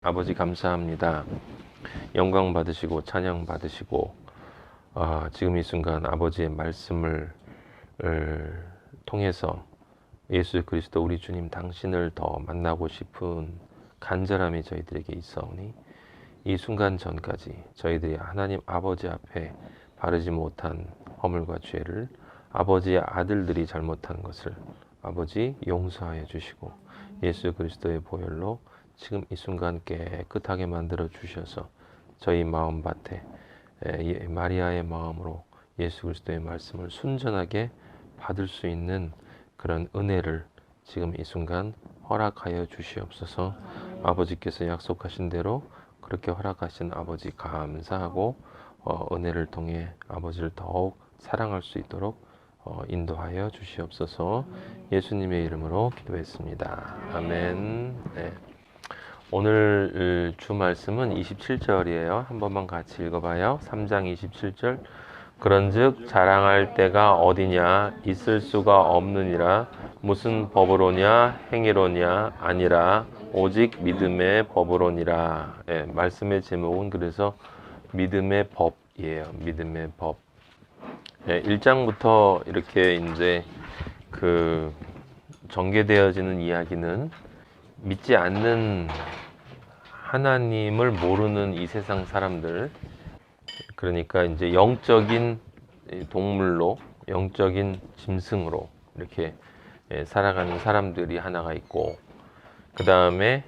아버지 감사합니다. 영광 받으시고 찬양 받으시고 지금 이 순간 아버지의 말씀을 통해서 예수 그리스도 우리 주님 당신을 더 만나고 싶은 간절함이 저희들에게 있사오니 이 순간 전까지 저희들이 하나님 아버지 앞에 바르지 못한 허물과 죄를 아버지의 아들들이 잘못한 것을 아버지 용서하여 주시고 예수 그리스도의 보혈로 지금 이 순간 깨끗하게 만들어 주셔서 저희 마음밭에 마리아의 마음으로 예수 그리스도의 말씀을 순전하게 받을 수 있는 그런 은혜를 지금 이 순간 허락하여 주시옵소서. 아버지께서 약속하신 대로 그렇게 허락하신 아버지 감사하고 은혜를 통해 아버지를 더욱 사랑할 수 있도록 인도하여 주시옵소서. 예수님의 이름으로 기도했습니다. 아멘. 네. 오늘 주 말씀은 27절이에요. 한 번만 같이 읽어봐요. 3장 27절. 그런즉 자랑할 때가 어디냐 있을 수가 없느니라. 무슨 법으로냐 행위로냐 아니라 오직 믿음의 법으로니라. 예, 말씀의 제목은 그래서 믿음의 법이에요. 믿음의 법. 예, 1장부터 이렇게 이제 그 전개되어지는 이야기는 믿지 않는 하나님을 모르는 이 세상 사람들, 그러니까 이제 영적인 동물로, 영적인 짐승으로 이렇게 살아가는 사람들이 하나가 있고, 그 다음에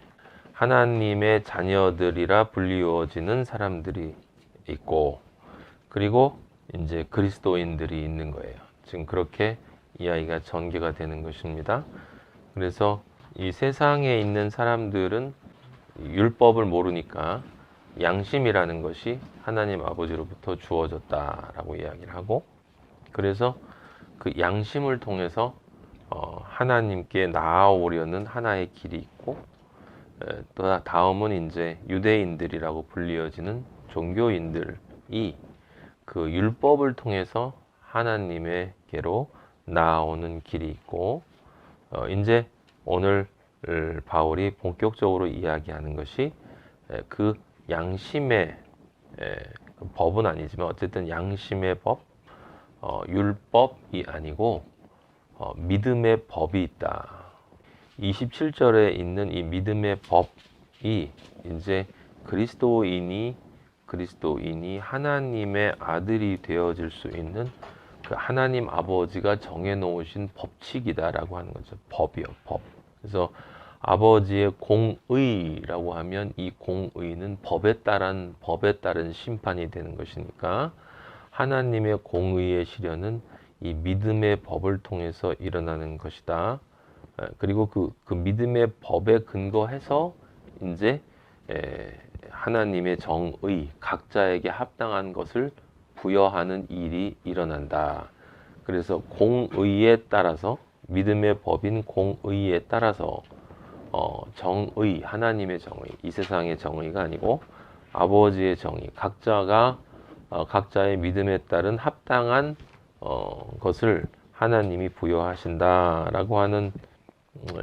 하나님의 자녀들이라 불리워지는 사람들이 있고, 그리고 이제 그리스도인들이 있는 거예요. 지금 그렇게 이야기가 전개가 되는 것입니다. 그래서 이 세상에 있는 사람들은 율법을 모르니까 양심이라는 것이 하나님 아버지로부터 주어졌다라고 이야기를 하고, 그래서 그 양심을 통해서 하나님께 나아오려는 하나의 길이 있고, 또 다음은 이제 유대인들이라고 불리어지는 종교인들이 그 율법을 통해서 하나님의께로 나아오는 길이 있고, 이제 오늘 바울이 본격적으로 이야기하는 것이 그 양심의 법은 아니지만 어쨌든 양심의 법, 율법이 아니고 믿음의 법이 있다. 27절에 있는 이 믿음의 법이 이제 그리스도인이 하나님의 아들이 되어질 수 있는 그 하나님 아버지가 정해놓으신 법칙이다라고 하는 거죠. 법이요, 법. 그래서 아버지의 공의라고 하면 이 공의는 법에 따른 심판이 되는 것이니까 하나님의 공의의 실현은 이 믿음의 법을 통해서 일어나는 것이다. 그리고 그 믿음의 법에 근거해서 이제 하나님의 정의, 각자에게 합당한 것을 부여하는 일이 일어난다. 그래서 공의에 따라서, 믿음의 법인 공의에 따라서 정의, 하나님의 정의, 이 세상의 정의가 아니고 아버지의 정의, 각자가 각자의 믿음에 따른 합당한 것을 하나님이 부여하신다라고 하는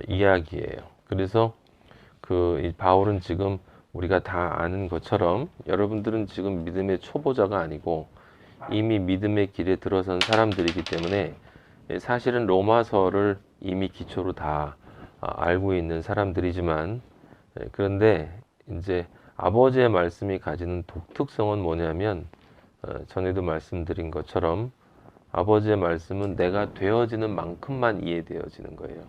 이야기예요. 그래서 이 바울은 지금 우리가 다 아는 것처럼 여러분들은 지금 믿음의 초보자가 아니고 이미 믿음의 길에 들어선 사람들이기 때문에 사실은 로마서를 이미 기초로 다 알고 있는 사람들이지만, 그런데 이제 아버지의 말씀이 가지는 독특성은 뭐냐면 전에도 말씀드린 것처럼 아버지의 말씀은 내가 되어지는 만큼만 이해되어지는 거예요.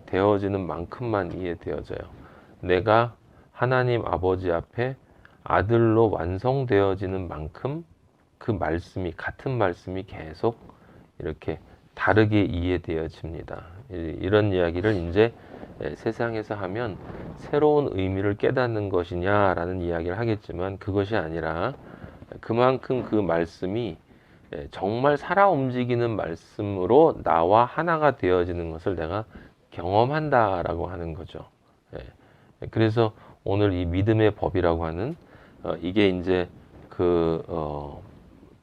되어지는 만큼만 이해되어져요. 내가 하나님 아버지 앞에 아들로 완성되어지는 만큼 그 말씀이, 같은 말씀이 계속 이렇게 다르게 이해되어집니다. 이런 이야기를 이제 세상에서 하면 새로운 의미를 깨닫는 것이냐라는 이야기를 하겠지만 그것이 아니라 그만큼 그 말씀이 정말 살아 움직이는 말씀으로 나와 하나가 되어지는 것을 내가 경험한다라고 하는 거죠. 그래서 오늘 이 믿음의 법이라고 하는 이게 이제 그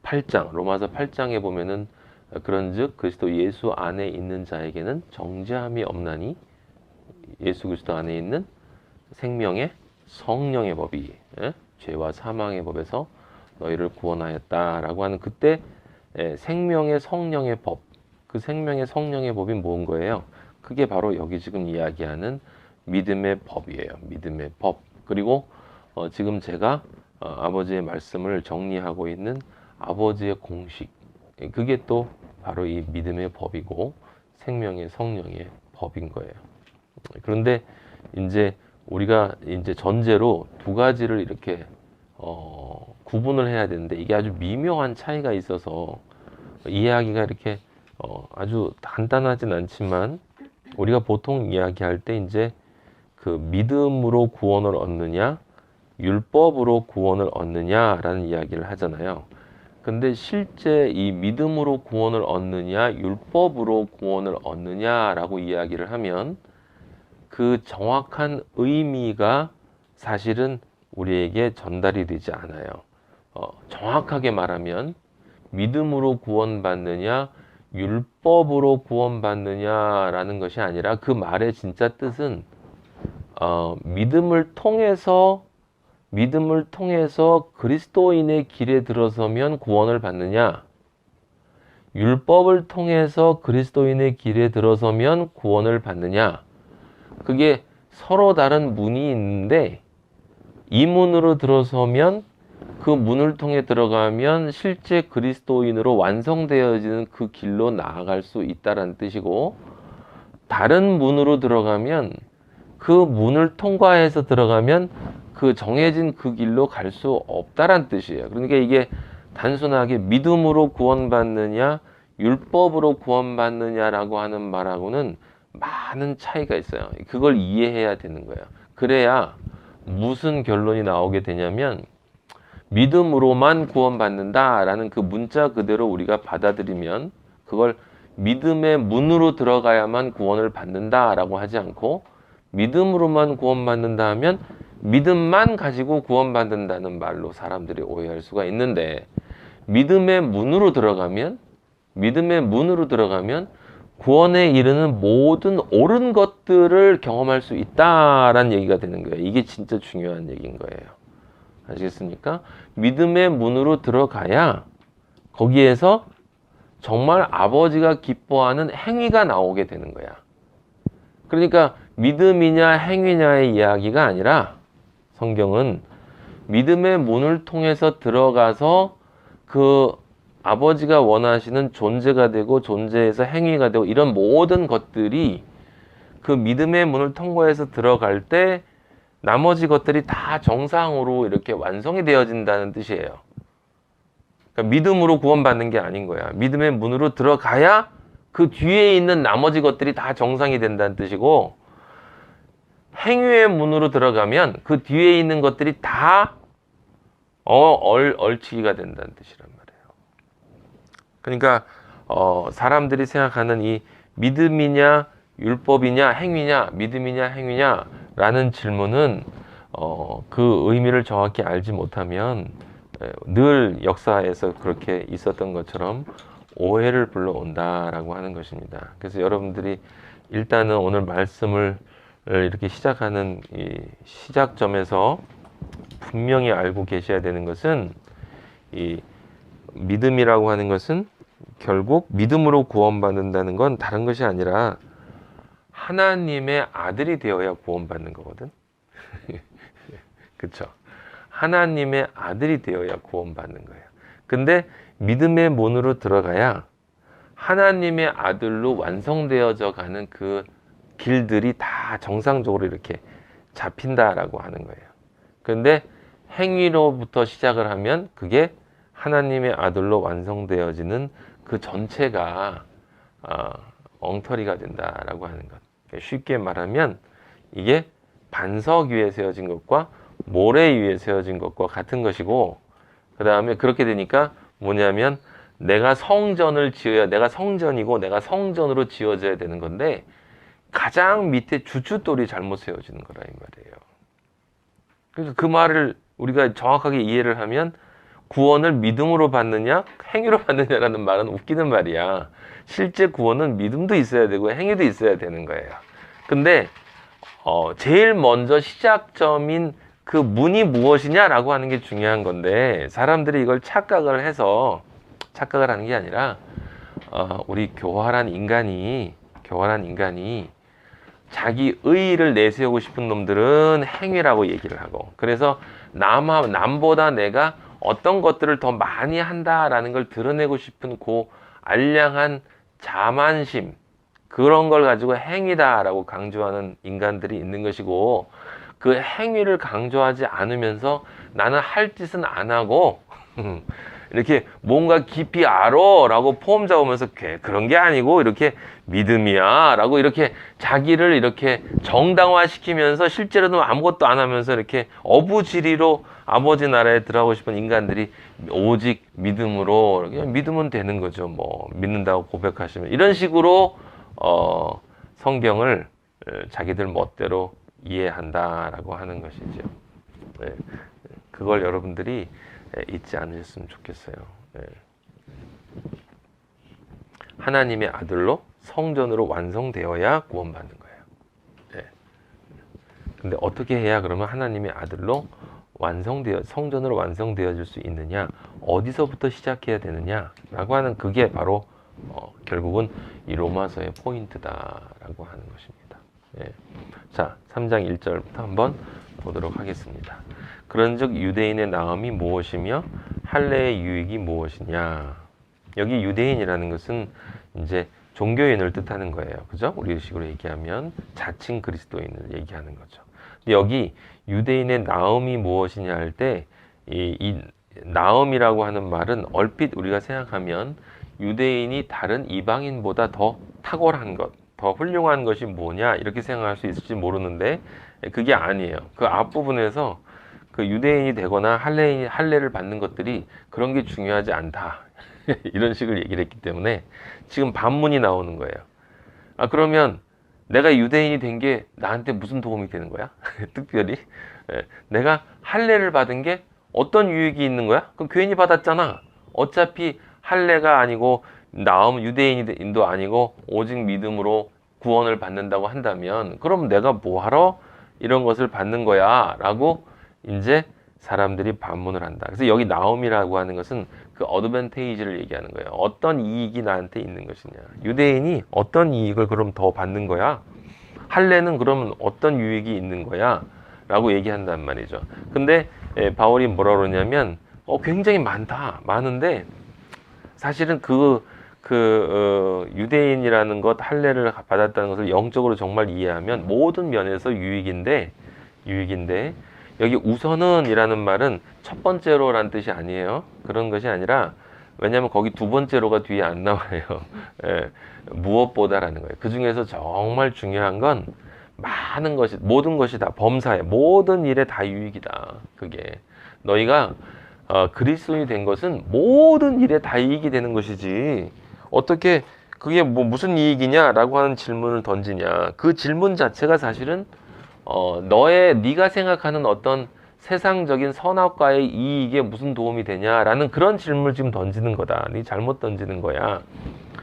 8장, 로마서 8장에 보면은 그런즉 그리스도 예수 안에 있는 자에게는 정죄함이 없나니, 예수 그리스도 안에 있는 생명의 성령의 법이 죄와 사망의 법에서 너희를 구원하였다라고 하는 그때 생명의 성령의 법, 그 생명의 성령의 법이 뭔 거예요? 그게 바로 여기 지금 이야기하는 믿음의 법이에요. 믿음의 법. 그리고 지금 제가 아버지의 말씀을 정리하고 있는 아버지의 공식. 그게 또 바로 이 믿음의 법이고 생명의 성령의 법인 거예요. 그런데 이제 우리가 이제 전제로 두 가지를 이렇게 구분을 해야 되는데 이게 아주 미묘한 차이가 있어서 이해하기가 이렇게 아주 간단하진 않지만 우리가 보통 이야기할 때 이제 그 믿음으로 구원을 얻느냐 율법으로 구원을 얻느냐라는 이야기를 하잖아요. 근데 실제 이 믿음으로 구원을 얻느냐 율법으로 구원을 얻느냐라고 이야기를 하면 그 정확한 의미가 사실은 우리에게 전달이 되지 않아요. 정확하게 말하면 믿음으로 구원받느냐 율법으로 구원받느냐라는 것이 아니라 그 말의 진짜 뜻은 믿음을 통해서 그리스도인의 길에 들어서면 구원을 받느냐 율법을 통해서 그리스도인의 길에 들어서면 구원을 받느냐 그게 서로 다른 문이 있는데 이 문으로 들어서면 그 문을 통해 들어가면 실제 그리스도인으로 완성되어지는 그 길로 나아갈 수 있다는 뜻이고 다른 문으로 들어가면 그 문을 통과해서 들어가면 그 정해진 그 길로 갈 수 없다란 뜻이에요. 그러니까 이게 단순하게 믿음으로 구원받느냐 율법으로 구원받느냐라고 하는 말하고는 많은 차이가 있어요. 그걸 이해해야 되는 거예요. 그래야 무슨 결론이 나오게 되냐면 믿음으로만 구원받는다라는 그 문자 그대로 우리가 받아들이면 그걸 믿음의 문으로 들어가야만 구원을 받는다라고 하지 않고 믿음으로만 구원받는다 하면 믿음만 가지고 구원받는다는 말로 사람들이 오해할 수가 있는데 믿음의 문으로 들어가면 구원에 이르는 모든 옳은 것들을 경험할 수 있다라는 얘기가 되는 거예요. 이게 진짜 중요한 얘기인 거예요. 아시겠습니까? 믿음의 문으로 들어가야 거기에서 정말 아버지가 기뻐하는 행위가 나오게 되는 거야. 그러니까 믿음이냐 행위냐의 이야기가 아니라 성경은 믿음의 문을 통해서 들어가서 그 아버지가 원하시는 존재가 되고 존재에서 행위가 되고 이런 모든 것들이 그 믿음의 문을 통과해서 들어갈 때 나머지 것들이 다 정상으로 이렇게 완성이 되어진다는 뜻이에요. 그러니까 믿음으로 구원받는 게 아닌 거야. 믿음의 문으로 들어가야 그 뒤에 있는 나머지 것들이 다 정상이 된다는 뜻이고 행위의 문으로 들어가면 그 뒤에 있는 것들이 다 얼치기가 된다는 뜻이란 말이에요. 그러니까 사람들이 생각하는 이 믿음이냐 율법이냐 행위냐 믿음이냐 행위냐라는 질문은 그 의미를 정확히 알지 못하면 늘 역사에서 그렇게 있었던 것처럼 오해를 불러온다라고 하는 것입니다. 그래서 여러분들이 일단은 오늘 말씀을 이렇게 시작하는 이 시작점에서 분명히 알고 계셔야 되는 것은 이 믿음이라고 하는 것은 결국 믿음으로 구원받는다는 건 다른 것이 아니라 하나님의 아들이 되어야 구원받는 거거든. 그렇죠? 하나님의 아들이 되어야 구원받는 거예요. 근데 믿음의 문으로 들어가야 하나님의 아들로 완성되어져 가는 그 길들이 다 정상적으로 이렇게 잡힌다라고 하는 거예요. 그런데 행위로부터 시작을 하면 그게 하나님의 아들로 완성되어지는 그 전체가 엉터리가 된다라고 하는 것. 쉽게 말하면 이게 반석 위에 세워진 것과 모래 위에 세워진 것과 같은 것이고 그 다음에 그렇게 되니까 뭐냐면 내가 성전을 지어야 내가 성전이고 내가 성전으로 지어져야 되는 건데 가장 밑에 주춧돌이 잘못 세워지는 거라 이 말이에요. 그래서 그 말을 우리가 정확하게 이해를 하면 구원을 믿음으로 받느냐 행위로 받느냐라는 말은 웃기는 말이야. 실제 구원은 믿음도 있어야 되고 행위도 있어야 되는 거예요. 근데 제일 먼저 시작점인 그 문이 무엇이냐라고 하는 게 중요한 건데, 사람들이 이걸 착각을 해서 착각을 하는 게 아니라, 우리 교활한 인간이 자기 의의를 내세우고 싶은 놈들은 행위라고 얘기를 하고, 그래서 남보다 내가 어떤 것들을 더 많이 한다라는 걸 드러내고 싶은 그 알량한 자만심, 그런 걸 가지고 행위다라고 강조하는 인간들이 있는 것이고, 그 행위를 강조하지 않으면서 나는 할 짓은 안 하고 이렇게 뭔가 깊이 알아라고 폼 잡으면서 그런 게 아니고 이렇게 믿음이야 라고 이렇게 자기를 이렇게 정당화시키면서 실제로는 아무것도 안 하면서 이렇게 어부지리로 아버지 나라에 들어가고 싶은 인간들이 오직 믿음으로, 그냥 믿으면 되는 거죠. 뭐 믿는다고 고백하시면, 이런 식으로 성경을 자기들 멋대로 이해한다라고 하는 것이죠. 네. 그걸 여러분들이 잊지 않으셨으면 좋겠어요. 네. 하나님의 아들로 성전으로 완성되어야 구원받는 거예요. 네. 근데 어떻게 해야 그러면 하나님의 아들로 성전으로 완성되어질 수 있느냐, 어디서부터 시작해야 되느냐라고 하는, 그게 바로 결국은 이 로마서의 포인트다라고 하는 것입니다. 예. 자, 3장 1절부터 한번 보도록 하겠습니다. 그런즉 유대인의 나음이 무엇이며 할례의 유익이 무엇이냐. 여기 유대인이라는 것은 이제 종교인을 뜻하는 거예요. 그죠? 우리식으로 얘기하면 자칭 그리스도인을 얘기하는 거죠. 근데 여기 유대인의 나음이 무엇이냐 할 때, 이 나음이라고 하는 말은 얼핏 우리가 생각하면 유대인이 다른 이방인보다 더 탁월한 것, 더 훌륭한 것이 뭐냐 이렇게 생각할 수 있을지 모르는데, 그게 아니에요. 그 앞부분에서 그 유대인이 되거나 할례를 받는 것들이 그런 게 중요하지 않다 이런 식으로 얘기를 했기 때문에 지금 반문이 나오는 거예요. 그러면 내가 유대인이 된 게 나한테 무슨 도움이 되는 거야? 특별히 내가 할례를 받은 게 어떤 유익이 있는 거야? 그럼 괜히 받았잖아. 어차피 할례가 아니고 유대인도 아니고 오직 믿음으로 구원을 받는다고 한다면, 그럼 내가 뭐하러 이런 것을 받는 거야? 라고 이제 사람들이 반문을 한다. 그래서 여기 나옴이라고 하는 것은 그 어드밴테이지를 얘기하는 거예요. 어떤 이익이 나한테 있는 것이냐. 유대인이 어떤 이익을 그럼 더 받는 거야? 할례는 그러면 어떤 유익이 있는 거야? 라고 얘기한단 말이죠. 근데 바울이 뭐라 그러냐면 굉장히 많은데 사실은 유대인이라는 것, 할례를 받았다는 것을 영적으로 정말 이해하면 모든 면에서 유익인데 여기 우선은 이라는 말은 첫 번째로라는 뜻이 아니에요. 그런 것이 아니라, 왜냐하면 거기 두 번째로가 뒤에 안 나와요. 무엇보다라는 거예요. 그 중에서 정말 중요한 건 모든 것이 다 범사에, 모든 일에 다 유익이다. 그게 너희가 그리스도인이 된 것은 모든 일에 다 이익이 되는 것이지, 어떻게 그게 무슨 이익이냐라고 하는 질문을 던지냐. 그 질문 자체가 사실은 네가 생각하는 어떤 세상적인 선악과의 이익에 무슨 도움이 되냐라는 그런 질문을 지금 던지는 거다. 네 잘못 던지는 거야.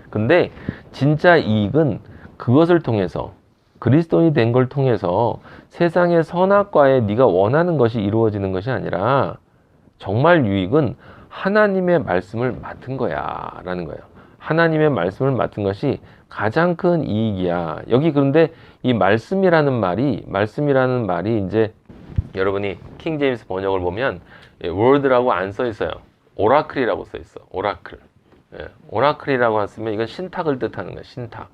근데 진짜 이익은 그것을 통해서, 그리스도인이 된 걸 통해서 세상의 선악과에 네가 원하는 것이 이루어지는 것이 아니라, 정말 유익은 하나님의 말씀을 맡은 거야 라는 거예요. 하나님의 말씀을 맡은 것이 가장 큰 이익이야. 여기 그런데 이 말씀이라는 말이 이제 여러분이 킹 제임스 번역을 보면 word라고 안 써 있어요. 오라클이라고 써 있어. 오라클. 오라클이라고 쓰면 이건 신탁을 뜻하는 거예요. 신탁.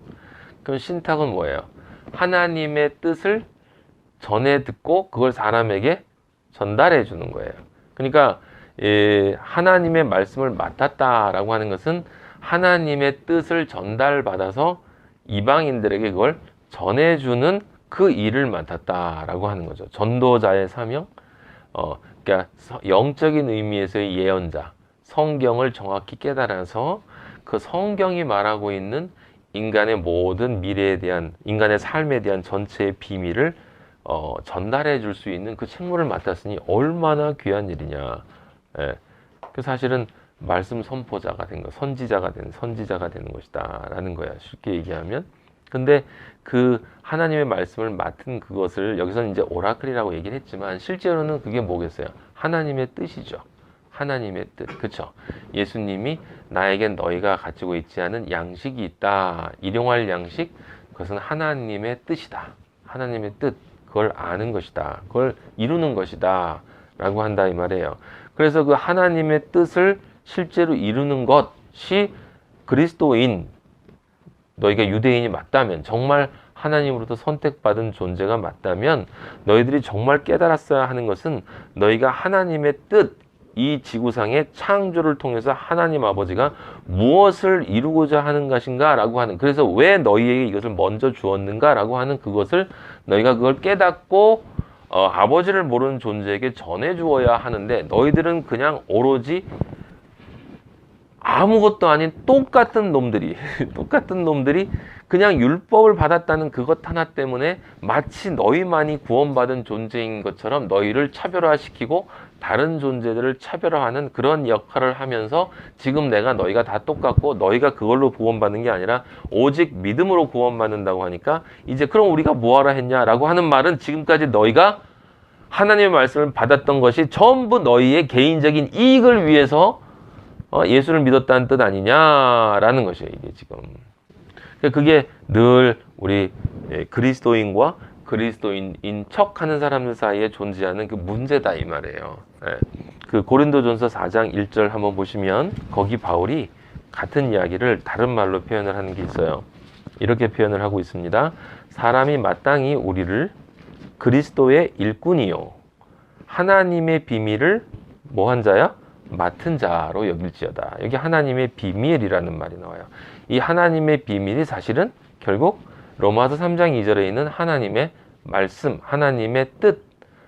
그럼 신탁은 뭐예요? 하나님의 뜻을 전해 듣고 그걸 사람에게 전달해 주는 거예요. 그러니까 하나님의 말씀을 맡았다라고 하는 것은 하나님의 뜻을 전달받아서 이방인들에게 그걸 전해주는 그 일을 맡았다라고 하는 거죠. 전도자의 사명, 그러니까 영적인 의미에서의 예언자, 성경을 정확히 깨달아서 그 성경이 말하고 있는 인간의 모든 미래에 대한, 인간의 삶에 대한 전체의 비밀을 전달해 줄 수 있는 그 책무를 맡았으니 얼마나 귀한 일이냐. 그 사실은 말씀 선포자가 된 거, 선지자가 되는 것이다 라는 거야. 쉽게 얘기하면. 근데 그 하나님의 말씀을 맡은 그것을 여기서는 이제 오라클이라고 얘기를 했지만 실제로는 그게 뭐겠어요? 하나님의 뜻이죠. 하나님의 뜻. 그쵸? 예수님이 나에겐 너희가 가지고 있지 않은 양식이 있다. 일용할 양식. 그것은 하나님의 뜻이다. 하나님의 뜻. 그걸 아는 것이다. 그걸 이루는 것이다. 라고 한다 이 말이에요. 그래서 그 하나님의 뜻을 실제로 이루는 것이 그리스도인, 너희가 유대인이 맞다면, 정말 하나님으로부터 선택받은 존재가 맞다면 너희들이 정말 깨달았어야 하는 것은 너희가 하나님의 뜻, 이 지구상의 창조를 통해서 하나님 아버지가 무엇을 이루고자 하는 것인가 라고 하는, 그래서 왜 너희에게 이것을 먼저 주었는가 라고 하는 그것을 너희가 그걸 깨닫고 아버지를 모르는 존재에게 전해 주어야 하는데, 너희들은 그냥 오로지 아무것도 아닌 똑같은 놈들이 똑같은 놈들이 그냥 율법을 받았다는 그것 하나 때문에 마치 너희만이 구원받은 존재인 것처럼 너희를 차별화시키고 다른 존재들을 차별화하는 그런 역할을 하면서, 지금 내가 너희가 다 똑같고 너희가 그걸로 구원받는 게 아니라 오직 믿음으로 구원받는다고 하니까, 이제 그럼 우리가 뭐하라 했냐라고 하는 말은 지금까지 너희가 하나님의 말씀을 받았던 것이 전부 너희의 개인적인 이익을 위해서 예수를 믿었다는 뜻 아니냐라는 것이에요. 이게 지금 그게 늘 우리 그리스도인과 그리스도인인 척하는 사람들 사이에 존재하는 그 문제다 이 말이에요. 그 고린도전서 4장 1절 한번 보시면 거기 바울이 같은 이야기를 다른 말로 표현을 하는 게 있어요. 이렇게 표현을 하고 있습니다. 사람이 마땅히 우리를 그리스도의 일꾼이요 하나님의 비밀을 뭐한 자야? 맡은 자로 여길지어다. 여기 하나님의 비밀이라는 말이 나와요. 이 하나님의 비밀이 사실은 결국 로마서 3장 2절에 있는 하나님의 말씀, 하나님의 뜻,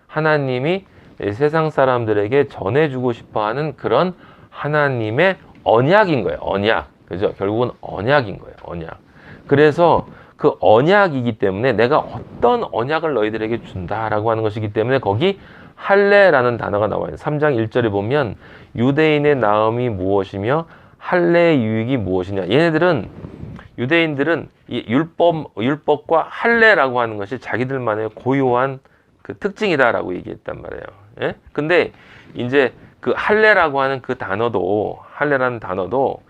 하나님이 세상 사람들에게 전해주고 싶어하는 그런 하나님의 언약인 거예요. 언약. 그죠? 결국은 언약인 거예요. 언약. 그래서 그 언약이기 때문에 내가 어떤 언약을 너희들에게 준다라고 하는 것이기 때문에 거기 할례라는 단어가 나와요. 3장 1절에 보면 유대인의 나음이 무엇이며 할례의 유익이 무엇이냐. 유대인들은 이 율법과 할례라고 하는 것이 자기들만의 고유한 그 특징이다라고 얘기했단 말이에요. 예? 근데 이제 그 할례라고 하는 그 단어도, 할례라는 단어도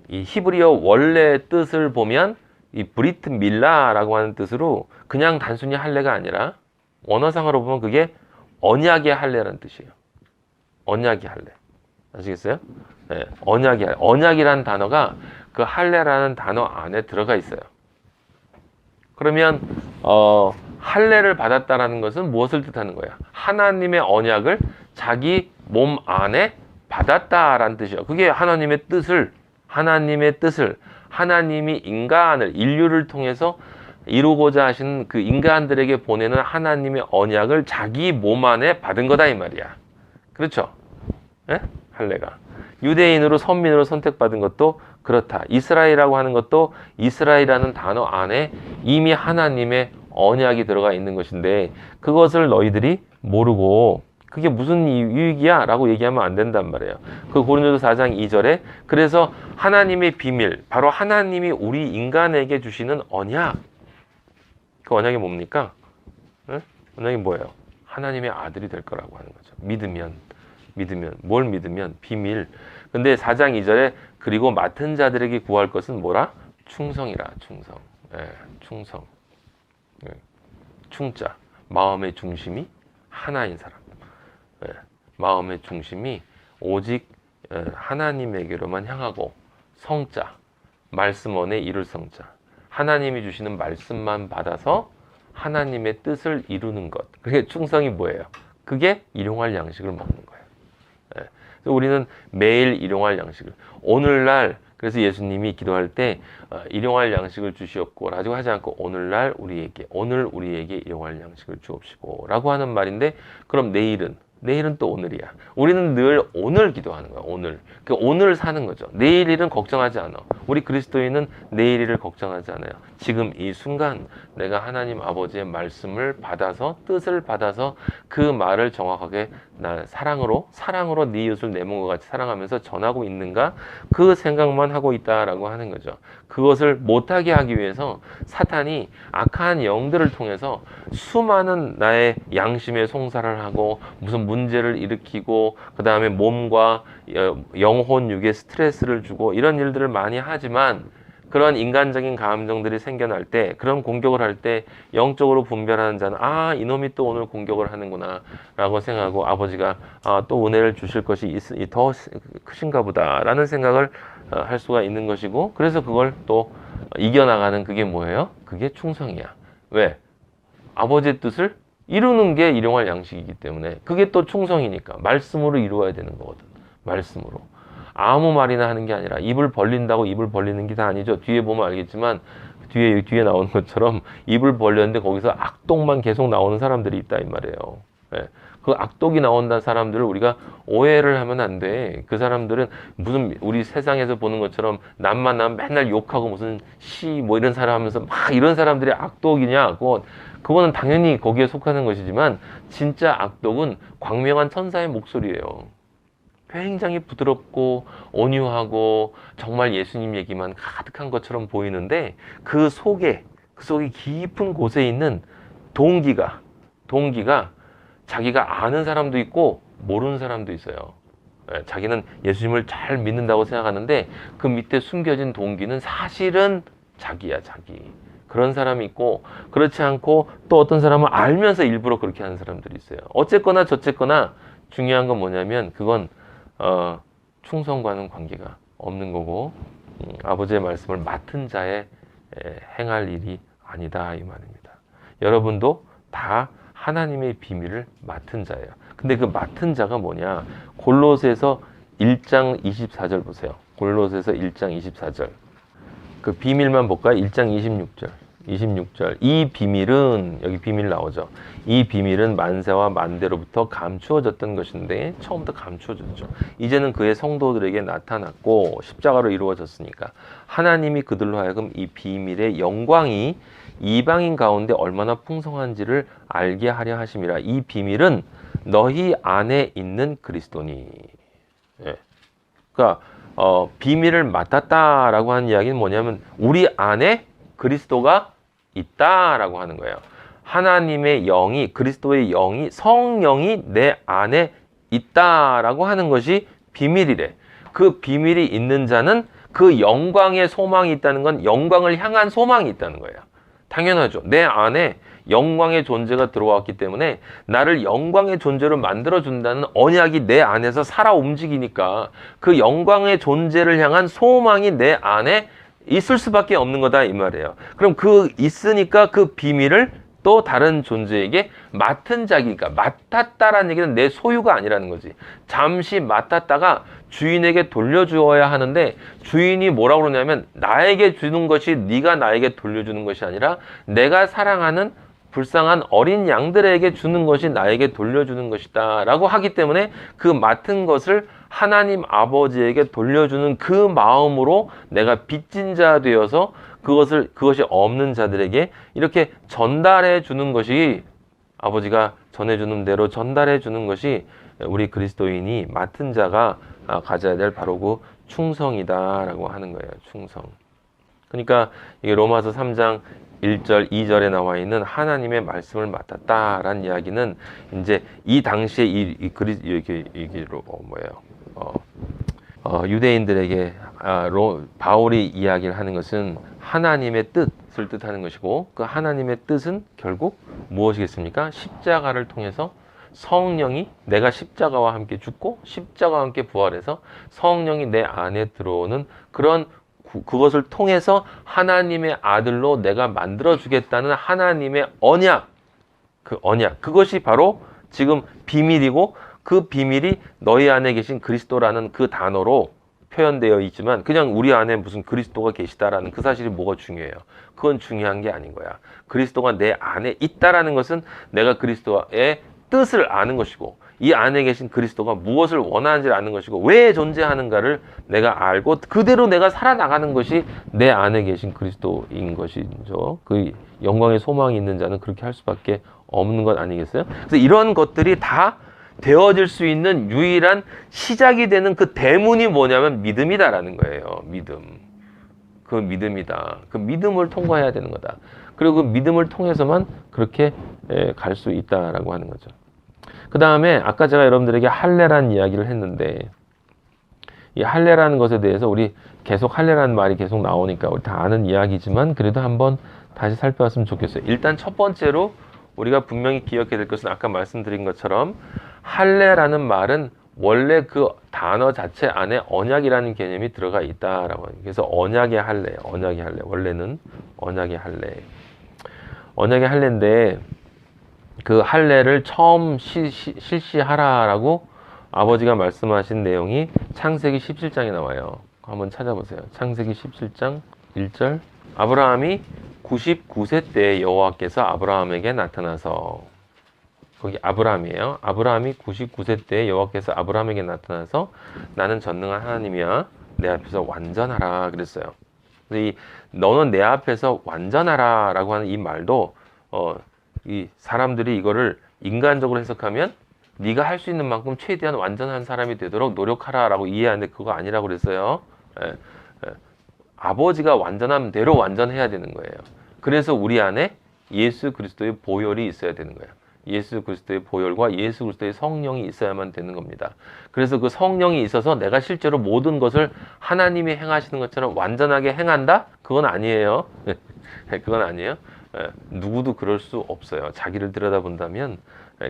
이 히브리어 원래 뜻을 보면 이 브리트 밀라라고 하는 뜻으로 그냥 단순히 할례가 아니라 원어상으로 보면 그게 언약의 할례라는 뜻이에요. 언약의 할례. 아시겠어요? 네, 언약의 할례. 언약이라는 단어가 그 할례라는 단어 안에 들어가 있어요. 그러면 할례를 받았다라는 것은 무엇을 뜻하는 거야? 하나님의 언약을 자기 몸 안에 받았다라는 뜻이에요. 그게 하나님의 뜻을 하나님이 인류를 통해서 이루고자 하신 그 인간들에게 보내는 하나님의 언약을 자기 몸 안에 받은 거다 이 말이야. 그렇죠? 예? 할례가. 유대인으로 선민으로 선택받은 것도 그렇다. 이스라엘이라고 하는 것도 이스라엘이라는 단어 안에 이미 하나님의 언약이 들어가 있는 것인데, 그것을 너희들이 모르고 그게 무슨 유익이야? 라고 얘기하면 안 된단 말이에요. 그 고린도서 4장 2절에 그래서 하나님의 비밀, 바로 하나님이 우리 인간에게 주시는 언약, 그 언약이 뭡니까? 네? 언약이 뭐예요? 하나님의 아들이 될 거라고 하는 거죠. 믿으면 뭘 믿으면? 비밀. 근데 4장 2절에 그리고 맡은 자들에게 구할 것은 뭐라? 충성이라. 충성. 충성. 충자. 마음의 중심이 하나인 사람. 마음의 중심이 오직 하나님에게로만 향하고, 성자. 말씀 원에 이룰 성자. 하나님이 주시는 말씀만 받아서 하나님의 뜻을 이루는 것. 그게 충성이 뭐예요? 그게 일용할 양식을 먹는 거예요. 그래서 우리는 매일 일용할 양식을, 오늘날, 그래서 예수님이 기도할 때 일용할 양식을 주시옵고 라고 하지 않고 오늘 우리에게 일용할 양식을 주옵시고 라고 하는 말인데, 그럼 내일은 내일은 또 오늘이야. 우리는 늘 오늘 기도하는 거야. 오늘. 그 오늘 사는 거죠. 내일 일은 걱정하지 않아. 우리 그리스도인은 내일 일을 걱정하지 않아요. 지금 이 순간 내가 하나님 아버지의 말씀을 받아서 뜻을 받아서 그 말을 정확하게 나 사랑으로 네 이웃을 내 몸과 같이 사랑하면서 전하고 있는가? 그 생각만 하고 있다라고 하는 거죠. 그것을 못하게 하기 위해서 사탄이 악한 영들을 통해서 수많은 나의 양심의 송사를 하고 무슨 문제를 일으키고 그 다음에 몸과 영혼 육에 스트레스를 주고 이런 일들을 많이 하지만 그런 인간적인 감정들이 생겨날 때 그런 공격을 할 때 영적으로 분별하는 자는 이놈이 또 오늘 공격을 하는구나 라고 생각하고 아버지가 또 은혜를 주실 것이 더 크신가 보다 라는 생각을 할 수가 있는 것이고 그래서 그걸 또 이겨나가는 그게 뭐예요? 그게 충성이야. 왜? 아버지의 뜻을 이루는 게 일용할 양식이기 때문에 그게 또 충성이니까 말씀으로 이루어야 되는 거거든. 말씀으로. 아무 말이나 하는 게 아니라 입을 벌린다고 입을 벌리는 게 다 아니죠. 뒤에 보면 알겠지만 뒤에 나오는 것처럼 입을 벌렸는데 거기서 악독만 계속 나오는 사람들이 있다 이 말이에요. 네. 그 악독이 나온다는 사람들을 우리가 오해를 하면 안 돼. 그 사람들은 무슨 우리 세상에서 보는 것처럼 남만 나면 맨날 욕하고 무슨 뭐 이런 사람 하면서 막 이런 사람들이 악독이냐? 그거는 당연히 거기에 속하는 것이지만 진짜 악독은 광명한 천사의 목소리예요. 굉장히 부드럽고 온유하고 정말 예수님 얘기만 가득한 것처럼 보이는데 그 속에 깊은 곳에 있는 동기가 자기가 아는 사람도 있고 모르는 사람도 있어요. 자기는 예수님을 잘 믿는다고 생각하는데 그 밑에 숨겨진 동기는 사실은 자기야, 자기. 그런 사람이 있고 그렇지 않고 또 어떤 사람은 알면서 일부러 그렇게 하는 사람들이 있어요. 어쨌거나 저쨌거나 중요한 건 뭐냐면 그건 충성과는 관계가 없는 거고 아버지의 말씀을 맡은 자의 행할 일이 아니다 이 말입니다. 여러분도 다 하나님의 비밀을 맡은 자예요. 근데 그 맡은 자가 뭐냐? 골로새서 1장 24절 보세요. 골로새서 1장 24절. 그 비밀만 볼까요? 1장 26절. 이 비밀은 여기 비밀 나오죠. 이 비밀은 만세와 만대로부터 감추어졌던 것인데 처음부터 감추어졌죠. 이제는 그의 성도들에게 나타났고 십자가로 이루어졌으니까 하나님이 그들로 하여금 이 비밀의 영광이 이방인 가운데 얼마나 풍성한지를 알게 하려 하심이라. 이 비밀은 너희 안에 있는 그리스도니. 예. 그러니까 비밀을 맡았다라고 하는 이야기는 뭐냐면 우리 안에 그리스도가 있다라고 하는 거예요. 하나님의 영이 그리스도의 영이 성령이 내 안에 있다라고 하는 것이 비밀이래. 그 비밀이 있는 자는 그 영광의 소망이 있다는 건 영광을 향한 소망이 있다는 거예요. 당연하죠. 내 안에 영광의 존재가 들어왔기 때문에 나를 영광의 존재로 만들어준다는 언약이 내 안에서 살아 움직이니까 그 영광의 존재를 향한 소망이 내 안에 있을 수밖에 없는 거다 이 말이에요. 그럼 있으니까 그 비밀을 또 다른 존재에게 맡은 자기니까 맡았다라는 얘기는 내 소유가 아니라는 거지. 잠시 맡았다가 주인에게 돌려주어야 하는데 주인이 뭐라고 그러냐면 나에게 주는 것이 네가 나에게 돌려주는 것이 아니라 내가 사랑하는 불쌍한 어린 양들에게 주는 것이 나에게 돌려주는 것이다 라고 하기 때문에 그 맡은 것을 하나님 아버지에게 돌려주는 그 마음으로 내가 빚진 자 되어서 그것이 없는 자들에게 이렇게 전달해 주는 것이 아버지가 전해주는 대로 전달해 주는 것이 우리 그리스도인이 맡은 자가 가져야 될 바로 그 충성이다라고 하는 거예요. 충성. 그러니까 이게 로마서 3장 1절, 2절에 나와 있는 하나님의 말씀을 맡았다라는 이야기는 이제 이 당시에 유대인들에게 바울이 이야기를 하는 것은 하나님의 뜻을 뜻하는 것이고 그 하나님의 뜻은 결국 무엇이겠습니까? 십자가를 통해서 성령이 내가 십자가와 함께 죽고 십자가와 함께 부활해서 성령이 내 안에 들어오는 그런 그것을 통해서 하나님의 아들로 내가 만들어주겠다는 하나님의 언약, 그것이 바로 지금 비밀이고 그 비밀이 너희 안에 계신 그리스도라는 그 단어로 표현되어 있지만 그냥 우리 안에 무슨 그리스도가 계시다라는 그 사실이 뭐가 중요해요? 그건 중요한 게 아닌 거야. 그리스도가 내 안에 있다라는 것은 내가 그리스도의 뜻을 아는 것이고 이 안에 계신 그리스도가 무엇을 원하는지를 아는 것이고 왜 존재하는가를 내가 알고 그대로 내가 살아나가는 것이 내 안에 계신 그리스도인 것이죠. 그 영광의 소망이 있는 자는 그렇게 할 수밖에 없는 것 아니겠어요? 그래서 이런 것들이 다 되어질 수 있는 유일한 시작이 되는 그 대문이 뭐냐면 믿음이다라는 거예요. 믿음. 그 믿음이다. 그 믿음을 통과해야 되는 거다. 그리고 그 믿음을 통해서만 그렇게 갈 수 있다라고 하는 거죠. 그 다음에 아까 제가 여러분들에게 할례라는 이야기를 했는데 이 할례라는 것에 대해서 우리 계속 할례라는 말이 계속 나오니까 우리 다 아는 이야기지만 그래도 한번 다시 살펴봤으면 좋겠어요. 일단 첫 번째로 우리가 분명히 기억해야 될 것은 아까 말씀드린 것처럼 할례라는 말은 원래 그 단어 자체 안에 언약이라는 개념이 들어가 있다라고 해요. 그래서 언약의 할례, 언약의 할례. 원래는 언약의 할례. 언약의 할례인데 그 할례를 처음 실시하라라고 아버지가 말씀하신 내용이 창세기 17장에 나와요. 한번 찾아보세요. 창세기 17장 1절. 아브라함이 99세 때 여호와께서 아브라함에게 나타나서 거기 아브라함이에요. 아브라함이 99세 때 여호와께서 아브라함에게 나타나서 나는 전능한 하나님이야. 내 앞에서 완전하라 그랬어요. 이 너는 내 앞에서 완전하라라고 하는 이 말도 이 사람들이 이거를 인간적으로 해석하면 네가 할 수 있는 만큼 최대한 완전한 사람이 되도록 노력하라라고 이해하는데 그거 아니라고 그랬어요. 아버지가 완전한 대로 완전해야 되는 거예요. 그래서 우리 안에 예수 그리스도의 보혈이 있어야 되는 거예요. 예수 그리스도의 보혈과 예수 그리스도의 성령이 있어야만 되는 겁니다. 그래서 그 성령이 있어서 내가 실제로 모든 것을 하나님이 행하시는 것처럼 완전하게 행한다? 그건 아니에요. 그건 아니에요. 누구도 그럴 수 없어요. 자기를 들여다본다면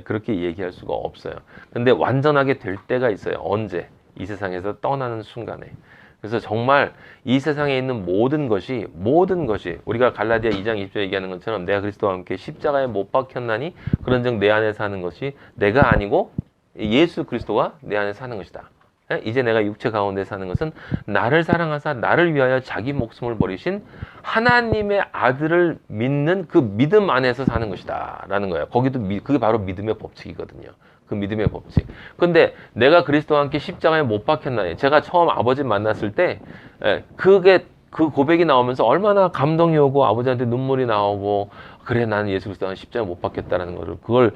그렇게 얘기할 수가 없어요. 근데 완전하게 될 때가 있어요. 언제? 이 세상에서 떠나는 순간에. 그래서 정말 이 세상에 있는 모든 것이 우리가 갈라디아 2장 20절 얘기하는 것처럼 내가 그리스도와 함께 십자가에 못 박혔나니 그런즉 내 안에 사는 것이 내가 아니고 예수 그리스도가 내 안에 사는 것이다. 이제 내가 육체 가운데 사는 것은 나를 사랑하사 나를 위하여 자기 목숨을 버리신 하나님의 아들을 믿는 그 믿음 안에서 사는 것이다 라는 거예요. 거기도 그게 바로 믿음의 법칙이거든요. 그 믿음의 법칙. 근데 내가 그리스도와 함께 십자가에 못 박혔나니 제가 처음 아버지 만났을 때 그게 그 고백이 나오면서 얼마나 감동이 오고 아버지한테 눈물이 나오고 그래 나는 예수 그리스도와 십자가에 못 박혔다라는 거를 그걸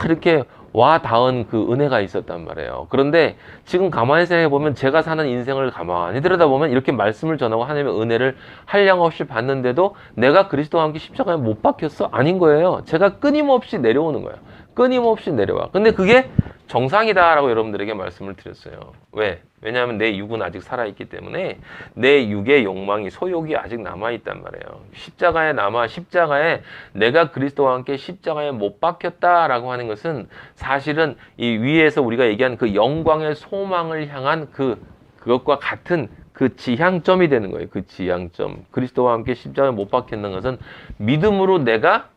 이렇게 와 닿은 그 은혜가 있었단 말이에요. 그런데 지금 가만히 생각해 보면 제가 사는 인생을 가만히 들여다보면 이렇게 말씀을 전하고 하나님의 은혜를 한량없이 받는데도 내가 그리스도와 함께 십자가에 못 박혔어? 아닌 거예요. 제가 끊임없이 내려오는 거예요. 끊임없이 내려와. 근데 그게 정상이다라고 여러분들에게 말씀을 드렸어요. 왜? 왜냐하면 내 육은 아직 살아있기 때문에 내 육의 욕망이 소욕이 아직 남아있단 말이에요. 십자가에 내가 그리스도와 함께 십자가에 못 박혔다라고 하는 것은 사실은 이 위에서 우리가 얘기한 그 영광의 소망을 향한 그것과 같은 그 지향점이 되는 거예요. 그 지향점. 그리스도와 함께 십자가에 못 박혔는 것은 믿음으로 내가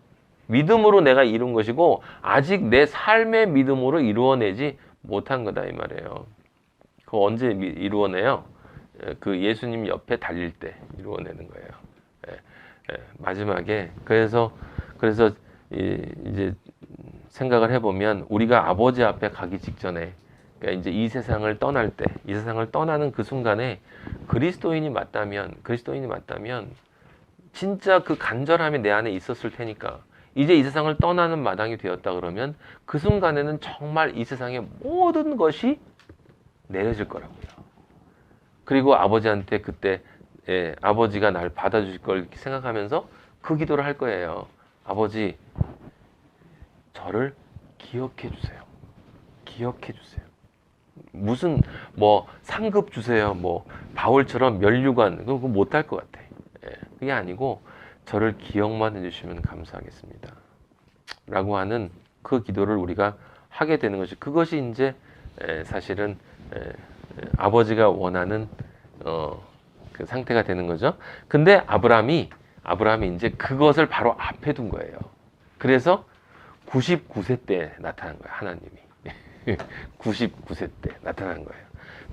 이룬 것이고 아직 내 삶의 믿음으로 이루어내지 못한 거다 이 말이에요. 그거 언제 이루어내요? 그 예수님 옆에 달릴 때 이루어내는 거예요. 마지막에 그래서 이제 생각을 해보면 우리가 아버지 앞에 가기 직전에 그러니까 이제 이 세상을 떠날 때, 이 세상을 떠나는 그 순간에 그리스도인이 맞다면 진짜 그 간절함이 내 안에 있었을 테니까 이제 이 세상을 떠나는 마당이 되었다 그러면 그 순간에는 정말 이 세상의 모든 것이 내려질 거라고요. 그리고 아버지한테 그때 아버지가 날 받아주실 걸 생각하면서 그 기도를 할 거예요. 아버지, 저를 기억해 주세요. 기억해 주세요. 무슨 상급 주세요. 바울처럼 면류관 그거 못할 것 같아. 그게 아니고 저를 기억만 해주시면 감사하겠습니다. 라고 하는 그 기도를 우리가 하게 되는 것이 그것이 이제 사실은 아버지가 원하는 그 상태가 되는 거죠. 근데 아브라함이 이제 그것을 바로 앞에 둔 거예요. 그래서 99세 때 나타난 거예요. 하나님이 99세 때 나타난 거예요.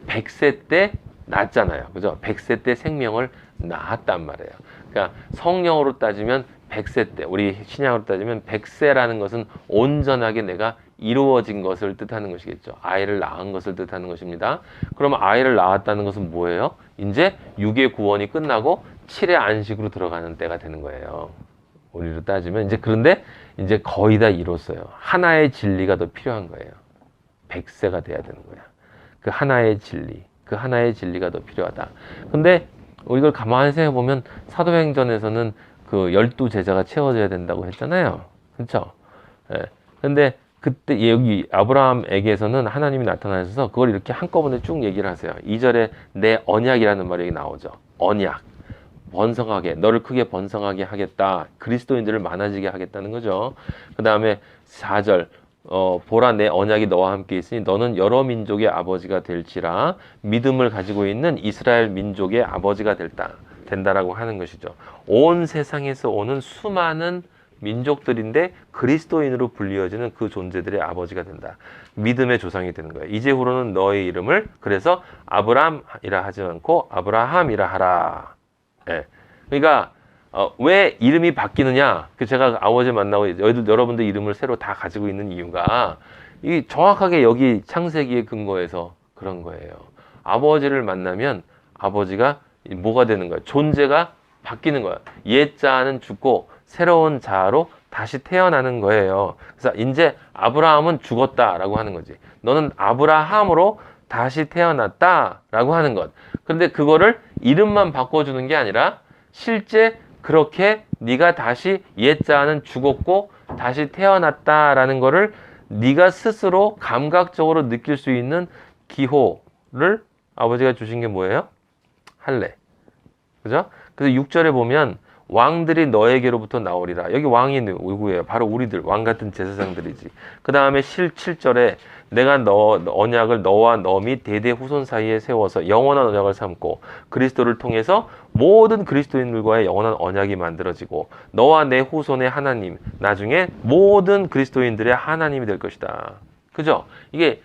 100세 때 낳았잖아요. 그죠? 100세 때 생명을 낳았단 말이에요. 그러니까 성령으로 따지면 100세 때, 우리 신약으로 따지면 100세라는 것은 온전하게 내가 이루어진 것을 뜻하는 것이겠죠. 아이를 낳은 것을 뜻하는 것입니다. 그러면 아이를 낳았다는 것은 뭐예요? 이제 6의 구원이 끝나고 7의 안식으로 들어가는 때가 되는 거예요. 우리로 따지면 이제 그런데 이제 거의 다 이뤘어요. 하나의 진리가 더 필요한 거예요. 100세가 돼야 되는 거야. 그 하나의 진리, 그 하나의 진리가 더 필요하다. 근데 이걸 가만히 생각해 보면 사도행전에서는 그 12제자가 채워져야 된다고 했잖아요. 그렇죠? 예. 근데 그때 여기 아브라함에게서는 하나님이 나타나셔서 그걸 이렇게 한꺼번에 쭉 얘기를 하세요. 2절에 내 언약이라는 말이 나오죠. 언약. 번성하게, 너를 크게 번성하게 하겠다. 그리스도인들을 많아지게 하겠다는 거죠. 그 다음에 4절, 보라 내 언약이 너와 함께 있으니 너는 여러 민족의 아버지가 될지라 믿음을 가지고 있는 이스라엘 민족의 아버지가 된다라고 하는 것이죠. 온 세상에서 오는 수많은 민족들인데 그리스도인으로 불리어지는 그 존재들의 아버지가 된다. 믿음의 조상이 되는 거예요. 이제후로는 너의 이름을 그래서 아브람이라 하지 않고 아브라함이라 하라. 예. 그러니까 왜 이름이 바뀌느냐? 제가 아버지 만나고 여러분들 이름을 새로 다 가지고 있는 이유가 이 정확하게 여기 창세기의 근거에서 그런 거예요. 아버지를 만나면 아버지가 뭐가 되는 거야? 존재가 바뀌는 거야. 옛 자는 죽고 새로운 자로 다시 태어나는 거예요. 그래서 이제 아브라함은 죽었다라고 하는 거지. 너는 아브라함으로 다시 태어났다라고 하는 것. 그런데 그거를 이름만 바꿔주는 게 아니라 실제 그렇게 네가 다시 옛자는 죽었고 다시 태어났다라는 거를 네가 스스로 감각적으로 느낄 수 있는 기호를 아버지가 주신 게 뭐예요? 할례. 그죠? 그래서 6절에 보면 왕들이 너에게로부터 나오리라. 여기 왕이 누구예요? 바로 우리들, 왕 같은 제사장들이지. 그 다음에 7절에 내가 언약을 너와 너 및 대대 후손 사이에 세워서 영원한 언약을 삼고 그리스도를 통해서 모든 그리스도인들과의 영원한 언약이 만들어지고 너와 내 후손의 하나님, 나중에 모든 그리스도인들의 하나님이 될 것이다. 그죠? 이게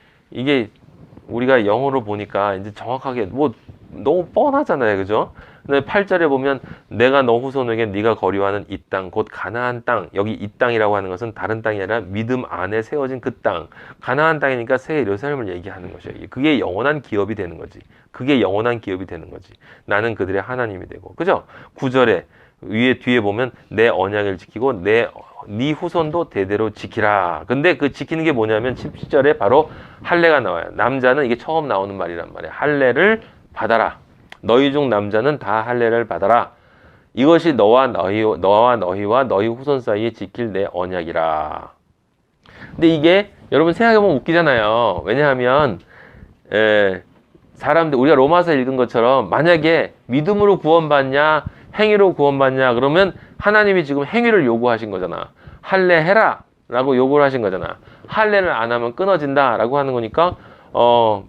우리가 영어로 보니까 이제 정확하게 뭐 너무 뻔하잖아요. 그죠? 근데 8절에 보면 내가 너 후손에게 네가 거류하는 이 땅 곧 가나안 땅. 여기 이 땅이라고 하는 것은 다른 땅이 아니라 믿음 안에 세워진 그 땅. 가나안 땅이니까 새 예루살렘을 얘기하는 것이에요. 그게 영원한 기업이 되는 거지. 그게 영원한 기업이 되는 거지. 나는 그들의 하나님이 되고. 그죠? 9절에 뒤에 보면 내 언약을 지키고 네 후손도 대대로 지키라. 근데 그 지키는 게 뭐냐면 17절에 바로 할례가 나와요. 남자는 이게 처음 나오는 말이란 말이에요. 할례를 받아라. 너희 중 남자는 다 할례를 받아라. 이것이 너와 너희와 너희 후손 사이에 지킬 내 언약이라. 근데 이게 여러분 생각해보면 웃기잖아요. 왜냐하면 사람들 우리가 로마서 읽은 것처럼 만약에 믿음으로 구원받냐 행위로 구원받냐 그러면 하나님이 지금 행위를 요구하신 거잖아. 할례 해라 라고 요구를 하신 거잖아. 할례를 안 하면 끊어진다 라고 하는 거니까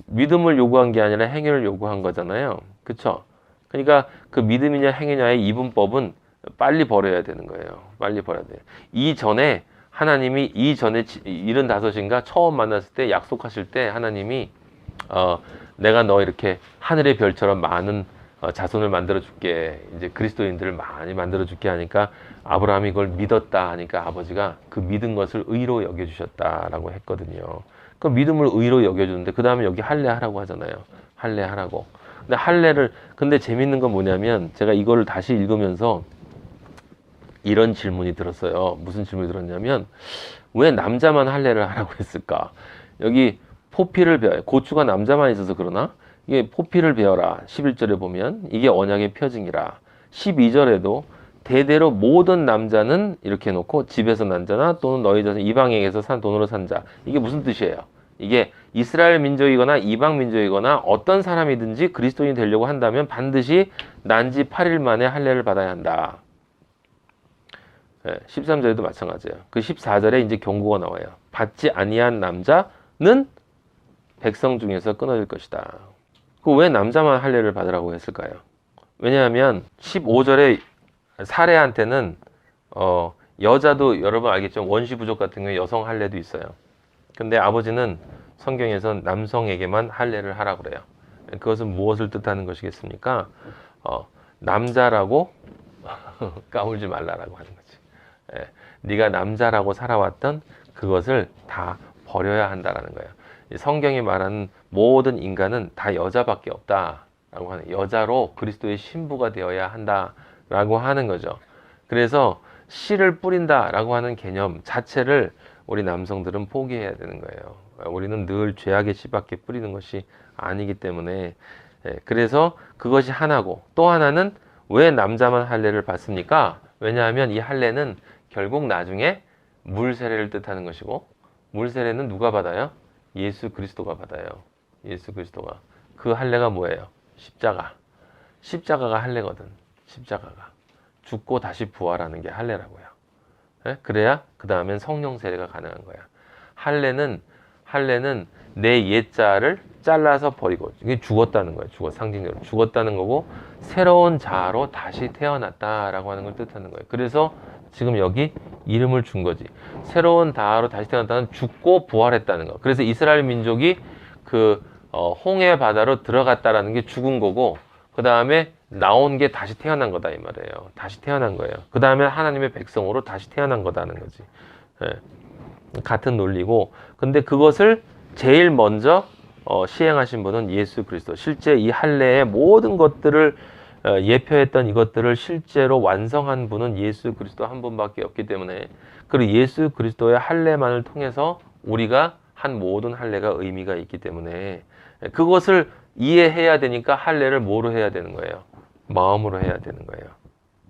믿음을 요구한 게 아니라 행위를 요구한 거잖아요. 그쵸? 그러니까 그 믿음이냐 행위냐의 이분법은 빨리 버려야 되는 거예요. 빨리 버려야 돼요. 이전에 하나님이 75인가 처음 만났을 때 약속하실 때 하나님이 내가 너 이렇게 하늘의 별처럼 많은 자손을 만들어 줄게. 이제 그리스도인들을 많이 만들어 줄게 하니까 아브라함이 그걸 믿었다 하니까 아버지가 그 믿은 것을 의로 여겨 주셨다라고 했거든요. 그 믿음을 의로 여겨 주는데 그다음에 여기 할례 하라고 하잖아요. 할례 하라고. 근데 재밌는 건 뭐냐면 제가 이거를 다시 읽으면서 이런 질문이 들었어요. 무슨 질문이 들었냐면 왜 남자만 할례를 하라고 했을까? 여기 포피를 배워요. 고추가 남자만 있어서 그러나? 이게 포피를 배워라. 11절에 보면 이게 언약의 표징이라. 12절에도 대대로 모든 남자는 이렇게 해놓고 집에서 난 자나 또는 너희 자손 이방에게서 산 돈으로 산 자. 이게 무슨 뜻이에요? 이게 이스라엘 민족이거나 이방 민족이거나 어떤 사람이든지 그리스도인이 되려고 한다면 반드시 난지 8일 만에 할례를 받아야 한다. 13절에도 마찬가지예요. 그 14절에 이제 경고가 나와요. 받지 아니한 남자는 백성 중에서 끊어질 것이다. 그 왜 남자만 할례를 받으라고 했을까요? 왜냐하면 15절에 사례한테는 여자도 여러분 알겠죠? 원시 부족 같은 경우에 여성 할례도 있어요. 근데 아버지는 성경에선 남성에게만 할례를 하라 그래요. 그것은 무엇을 뜻하는 것이겠습니까? 남자라고 까불지 말라라고 하는 거지. 네가 남자라고 살아왔던 그것을 다 버려야 한다라는 거예요. 이 성경이 말하는 모든 인간은 다 여자밖에 없다라고 하는, 여자로 그리스도의 신부가 되어야 한다라고 하는 거죠. 그래서 씨를 뿌린다라고 하는 개념 자체를 우리 남성들은 포기해야 되는 거예요. 우리는 늘 죄악의 씨밖에 뿌리는 것이 아니기 때문에. 그래서 그것이 하나고, 또 하나는 왜 남자만 할례를 받습니까? 왜냐하면 이 할례는 결국 나중에 물세례를 뜻하는 것이고, 물세례는 누가 받아요? 예수 그리스도가 받아요. 예수 그리스도가. 그 할례가 뭐예요? 십자가. 십자가가 할례거든. 십자가가. 죽고 다시 부활하는 게 할례라고요. 그래야 그 다음엔 성령 세례가 가능한 거야. 할례는 내 옛자를 잘라서 버리고, 이게 죽었다는 거예요. 상징적으로 죽었다는 거고, 새로운 자아로 다시 태어났다라고 하는 걸 뜻하는 거예요. 그래서 지금 여기 이름을 준 거지. 새로운 자아로 다시 태어났다는, 죽고 부활했다는 거. 그래서 이스라엘 민족이 홍해 바다로 들어갔다라는 게 죽은 거고, 그 다음에 나온 게 다시 태어난 거다 이 말이에요. 다시 태어난 거예요. 그 다음에 하나님의 백성으로 다시 태어난 거다는 거지. 같은 논리고, 근데 그것을 제일 먼저 시행하신 분은 예수 그리스도. 실제 이 할례의 모든 것들을 예표했던 이것들을 실제로 완성한 분은 예수 그리스도 한 분밖에 없기 때문에, 그리고 예수 그리스도의 할례만을 통해서 우리가 한 모든 할례가 의미가 있기 때문에, 그것을 이해해야 되니까 할례를 뭐로 해야 되는 거예요? 마음으로 해야 되는 거예요.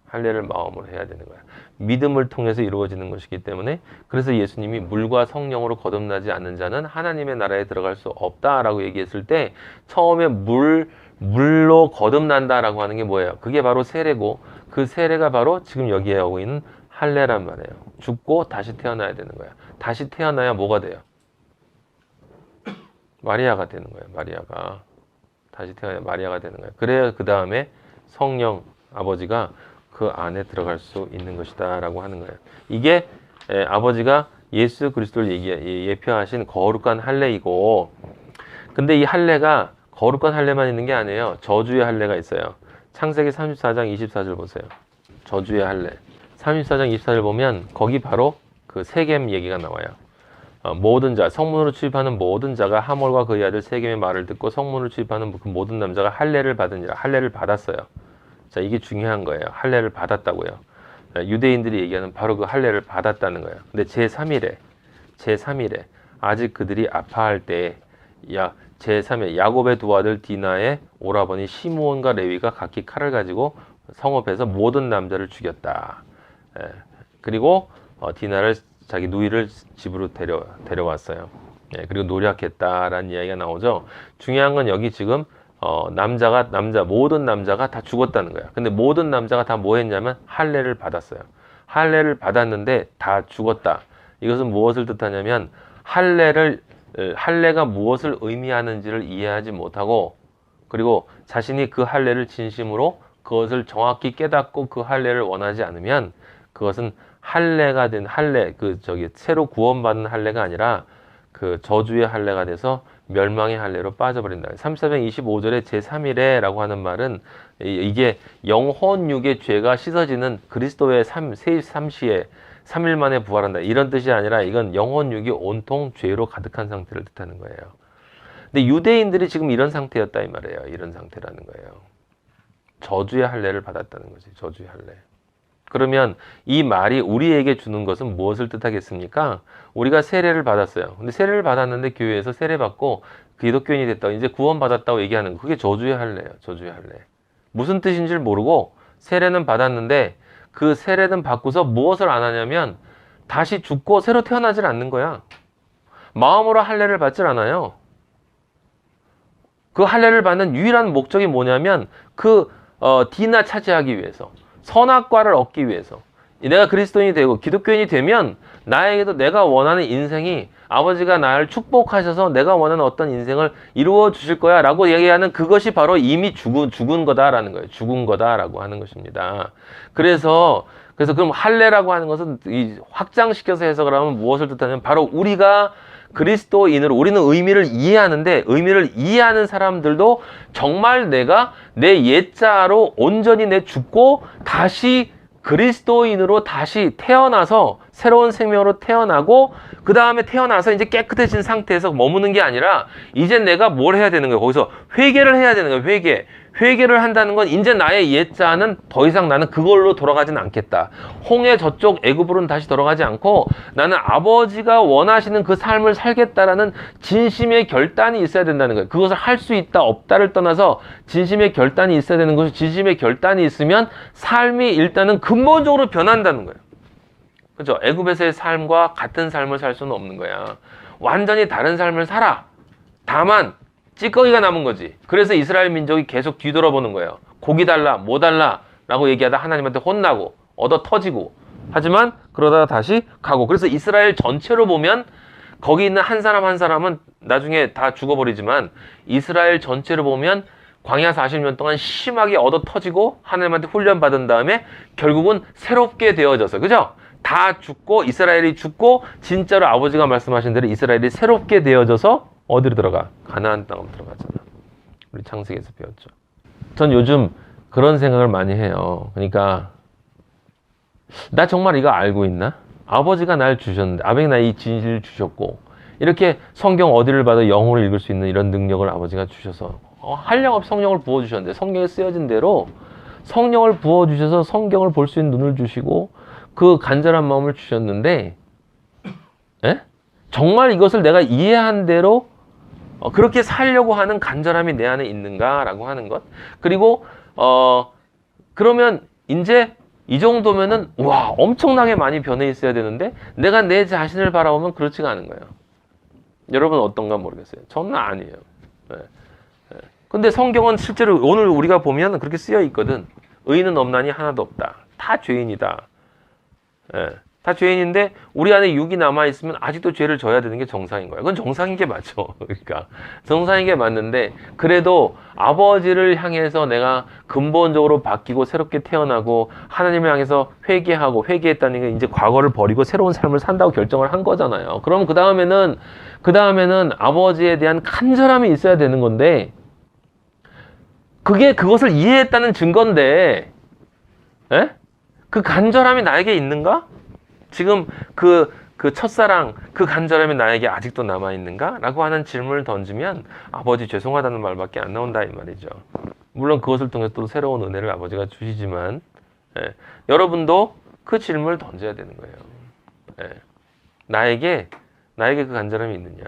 할례를 마음으로 해야 되는 거예요. 믿음을 통해서 이루어지는 것이기 때문에, 그래서 예수님이 물과 성령으로 거듭나지 않는 자는 하나님의 나라에 들어갈 수 없다라고 얘기했을 때, 처음에 물로 거듭난다라고 하는 게 뭐예요? 그게 바로 세례고, 그 세례가 바로 지금 여기에 오고 있는 할례란 말이에요. 죽고 다시 태어나야 되는 거야. 다시 태어나야 뭐가 돼요? 마리아가 되는 거예요. 마리아가. 다시 태어나야 마리아가 되는 거예요. 그래야 그 다음에 성령 아버지가 그 안에 들어갈 수 있는 것이다 라고 하는 거예요. 이게 아버지가 예수 그리스도를 예표하신 거룩한 할례이고, 근데 이 할례가 거룩한 할례만 있는 게 아니에요. 저주의 할례가 있어요. 창세기 34장 24절 보세요. 저주의 할례. 34장 24절 보면 거기 바로 그 세겜 얘기가 나와요. 모든 자, 성문으로 출입하는 모든 자가 하몰과 그의 아들 세겜의 말을 듣고 성문으로 출입하는 그 모든 남자가 할례를 받으니라. 할례를 받았어요. 자, 이게 중요한 거예요. 할례를 받았다고요. 유대인들이 얘기하는 바로 그 할례를 받았다는 거예요. 근데 제3일에 아직 그들이 아파할 때에 제3일 야곱의 두 아들 디나의 오라버니 시므온과 레위가 각기 칼을 가지고 성읍에서 모든 남자를 죽였다. 그리고 디나를 자기 누이를 집으로 데려왔어요. 그리고 노력했다라는 이야기가 나오죠. 중요한 건 여기 지금 모든 남자가 다 죽었다는 거야. 근데 모든 남자가 다 뭐 했냐면 할례를 받았어요. 할례를 받았는데 다 죽었다. 이것은 무엇을 뜻하냐면 할례가 무엇을 의미하는지를 이해하지 못하고, 그리고 자신이 그 할례를 진심으로 그것을 정확히 깨닫고 그 할례를 원하지 않으면, 그것은 할례가 된 새로 구원받은 할례가 아니라 그 저주의 할례가 돼서 멸망의 할례로 빠져버린다. 34장 25절에 제3일에 라고 하는 말은 이게 영혼육의 죄가 씻어지는 그리스도의 세3시에 3일 만에 부활한다. 이런 뜻이 아니라 이건 영혼육이 온통 죄로 가득한 상태를 뜻하는 거예요. 근데 유대인들이 지금 이런 상태였다 이 말이에요. 이런 상태라는 거예요. 저주의 할례를 받았다는 거지. 저주의 할례. 그러면 이 말이 우리에게 주는 것은 무엇을 뜻하겠습니까? 우리가 세례를 받았어요. 근데 세례를 받았는데 교회에서 세례받고 기독교인이 됐다. 이제 구원받았다고 얘기하는 거. 그게 저주의 할례예요. 저주의 할례. 무슨 뜻인지를 모르고 세례는 받았는데 그 세례는 받고서 무엇을 안 하냐면 다시 죽고 새로 태어나질 않는 거야. 마음으로 할례를 받질 않아요. 그 할례를 받는 유일한 목적이 뭐냐면 디나 차지하기 위해서, 선악과를 얻기 위해서. 내가 그리스도인이 되고 기독교인이 되면 나에게도 내가 원하는 인생이, 아버지가 나를 축복하셔서 내가 원하는 어떤 인생을 이루어 주실 거야 라고 얘기하는 그것이 바로 이미 죽은 거다라는 거예요. 죽은 거다라고 하는 것입니다. 그래서 그럼 할례라고 하는 것은 확장시켜서 해석을 하면 무엇을 뜻하냐면 바로 우리가 그리스도인으로, 우리는 의미를 이해하는데, 의미를 이해하는 사람들도 정말 내가 내 옛자로 온전히 죽고 다시 그리스도인으로 다시 태어나서 새로운 생명으로 태어나고 그 다음에 태어나서 이제 깨끗해진 상태에서 머무는 게 아니라 이제 내가 뭘 해야 되는 거예요. 거기서 회개를 해야 되는 거예요. 회개를 한다는 건 이제 나의 옛자는 더 이상 나는 그걸로 돌아가진 않겠다. 홍해 저쪽 애굽으로는 다시 돌아가지 않고 나는 아버지가 원하시는 그 삶을 살겠다라는 진심의 결단이 있어야 된다는 거예요. 그것을 할 수 있다 없다를 떠나서 진심의 결단이 있어야 되는 것이, 진심의 결단이 있으면 삶이 일단은 근본적으로 변한다는 거예요. 그죠? 애굽에서의 삶과 같은 삶을 살 수는 없는 거야. 완전히 다른 삶을 살아. 다만 찌꺼기가 남은 거지. 그래서 이스라엘 민족이 계속 뒤돌아보는 거예요. 고기 달라, 뭐 달라 라고 얘기하다 하나님한테 혼나고 얻어 터지고. 하지만 그러다가 다시 가고. 그래서 이스라엘 전체로 보면 거기 있는 한 사람 한 사람은 나중에 다 죽어버리지만 이스라엘 전체로 보면 광야 40년 동안 심하게 얻어 터지고 하나님한테 훈련받은 다음에 결국은 새롭게 되어져서, 그죠? 다 죽고 이스라엘이 죽고 진짜로 아버지가 말씀하신 대로 이스라엘이 새롭게 되어져서 어디로 들어가? 가나안 땅으로 들어가잖아. 우리 창세기에서 배웠죠. 전 요즘 그런 생각을 많이 해요. 그러니까 나 정말 이거 알고 있나? 아버지가 날 주셨는데, 아버지가 나 이 진실을 주셨고 이렇게 성경 어디를 봐도 영어로 읽을 수 있는 이런 능력을 아버지가 주셔서 한량없이 성령을 부어주셨는데, 성경에 쓰여진 대로 성령을 부어주셔서 성경을 볼 수 있는 눈을 주시고 그 간절한 마음을 주셨는데, 에? 정말 이것을 내가 이해한 대로 그렇게 살려고 하는 간절함이 내 안에 있는가라고 하는 것. 그리고 그러면 이제 이 정도면은 와, 엄청나게 많이 변해 있어야 되는데 내가 내 자신을 바라보면 그렇지가 않은 거예요. 여러분 어떤가 모르겠어요. 저는 아니에요. 네. 네. 근데 성경은 실제로 오늘 우리가 보면 그렇게 쓰여 있거든. 의인은 없나니 하나도 없다. 다 죄인이다. 네. 다 죄인인데 우리 안에 육이 남아있으면 아직도 죄를 져야 되는 게 정상인 거야. 그건 정상인 게 맞죠. 그러니까 정상인 게 맞는데 그래도 아버지를 향해서 내가 근본적으로 바뀌고 새롭게 태어나고 하나님을 향해서 회개했다는 게 이제 과거를 버리고 새로운 삶을 산다고 결정을 한 거잖아요. 그럼 그 다음에는 아버지에 대한 간절함이 있어야 되는 건데 그것을 이해했다는 증거인데, 에? 그 간절함이 나에게 있는가? 지금 그 첫사랑, 그 간절함이 나에게 아직도 남아있는가? 라고 하는 질문을 던지면 아버지 죄송하다는 말밖에 안 나온다 이 말이죠. 물론 그것을 통해서 또 새로운 은혜를 아버지가 주시지만 여러분도 그 질문을 던져야 되는 거예요. 나에게 그 간절함이 있느냐?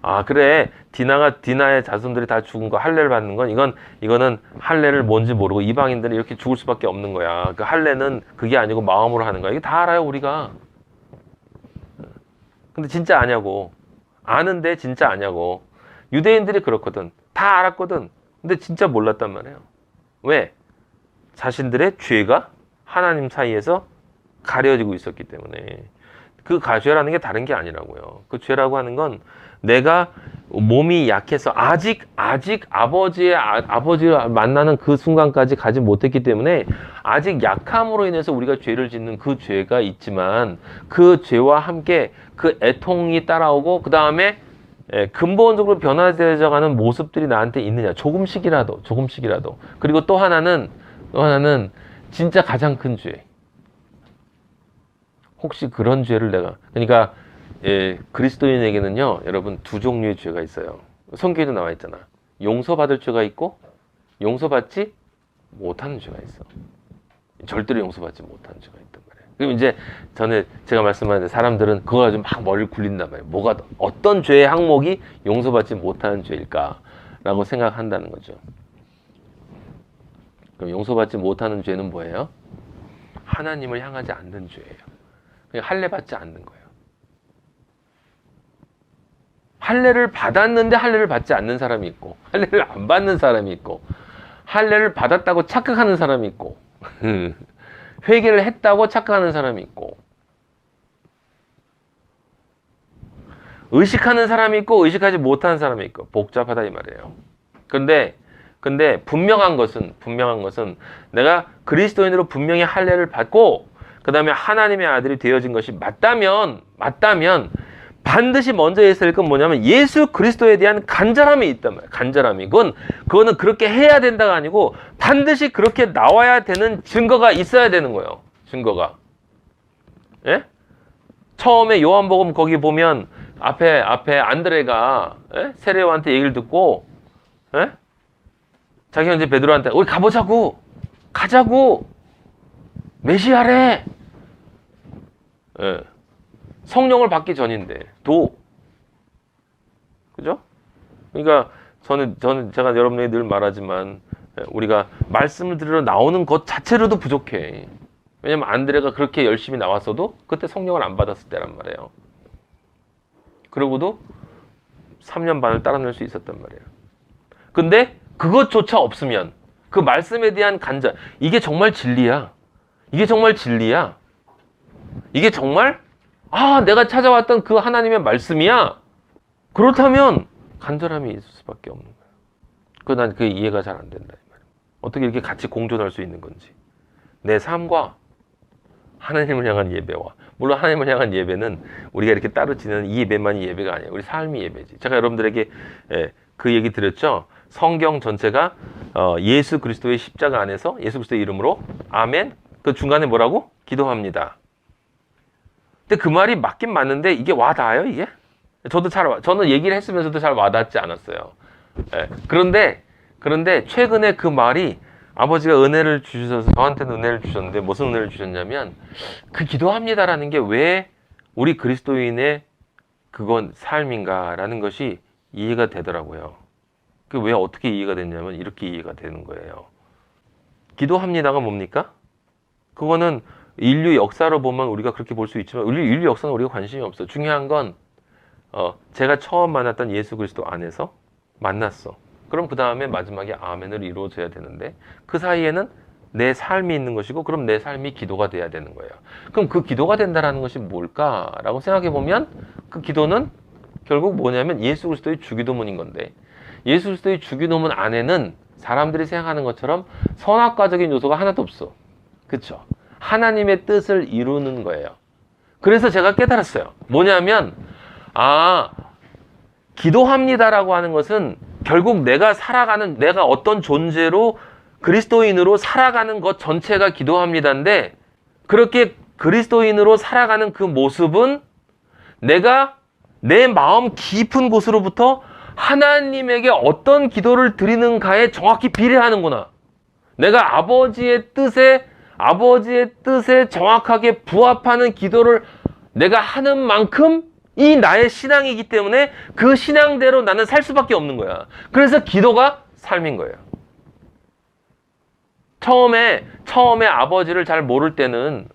아 그래, 디나의 자손들이 다 죽은 거 할례를 받는 건 이거는 할례를 뭔지 모르고 이방인들은 이렇게 죽을 수밖에 없는 거야. 그 할례는 그게 아니고 마음으로 하는 거야. 이게 다 알아요 우리가. 근데 진짜 아냐고. 아는데 진짜 아냐고. 유대인들이 그렇거든. 다 알았거든. 근데 진짜 몰랐단 말이에요. 왜? 자신들의 죄가 하나님 사이에서 가려지고 있었기 때문에. 그 죄라는 게 다른 게 아니라고요. 그 죄라고 하는 건 내가 몸이 약해서 아직 아버지를 만나는 그 순간까지 가지 못했기 때문에 아직 약함으로 인해서 우리가 죄를 짓는 그 죄가 있지만 그 죄와 함께 그 애통이 따라오고 그 다음에 근본적으로 변화되어 가는 모습들이 나한테 있느냐. 조금씩이라도. 그리고 또 하나는 진짜 가장 큰 죄. 혹시 그런 죄를 그러니까 그리스도인에게는요, 여러분 두 종류의 죄가 있어요. 성경에도 나와 있잖아. 용서받을 죄가 있고 용서받지 못하는 죄가 있어. 절대로 용서받지 못하는 죄가 있단 말이에요. 그럼 이제 제가 말씀하는데 사람들은 그거 가지고 막 머리를 굴린단 말이에요. 어떤 죄의 항목이 용서받지 못하는 죄일까라고 생각한다는 거죠. 그럼 용서받지 못하는 죄는 뭐예요? 하나님을 향하지 않는 죄예요. 그냥 할례 받지 않는 거예요. 할례를 받았는데 할례를 받지 않는 사람이 있고, 할례를 안 받는 사람이 있고, 할례를 받았다고 착각하는 사람이 있고, 회개를 했다고 착각하는 사람이 있고, 의식하는 사람이 있고 의식하지 못하는 사람이 있고, 복잡하다 이 말이에요. 근데 분명한 것은 내가 그리스도인으로 분명히 할례를 받고 그 다음에 하나님의 아들이 되어진 것이 맞다면 반드시 먼저 있어야 할 건 뭐냐면 예수 그리스도에 대한 간절함이 있단 말이에요. 간절함이. 그거는 그렇게 해야 된다가 아니고 반드시 그렇게 나와야 되는 증거가 있어야 되는 거예요. 증거가. 예? 처음에 요한복음 거기 보면 앞에 안드레가 세례요한테 얘기를 듣고 자기가 이제 베드로한테 우리 가보자고 가자고 메시아래. 성령을 받기 전인데 그죠? 그러니까 저는 제가 여러분에게 늘 말하지만 우리가 말씀을 들으러 나오는 것 자체로도 부족해. 왜냐면 안드레가 그렇게 열심히 나왔어도 그때 성령을 안 받았을 때란 말이에요. 그러고도 3년 반을 따라낼 수 있었단 말이에요. 근데 그것조차 없으면 그 말씀에 대한 간절, 이게 정말 진리야. 이게 정말 진리야. 이게 정말 내가 찾아왔던 그 하나님의 말씀이야. 그렇다면 간절함이 있을 수밖에 없는 거야. 난 그게 이해가 잘 안 된다. 이 말이야. 어떻게 이렇게 같이 공존할 수 있는 건지. 내 삶과 하나님을 향한 예배와, 물론 하나님을 향한 예배는 우리가 이렇게 따로 지내는 이 예배만이 예배가 아니에요. 우리 삶이 예배지. 제가 여러분들에게 그 얘기 드렸죠. 성경 전체가 예수 그리스도의 십자가 안에서 예수 그리스도의 이름으로 아멘. 그 중간에 뭐라고? 기도합니다. 근데 그 말이 맞긴 맞는데 이게 와닿아요, 이게? 저는 얘기를 했으면서도 잘 와닿지 않았어요. 그런데 최근에 그 말이 아버지가 은혜를 주셔서 저한테는 은혜를 주셨는데 무슨 은혜를 주셨냐면 그 기도합니다라는 게 왜 우리 그리스도인의 그건 삶인가라는 것이 이해가 되더라고요. 그 왜 어떻게 이해가 됐냐면 이렇게 이해가 되는 거예요. 기도합니다가 뭡니까? 그거는 인류 역사로 보면 우리가 그렇게 볼 수 있지만 인류 역사는 우리가 관심이 없어. 중요한 건 제가 처음 만났던 예수 그리스도 안에서 만났어. 그럼 그 다음에 마지막에 아멘을 이루어져야 되는데 그 사이에는 내 삶이 있는 것이고 그럼 내 삶이 기도가 돼야 되는 거예요. 그럼 그 기도가 된다는 것이 뭘까라고 생각해 보면 그 기도는 결국 뭐냐면 예수 그리스도의 주기도문인 건데 예수 그리스도의 주기도문 안에는 사람들이 생각하는 것처럼 선악과적인 요소가 하나도 없어. 그렇죠? 하나님의 뜻을 이루는 거예요. 그래서 제가 깨달았어요. 뭐냐면 기도합니다라고 하는 것은 결국 내가 어떤 존재로 그리스도인으로 살아가는 것 전체가 기도합니다인데 그렇게 그리스도인으로 살아가는 그 모습은 내가 내 마음 깊은 곳으로부터 하나님에게 어떤 기도를 드리는가에 정확히 비례하는구나. 내가 아버지의 뜻에 정확하게 부합하는 기도를 내가 하는 만큼 이 나의 신앙이기 때문에 그 신앙대로 나는 살 수밖에 없는 거야. 그래서 기도가 삶인 거예요. 처음에 아버지를 잘 모를 때는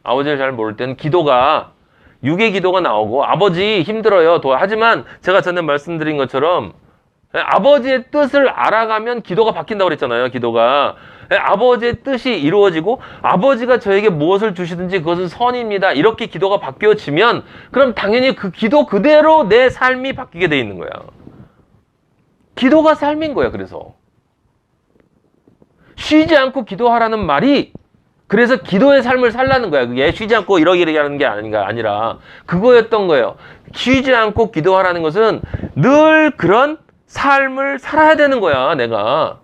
기도가 육의 기도가 나오고 아버지 힘들어요. 하지만 제가 전에 말씀드린 것처럼 아버지의 뜻을 알아가면 기도가 바뀐다고 그랬잖아요. 기도가 아버지의 뜻이 이루어지고 아버지가 저에게 무엇을 주시든지 그것은 선입니다. 이렇게 기도가 바뀌어지면 그럼 당연히 그 기도 그대로 내 삶이 바뀌게 돼 있는 거야. 기도가 삶인 거야. 그래서 쉬지 않고 기도하라는 말이 그래서 기도의 삶을 살라는 거야. 그게 쉬지 않고 이러기를 하는 게 아니라 그거였던 거예요. 쉬지 않고 기도하라는 것은 늘 그런 삶을 살아야 되는 거야, 내가.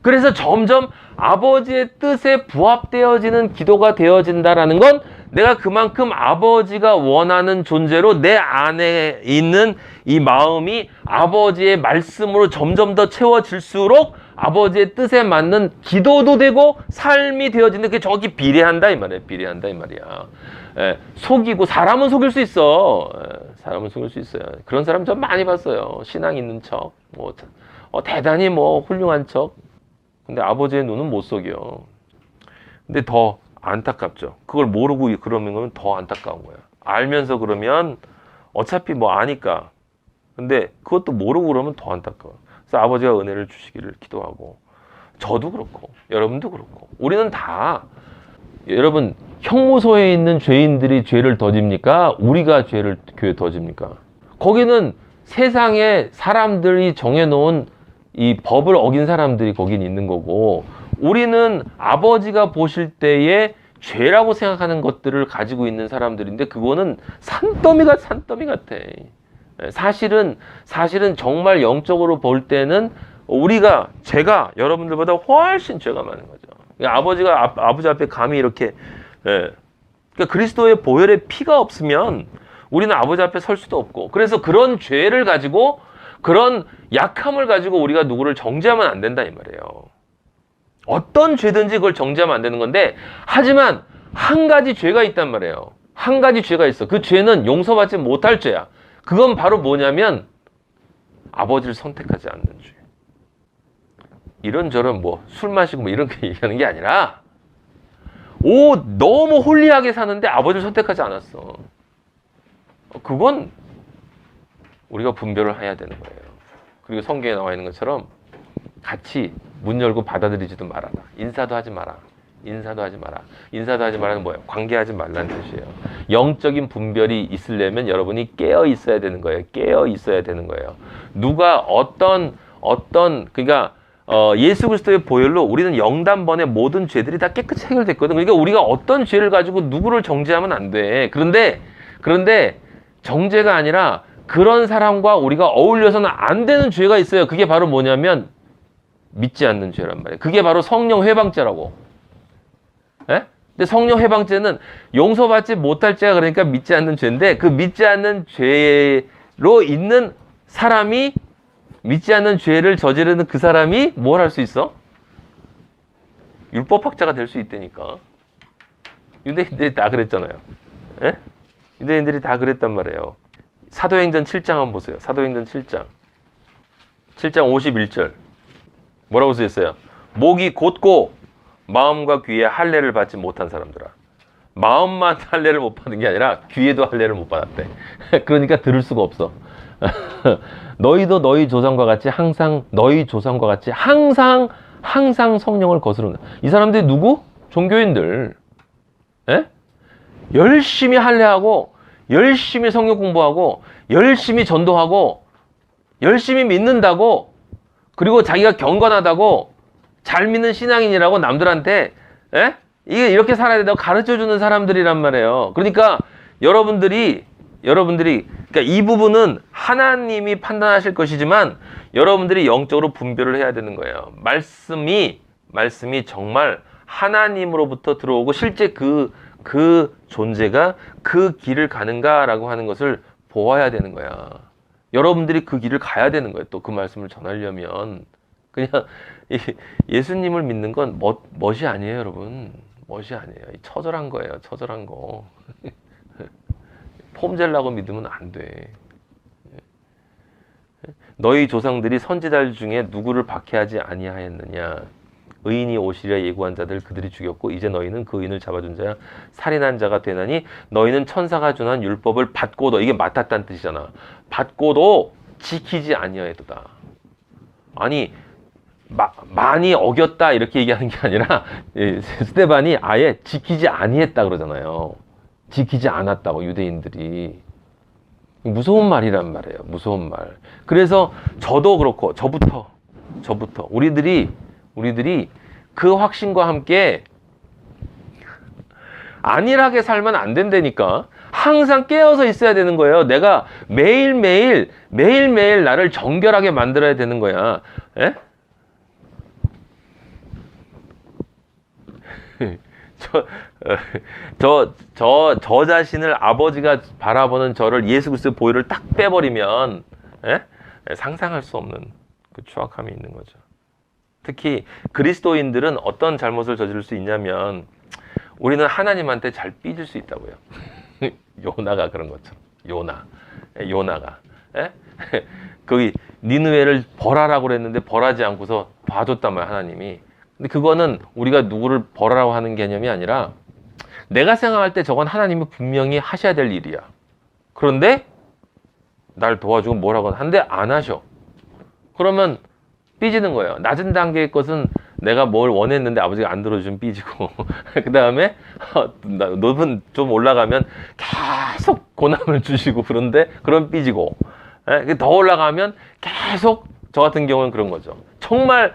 그래서 점점 아버지의 뜻에 부합되어지는 기도가 되어진다라는 건 내가 그만큼 아버지가 원하는 존재로 내 안에 있는 이 마음이 아버지의 말씀으로 점점 더 채워질수록 아버지의 뜻에 맞는 기도도 되고 삶이 되어지는 게 정확히 비례한다 이 말이야. 비례한다 이 말이야. 속이고 사람은 속일 수 있어. 사람은 속일 수 있어요. 그런 사람 전 많이 봤어요. 신앙 있는 척, 대단히 훌륭한 척. 근데 아버지의 눈은 못 속여. 근데 더 안타깝죠. 그걸 모르고 그러면 더 안타까운 거야. 알면서 그러면 어차피 아니까. 근데 그것도 모르고 그러면 더 안타까워. 그래서 아버지가 은혜를 주시기를 기도하고 저도 그렇고 여러분도 그렇고 우리는 다 여러분 형무소에 있는 죄인들이 죄를 더 집니까? 우리가 죄를 더 집니까? 거기는 세상에 사람들이 정해놓은 이 법을 어긴 사람들이 거긴 있는 거고 우리는 아버지가 보실 때에 죄라고 생각하는 것들을 가지고 있는 사람들인데 그거는 산더미 같아. 사실은 정말 영적으로 볼 때는 제가 여러분들보다 훨씬 죄가 많은 거죠. 아버지 앞에 감히 이렇게 그러니까 그리스도의 보혈의 피가 없으면 우리는 아버지 앞에 설 수도 없고, 그래서 그런 죄를 가지고, 그런 약함을 가지고 우리가 누구를 정죄하면 안 된다 이 말이에요. 어떤 죄든지 그걸 정죄하면 안 되는 건데, 하지만 한 가지 죄가 있단 말이에요. 한 가지 죄가 있어. 그 죄는 용서받지 못할 죄야. 그건 바로 뭐냐면 아버지를 선택하지 않는 죄. 이런저런 뭐 술 마시고 뭐 이런 거 얘기하는 게 아니라, 너무 홀리하게 사는데 아버지를 선택하지 않았어. 그건 우리가 분별을 해야 되는 거예요. 그리고 성경에 나와 있는 것처럼 같이 문 열고 받아들이지도 말아라. 인사도 하지 마라. 인사도 하지 마라. 인사도 하지 마라는 뭐예요? 관계하지 말라는 뜻이에요. 영적인 분별이 있으려면 여러분이 깨어 있어야 되는 거예요. 깨어 있어야 되는 거예요. 누가 그러니까 예수 그리스도의 보혈로 우리는 영단번에 모든 죄들이 다 깨끗이 해결됐거든. 그러니까 우리가 어떤 죄를 가지고 누구를 정죄하면 안 돼. 그런데 정죄가 아니라 그런 사람과 우리가 어울려서는 안 되는 죄가 있어요. 그게 바로 뭐냐면 믿지 않는 죄란 말이에요. 그게 바로 성령 회방죄라고. 예? 근데 성령 회방죄는 용서받지 못할 죄가 그러니까 믿지 않는 죄인데, 그 믿지 않는 죄로 있는 사람이, 믿지 않는 죄를 저지르는 그 사람이 뭘 할 수 있어? 율법학자가 될 수 있다니까. 유대인들이 다 그랬잖아요. 예? 유대인들이 다 그랬단 말이에요. 사도행전 7장 한번 보세요. 사도행전 7장 51절 뭐라고 쓰였어요? 목이 곧고 마음과 귀에 할례를 받지 못한 사람들아. 마음만 할례를 못 받은 게 아니라 귀에도 할례를 못 받았대. 그러니까 들을 수가 없어. 너희도 너희 조상과 같이 항상 성령을 거스른다. 이 사람들이 누구? 종교인들. 에? 열심히 할례하고, 열심히 성경 공부하고, 열심히 전도하고, 열심히 믿는다고, 그리고 자기가 경건하다고, 잘 믿는 신앙인이라고 남들한테 이게 이렇게 살아야 된다고 가르쳐주는 사람들이란 말이에요. 그러니까 여러분들이 그러니까 이 부분은 하나님이 판단하실 것이지만 여러분들이 영적으로 분별을 해야 되는 거예요. 말씀이 정말 하나님으로부터 들어오고 실제 그 존재가 그 길을 가는가라고 하는 것을 보아야 되는 거야. 여러분들이 그 길을 가야 되는 거예요. 또 그 말씀을 전하려면. 그냥 예수님을 믿는 건 멋이 아니에요, 여러분. 멋이 아니에요. 처절한 거예요, 처절한 거. 폼젤라고 믿으면 안 돼. 너희 조상들이 선지자들 중에 누구를 박해하지 아니하였느냐. 의인이 오시리라 예고한 자들 그들이 죽였고 이제 너희는 그 의인을 잡아준 자야 살인한 자가 되나니 너희는 천사가 준한 율법을 받고도, 이게 맡았다는 뜻이잖아. 받고도 지키지 아니하였도다. 아니 많이 어겼다 이렇게 얘기하는 게 아니라 스데반이 아예 지키지 아니했다 그러잖아요. 지키지 않았다고, 유대인들이. 무서운 말이란 말이에요. 무서운 말. 그래서 저도 그렇고 저부터 우리들이 그 확신과 함께 안일하게 살면 안 된다니까. 항상 깨어서 있어야 되는 거예요. 내가 매일매일 나를 정결하게 만들어야 되는 거야. 에? 저 자신을 아버지가 바라보는 저를 예수 그리스도의 보혈을 딱 빼버리면 상상할 수 없는 그 추악함이 있는 거죠. 특히 그리스도인들은 어떤 잘못을 저지를 수 있냐면 우리는 하나님한테 잘 삐질 수 있다고요. 요나가 그런 것처럼. 요나가 거기 니느웨를 벌하라고 그랬는데 벌하지 않고서 봐줬단 말이야, 하나님이. 근데 그거는 우리가 누구를 벌하라고 하는 개념이 아니라 내가 생각할 때 저건 하나님이 분명히 하셔야 될 일이야. 그런데 날 도와주고 뭐라고 하는데 안 하셔. 그러면 삐지는 거예요. 낮은 단계의 것은 내가 뭘 원했는데 아버지가 안 들어주면 삐지고 그 다음에 높은 좀 올라가면 계속 고난을 주시고 그런데 그럼 삐지고 더 올라가면 계속 저 같은 경우는 그런 거죠. 정말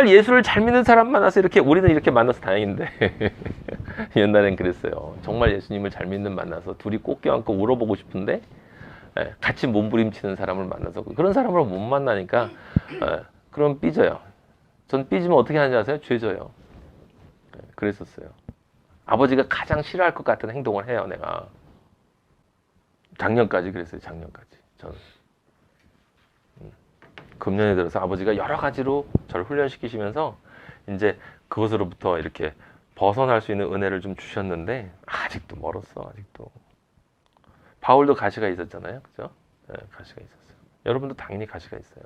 예수를 잘 믿는 사람 만나서 우리는 이렇게 만나서 다행인데 옛날엔 그랬어요. 정말 예수님을 잘 믿는 만나서 둘이 꼭 껴안고 울어보고 싶은데 같이 몸부림치는 사람을 만나서 그런 사람을 못 만나니까 그럼 삐져요. 전 삐지면 어떻게 하는지 아세요? 죄져요. 그랬었어요. 아버지가 가장 싫어할 것 같은 행동을 해요, 내가. 작년까지 그랬어요, 작년까지. 저는. 금년에 들어서 아버지가 여러 가지로 저를 훈련시키시면서 이제 그것으로부터 이렇게 벗어날 수 있는 은혜를 좀 주셨는데 아직도 멀었어, 아직도. 바울도 가시가 있었잖아요, 그죠? 네, 가시가 있었어요. 여러분도 당연히 가시가 있어요.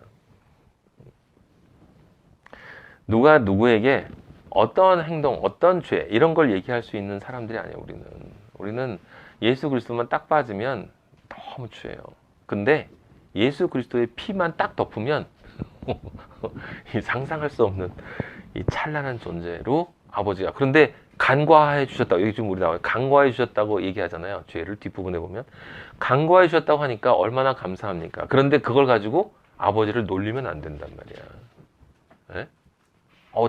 누가 누구에게 어떤 행동, 어떤 죄 이런 걸 얘기할 수 있는 사람들이 아니에요. 우리는 예수 그리스도만 딱 빠지면 너무 죄예요. 근데 예수 그리스도의 피만 딱 덮으면 이 상상할 수 없는 이 찬란한 존재로 아버지가. 그런데 간과해 주셨다고, 여기 지금 우리 나와요. 간과해 주셨다고 얘기하잖아요. 죄를 뒷부분에 보면 간과해 주셨다고 하니까 얼마나 감사합니까? 그런데 그걸 가지고 아버지를 놀리면 안 된단 말이야. 네?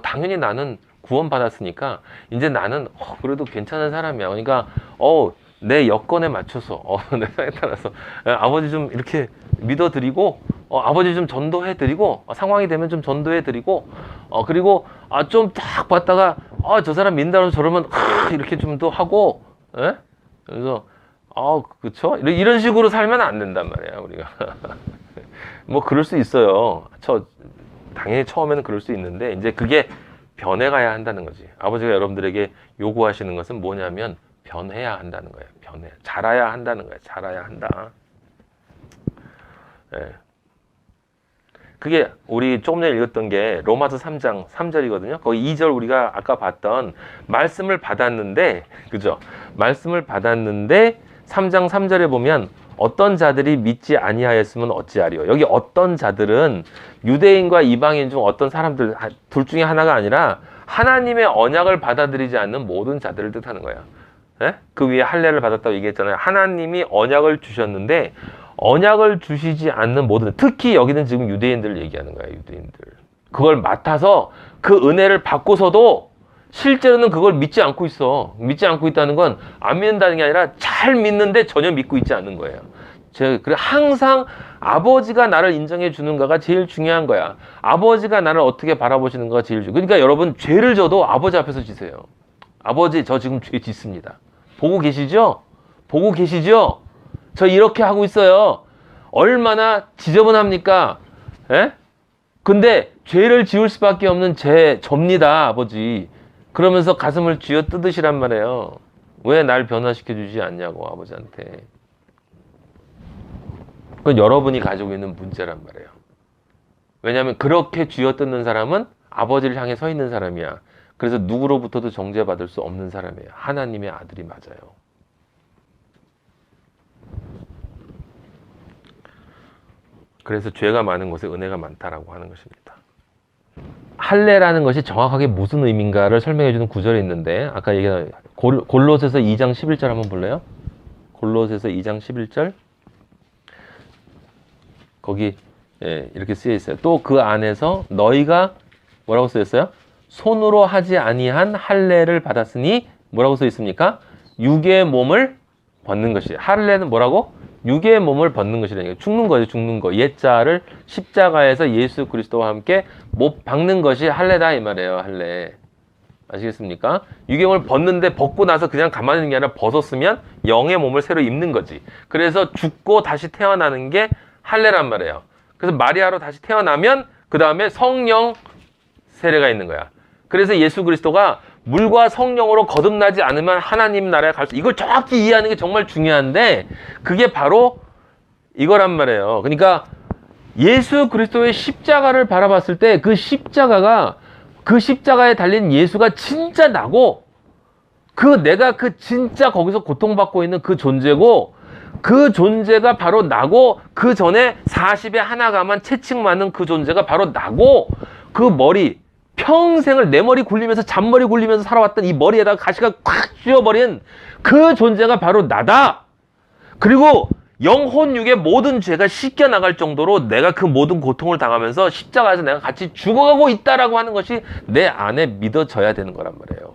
당연히 나는 구원받았으니까 이제 나는 그래도 괜찮은 사람이야. 그러니까 내 여건에 맞춰서 내 상에 따라서 아버지 좀 이렇게 믿어드리고 아버지 좀 전도해드리고 상황이 되면 좀 전도해드리고 그리고 좀 딱 봤다가 저 사람 믿는다고 저러면 이렇게 좀 더 하고 그래서 그쵸? 이런 식으로 살면 안 된단 말이야 우리가. 뭐 그럴 수 있어요. 당연히 처음에는 그럴 수 있는데 이제 그게 변해가야 한다는 거지. 아버지가 여러분들에게 요구하시는 것은 뭐냐면 변해야 한다는 거예요. 자라야 한다는 거예요. 자라야 한다. 네. 그게 우리 조금 전에 읽었던 게 로마서 3장 3절이거든요. 거기 2절 우리가 아까 봤던 말씀을 받았는데, 그죠? 말씀을 받았는데 3장 3절에 보면 어떤 자들이 믿지 아니하였으면 어찌하리요. 여기 어떤 자들은 유대인과 이방인 중 어떤 사람들 둘 중에 하나가 아니라 하나님의 언약을 받아들이지 않는 모든 자들을 뜻하는 거예요. 네? 그 위에 할례를 받았다고 얘기했잖아요. 하나님이 언약을 주셨는데 언약을 주시지 않는 모든, 특히 여기는 지금 유대인들을 얘기하는 거예요. 유대인들. 그걸 맡아서 그 은혜를 받고서도 실제로는 그걸 믿지 않고 있어. 믿지 않고 있다는 건 안 믿는다는 게 아니라 잘 믿는데 전혀 믿고 있지 않는 거예요. 그래 항상 아버지가 나를 인정해 주는가가 제일 중요한 거야. 아버지가 나를 어떻게 바라보시는가가 제일 중요해. 그러니까 여러분 죄를 져도 아버지 앞에서 지세요. 아버지 저 지금 죄 짓습니다. 보고 계시죠? 보고 계시죠? 저 이렇게 하고 있어요. 얼마나 지저분합니까? 에? 근데 죄를 지을 수밖에 없는 접니다, 아버지. 그러면서 가슴을 쥐어 뜯으시란 말이에요. 왜 날 변화시켜 주지 않냐고, 아버지한테. 그건 여러분이 가지고 있는 문제란 말이에요. 왜냐하면 그렇게 쥐어 뜯는 사람은 아버지를 향해 서 있는 사람이야. 그래서 누구로부터도 정죄받을 수 없는 사람이에요. 하나님의 아들이 맞아요. 그래서 죄가 많은 곳에 은혜가 많다라고 하는 것입니다. 할례라는 것이 정확하게 무슨 의미인가를 설명해 주는 구절이 있는데 아까 얘기한 골로새서 2장 11절 한번 볼래요? 골로새서 2장 11절 거기 이렇게 쓰여 있어요. 또 그 안에서 너희가 뭐라고 쓰여 있어요? 손으로 하지 아니한 할례를 받았으니 뭐라고 써 있습니까? 육의 몸을 벗는 것이에요. 할례는 뭐라고? 육의 몸을 벗는 것이라니까. 죽는 거죠, 죽는 거. 옛자를 십자가에서 예수 그리스도와 함께 못 박는 것이 할례다 이 말이에요. 할례. 아시겠습니까? 육의 몸을 벗는데 벗고 나서 그냥 가만히 있는 게 아니라 벗었으면 영의 몸을 새로 입는 거지. 그래서 죽고 다시 태어나는 게 할례란 말이에요. 그래서 마리아로 다시 태어나면 그 다음에 성령 세례가 있는 거야. 그래서 예수 그리스도가 물과 성령으로 거듭나지 않으면 하나님 나라에 갈 수, 이걸 정확히 이해하는 게 정말 중요한데 그게 바로 이거란 말이에요. 그러니까 예수 그리스도의 십자가를 바라봤을 때 그 십자가가 그 십자가에 달린 예수가 진짜 나고 내가 진짜 거기서 고통받고 있는 그 존재고 그 존재가 바로 나고 그 전에 40에 하나가만 채찍 맞는 그 존재가 바로 나고 그 머리 평생을 내 머리 굴리면서 잔머리 굴리면서 살아왔던 이 머리에다가 가시가 콱 쥐어버린 그 존재가 바로 나다. 그리고 영혼 육의 모든 죄가 씻겨나갈 정도로 내가 그 모든 고통을 당하면서 십자가에서 내가 같이 죽어가고 있다라고 하는 것이 내 안에 믿어져야 되는 거란 말이에요.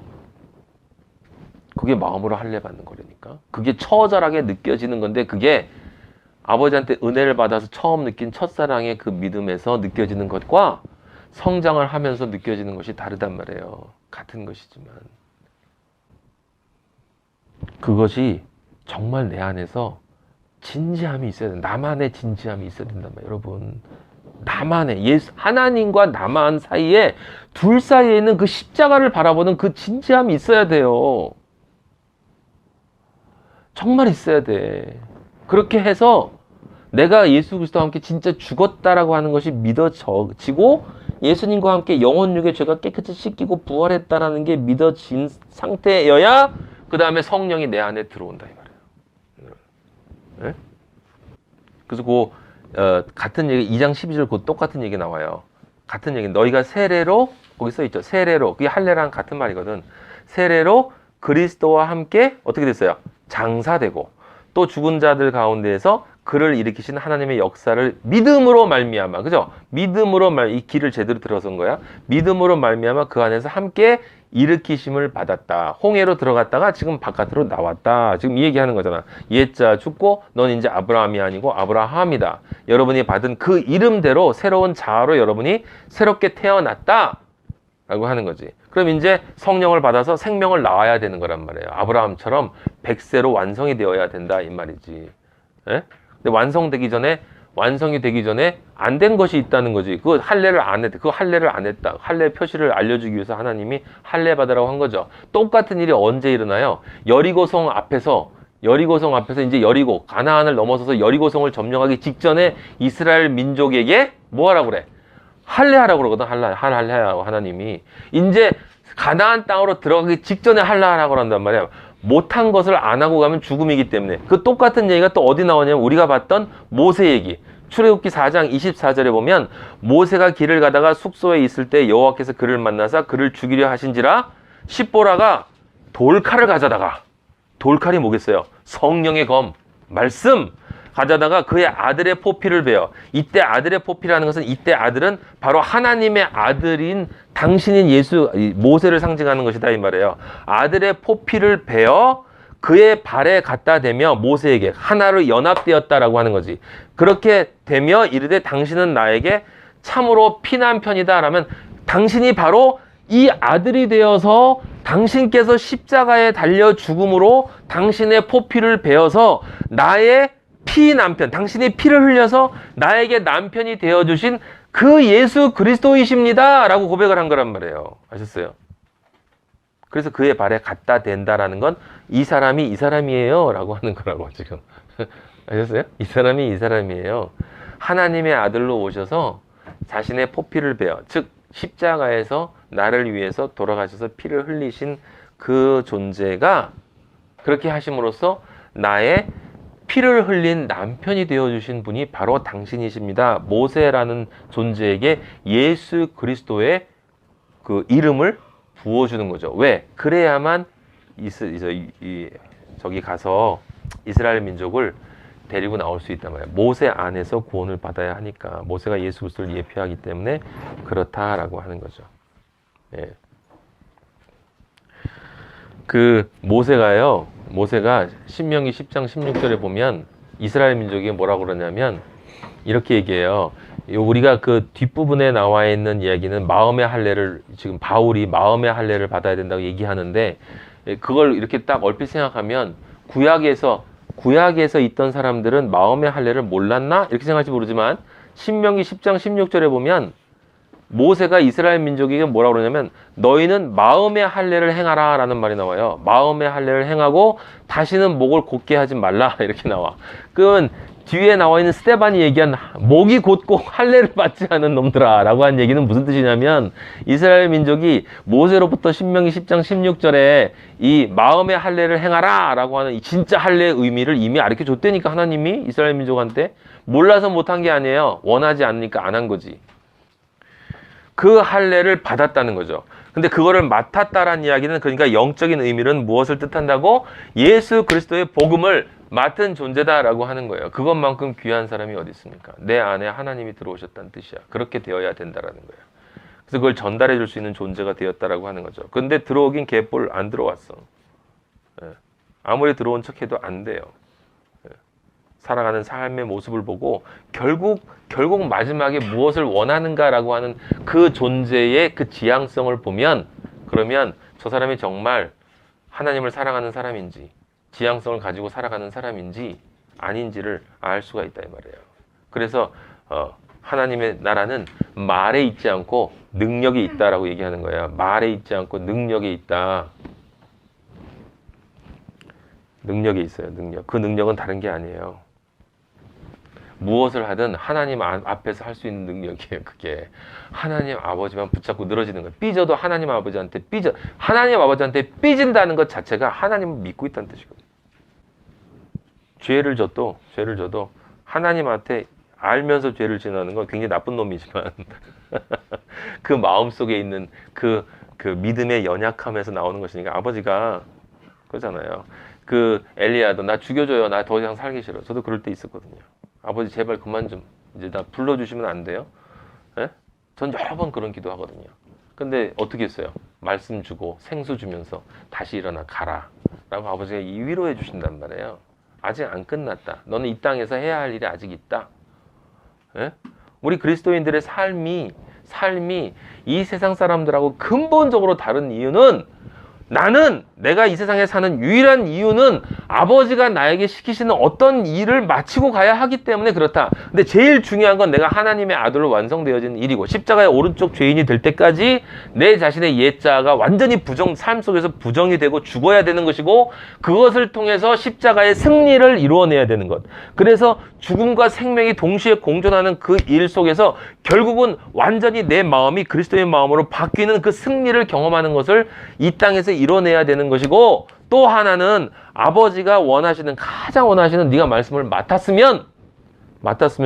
그게 마음으로 할례 받는 거라니까. 그게 처절하게 느껴지는 건데 그게 아버지한테 은혜를 받아서 처음 느낀 첫사랑의 그 믿음에서 느껴지는 것과 성장을 하면서 느껴지는 것이 다르단 말이에요. 같은 것이지만. 그것이 정말 내 안에서 진지함이 있어야 된다. 나만의 진지함이 있어야 된단 말이에요. 여러분, 나만의 하나님과 나만 사이에 둘 사이에 있는 그 십자가를 바라보는 그 진지함이 있어야 돼요. 정말 있어야 돼. 그렇게 해서 내가 예수 그리스도와 함께 진짜 죽었다라고 하는 것이 믿어지고 예수님과 함께 영혼육의 죄가 깨끗이 씻기고 부활했다라는 게 믿어진 상태여야 그 다음에 성령이 내 안에 들어온다 이 말이에요. 네? 그래서 같은 얘기 2장 12절 그 똑같은 얘기 나와요. 같은 얘기. 너희가 세례로 거기 써 있죠. 세례로. 그게 할례랑 같은 말이거든. 세례로 그리스도와 함께 어떻게 됐어요? 장사되고 또 죽은 자들 가운데에서 그를 일으키신 하나님의 역사를 믿음으로 말미암아, 그죠? 믿음으로 이 길을 제대로 들어선 거야. 믿음으로 말미암아 그 안에서 함께 일으키심을 받았다. 홍해로 들어갔다가 지금 바깥으로 나왔다. 지금 이 얘기하는 거잖아. 옛자 죽고 넌 이제 아브라함이 아니고 아브라함이다. 여러분이 받은 그 이름대로 새로운 자아로 여러분이 새롭게 태어났다. 라고 하는 거지. 그럼 이제 성령을 받아서 생명을 낳아야 되는 거란 말이에요. 아브라함처럼 100세로 완성이 되어야 된다 이 말이지. 예? 근데 완성이 되기 전에 안 된 것이 있다는 거지. 그 할례를 안 했다. 그 할례를 안 했다. 할례 표시를 알려주기 위해서 하나님이 할례 받으라고 한 거죠. 똑같은 일이 언제 일어나요? 여리고성 앞에서 이제 가나안을 넘어서서 여리고성을 점령하기 직전에 이스라엘 민족에게 뭐 하라고 그래? 할례하라고 그러거든. 할례하라고 하나님이. 이제 가나안 땅으로 들어가기 직전에 할례하라고 한단 말이야. 못한 것을 안 하고 가면 죽음이기 때문에. 그 똑같은 얘기가 또 어디 나오냐면 우리가 봤던 모세 얘기. 출애굽기 4장 24절에 보면 모세가 길을 가다가 숙소에 있을 때 여호와께서 그를 만나사 그를 죽이려 하신지라 십보라가 돌칼을 가져다가, 돌칼이 뭐겠어요? 성령의 검, 말씀 가져다가 그의 아들의 포피를 베어. 이때 아들의 포피라는 것은 이때 아들은 바로 하나님의 아들인 당신인 모세를 상징하는 것이다 이 말이에요. 아들의 포피를 베어 그의 발에 갖다 대며 모세에게 하나로 연합되었다라고 하는 거지. 그렇게 되며 이르되 당신은 나에게 참으로 피난 편이다 라면 당신이 바로 이 아들이 되어서 당신께서 십자가에 달려 죽음으로 당신의 포피를 베어서 나의 남편, 당신이 피를 흘려서 나에게 남편이 되어주신 그 예수 그리스도이십니다 라고 고백을 한 거란 말이에요. 아셨어요? 그래서 그의 발에 갖다 댄다라는 건 이 사람이에요 라고 하는 거라고 지금. 아셨어요? 이 사람이에요. 하나님의 아들로 오셔서 자신의 포피를 베어, 즉 십자가에서 나를 위해서 돌아가셔서 피를 흘리신 그 존재가 그렇게 하심으로써 나의 피를 흘린 남편이 되어주신 분이 바로 당신이십니다. 모세라는 존재에게 예수 그리스도의 그 이름을 부어주는 거죠. 왜? 그래야만 저기 가서 이스라엘 민족을 데리고 나올 수 있단 말이에요. 모세 안에서 구원을 받아야 하니까. 모세가 예수 그리스도를 예표하기 때문에 그렇다라고 하는 거죠. 예. 그 모세가 신명기 10장 16절에 보면 이스라엘 민족이 뭐라고 그러냐면 이렇게 얘기해요. 우리가 그 뒷부분에 나와 있는 이야기는 마음의 할례를, 지금 바울이 마음의 할례를 받아야 된다고 얘기하는데, 그걸 이렇게 딱 얼핏 생각하면 구약에서 있던 사람들은 마음의 할례를 몰랐나? 이렇게 생각할지 모르지만 신명기 10장 16절에 보면 모세가 이스라엘 민족에게 뭐라고 그러냐면 너희는 마음의 할례를 행하라 라는 말이 나와요. 마음의 할례를 행하고 다시는 목을 곧게 하지 말라 이렇게 나와. 그건 뒤에 나와 있는 스데반이 얘기한 목이 곧고 할례를 받지 않은 놈들아 라고 한 얘기는 무슨 뜻이냐면 이스라엘 민족이 모세로부터 신명기 10장 16절에 이 마음의 할례를 행하라 라고 하는 이 진짜 할례의 의미를 이미 가르쳐 줬다니까 하나님이 이스라엘 민족한테. 몰라서 못한 게 아니에요. 원하지 않으니까 안 한 거지. 그 할례를 받았다는 거죠. 근데 그거를 맡았다라는 이야기는 그러니까 영적인 의미는 무엇을 뜻한다고? 예수 그리스도의 복음을 맡은 존재다라고 하는 거예요. 그것만큼 귀한 사람이 어디 있습니까? 내 안에 하나님이 들어오셨다는 뜻이야. 그렇게 되어야 된다라는 거예요. 그래서 그걸 전달해 줄 수 있는 존재가 되었다라고 하는 거죠. 근데 들어오긴 개뿔 안 들어왔어. 아무리 들어온 척해도 안 돼요. 살아가는 삶의 모습을 보고 결국 마지막에 무엇을 원하는가라고 하는 그 존재의 그 지향성을 보면, 그러면 저 사람이 정말 하나님을 사랑하는 사람인지 지향성을 가지고 살아가는 사람인지 아닌지를 알 수가 있다 이 말이에요. 그래서 하나님의 나라는 말에 있지 않고 능력이 있다라고 얘기하는 거야. 말에 있지 않고 능력이 있다. 능력이 있어요. 능력. 그 능력은 다른 게 아니에요. 무엇을 하든 하나님 앞에서 할 수 있는 능력이에요. 그게 하나님 아버지만 붙잡고 늘어지는 거예요. 삐져도 하나님 아버지한테 하나님 아버지한테 삐진다는 것 자체가 하나님을 믿고 있다는 뜻이거든요. 죄를 져도 하나님한테 알면서 죄를 지나는 건 굉장히 나쁜 놈이지만 그 마음속에 있는 그 믿음의 연약함에서 나오는 것이니까 아버지가 그러잖아요. 그 엘리야도 나 죽여줘요. 나 더 이상 살기 싫어. 저도 그럴 때 있었거든요. 아버지 제발 그만 좀 이제 나 불러주시면 안 돼요? 예? 전 여러 번 그런 기도하거든요. 근데 어떻게 했어요? 말씀 주고 생수 주면서 다시 일어나 가라 라고 아버지가 위로해 주신단 말이에요. 아직 안 끝났다. 너는 이 땅에서 해야 할 일이 아직 있다. 예? 우리 그리스도인들의 삶이 이 세상 사람들하고 근본적으로 다른 이유는 나는 내가 이 세상에 사는 유일한 이유는 아버지가 나에게 시키시는 어떤 일을 마치고 가야 하기 때문에 그렇다. 근데 제일 중요한 건 내가 하나님의 아들로 완성되어지는 일이고 십자가의 오른쪽 죄인이 될 때까지 내 자신의 옛자가 완전히 삶 속에서 부정이 되고 죽어야 되는 것이고 그것을 통해서 십자가의 승리를 이루어내야 되는 것. 그래서 죽음과 생명이 동시에 공존하는 그 일 속에서 결국은 완전히 내 마음이 그리스도의 마음으로 바뀌는 그 승리를 경험하는 것을 이 땅에서 이뤄내야 되는 것이고 또 하나는 아버지가 가장 원하시는 네가 말씀을 맡았으면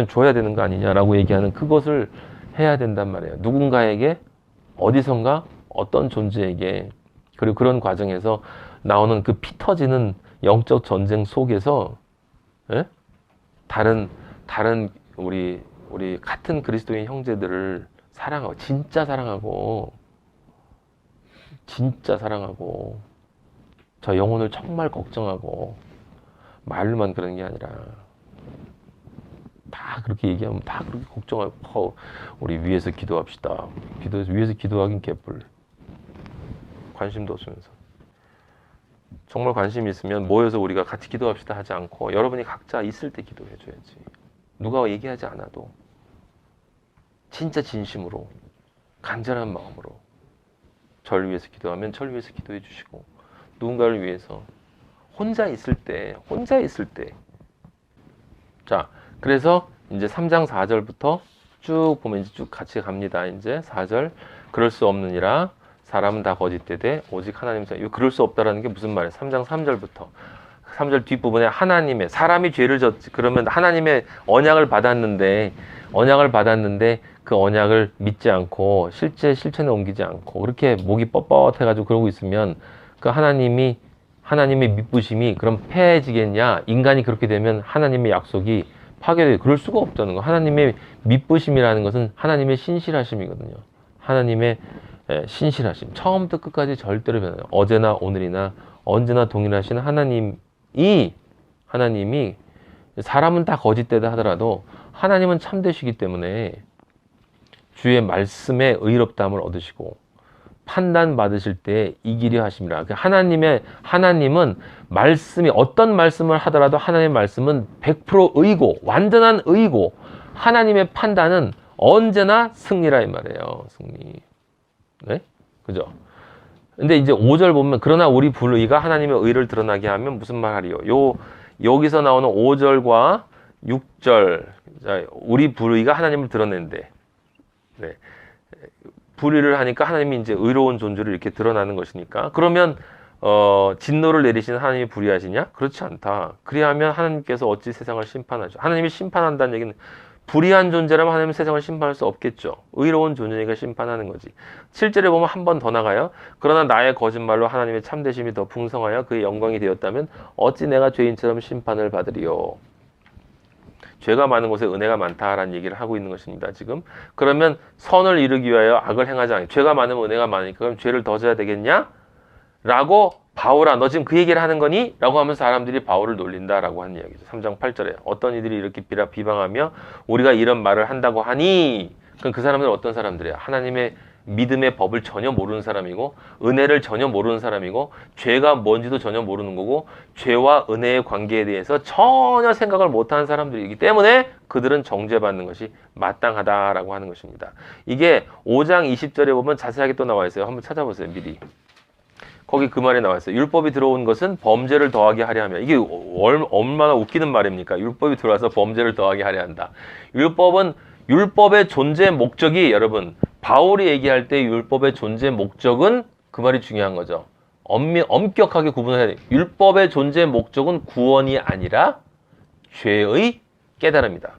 줘야 되는 거 아니냐라고 얘기하는 그것을 해야 된단 말이에요. 누군가에게 어디선가 어떤 존재에게 그리고 그런 과정에서 나오는 그 피 터지는 영적 전쟁 속에서 예? 다른 우리 같은 그리스도인 형제들을 사랑하고 진짜 사랑하고 저 영혼을 정말 걱정하고 말로만 그러는 게 아니라 다 그렇게 얘기하면 다 그렇게 걱정하고 우리 위에서 기도합시다. 위에서 기도하긴 개뿔. 관심도 없으면서. 정말 관심이 있으면 모여서 우리가 같이 기도합시다 하지 않고 여러분이 각자 있을 때 기도해줘야지. 누가 얘기하지 않아도 진짜 진심으로 간절한 마음으로 절 위해서 기도하면 절 위해서 기도해 주시고 누군가를 위해서 혼자 있을 때 자, 그래서 이제 3장 4절부터 쭉 보면 이제 쭉 같이 갑니다. 이제 4절 그럴 수 없느니라 사람은 다 거짓되되 오직 하나님 이거 그럴 수 없다라는 게 무슨 말이에요? 3장 3절부터 3절 뒷부분에 사람이 죄를 졌지. 그러면 하나님의 언약을 받았는데 그 언약을 믿지 않고 실천에 옮기지 않고 그렇게 목이 뻣뻣해가지고 그러고 있으면 그 하나님의 믿부심이 그럼 패해지겠냐? 인간이 그렇게 되면 하나님의 약속이 파괴되고 그럴 수가 없다는 거. 하나님의 믿부심이라는 것은 하나님의 신실하심이거든요. 하나님의 신실하심. 처음부터 끝까지 절대로 변해요. 어제나 오늘이나 언제나 동일하신 하나님이 사람은 다 거짓되다 하더라도 하나님은 참되시기 때문에 주의 말씀에 의롭다함을 얻으시고 판단 받으실 때 이기려 하심이라. 하나님은 말씀이 어떤 말씀을 하더라도 하나님의 말씀은 100% 의고 완전한 의고 하나님의 판단은 언제나 승리라 이 말이에요. 승리. 네? 그죠? 근데 이제 5절 보면 그러나 우리 불의가 하나님의 의를 드러나게 하면 무슨 말 하리요? 여기서 나오는 5절과 6절 우리 불의가 하나님을 드러낸대. 네. 불의를 하니까 하나님이 이제 의로운 존재를 이렇게 드러나는 것이니까 그러면 진노를 내리시는 하나님이 불의하시냐? 그렇지 않다. 그리하면 하나님께서 어찌 세상을 심판하죠? 하나님이 심판한다는 얘기는 불의한 존재라면 하나님은 세상을 심판할 수 없겠죠. 의로운 존재니까 심판하는 거지. 7절에 보면 한 번 더 나가요. 그러나 나의 거짓말로 하나님의 참되심이 더 풍성하여 그의 영광이 되었다면 어찌 내가 죄인처럼 심판을 받으리요. 죄가 많은 곳에 은혜가 많다라는 얘기를 하고 있는 것입니다. 지금 그러면 선을 이루기 위하여 악을 행하지 않게 죄가 많으면 은혜가 많으니까 그럼 죄를 더 져야 되겠냐? 라고 바울아 너 지금 그 얘기를 하는 거니? 라고 하면서 사람들이 바울을 놀린다라고 하는 이야기죠. 3장 8절에 어떤 이들이 이렇게 비방하며 우리가 이런 말을 한다고 하니 그럼 그 사람들은 어떤 사람들이야? 하나님의 믿음의 법을 전혀 모르는 사람이고 은혜를 전혀 모르는 사람이고 죄가 뭔지도 전혀 모르는 거고 죄와 은혜의 관계에 대해서 전혀 생각을 못하는 사람들이기 때문에 그들은 정죄받는 것이 마땅하다라고 하는 것입니다. 이게 5장 20절에 보면 자세하게 또 나와 있어요. 한번 찾아보세요. 미리. 거기 그 말이 나와 있어요. 율법이 들어온 것은 범죄를 더하게 하려 하며. 이게 얼마나 웃기는 말입니까? 율법이 들어와서 범죄를 더하게 하려 한다. 율법의 존재 목적이 여러분 바울이 얘기할 때 율법의 존재 목적은 그 말이 중요한 거죠. 엄격하게 구분해야 돼요. 율법의 존재 목적은 구원이 아니라 죄의 깨달음이다.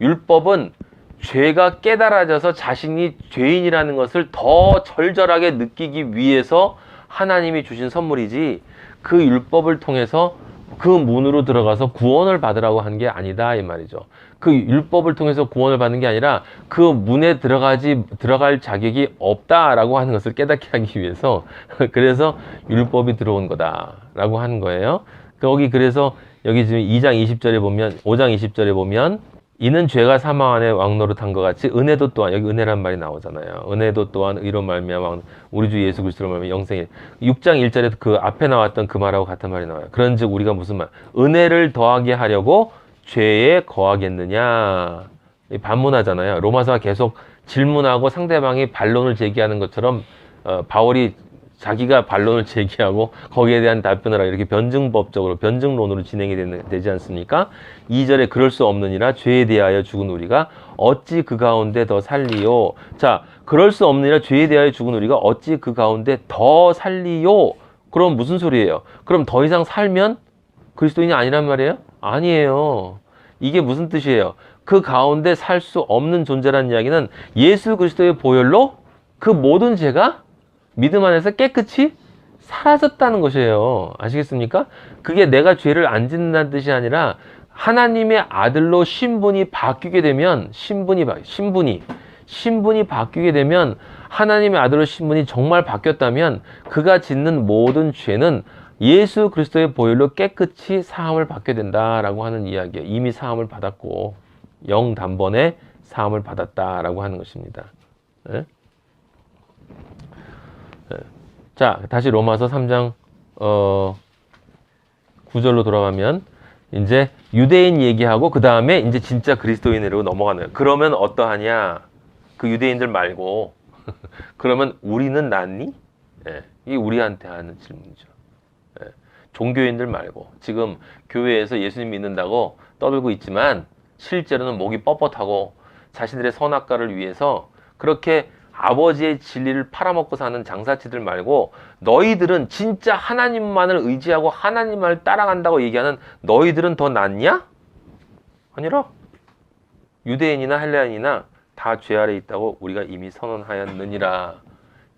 율법은 죄가 깨달아져서 자신이 죄인이라는 것을 더 절절하게 느끼기 위해서 하나님이 주신 선물이지 그 율법을 통해서 그 문으로 들어가서 구원을 받으라고 한 게 아니다 이 말이죠. 그 율법을 통해서 구원을 받는 게 아니라 그 문에 들어갈 자격이 없다라고 하는 것을 깨닫게 하기 위해서 그래서 율법이 들어온 거다라고 하는 거예요. 그래서 여기 지금 2장 20절에 보면 5장 20절에 보면 이는 죄가 사망 안에 왕노릇한 것 같이 은혜도 또한 여기 은혜란 말이 나오잖아요. 은혜도 또한 의로 말미암아 우리 주 예수 그리스도로 말미암아 영생에 6장 1절에 그 앞에 나왔던 그 말하고 같은 말이 나와요. 그런즉 우리가 무슨 말? 은혜를 더하게 하려고 죄에 거하겠느냐? 반문하잖아요. 로마서가 계속 질문하고 상대방이 반론을 제기하는 것처럼 바울이 자기가 반론을 제기하고 거기에 대한 답변을 하고 이렇게 변증법적으로 변증론으로 진행이 되지 않습니까? 2절에 그럴 수 없느니라 죄에 대하여 죽은 우리가 어찌 그 가운데 더 살리요. 자, 그럴 수 없느니라 죄에 대하여 죽은 우리가 어찌 그 가운데 더 살리요. 그럼 무슨 소리예요? 그럼 더 이상 살면 그리스도인이 아니란 말이에요? 아니에요. 이게 무슨 뜻이에요? 그 가운데 살 수 없는 존재라는 이야기는 예수 그리스도의 보혈로 그 모든 죄가 믿음 안에서 깨끗이 사라졌다는 것이에요. 아시겠습니까? 그게 내가 죄를 안 짓는다는 뜻이 아니라 하나님의 아들로 신분이 바뀌게 되면 신분이 바뀌게 되면 하나님의 아들로 신분이 정말 바뀌었다면 그가 짓는 모든 죄는 예수 그리스도의 보혈로 깨끗이 사함을 받게 된다라고 하는 이야기예요. 이미 사함을 받았고 영 단번에 사함을 받았다라고 하는 것입니다. 네? 자, 다시 로마서 3장 9절로 돌아가면 이제 유대인 얘기하고 그 다음에 이제 진짜 그리스도인으로 넘어가는 거예요. 그러면 어떠하냐? 그 유대인들 말고 그러면 우리는 낫니? 예, 이게 우리한테 하는 질문이죠. 예, 종교인들 말고 지금 교회에서 예수님 믿는다고 떠들고 있지만 실제로는 목이 뻣뻣하고 자신들의 선악과를 위해서 그렇게 아버지의 진리를 팔아먹고 사는 장사치들 말고 너희들은 진짜 하나님만을 의지하고 하나님을 따라간다고 얘기하는 너희들은 더 낫냐? 아니라 유대인이나 헬라인이나 다 죄 아래 있다고 우리가 이미 선언하였느니라.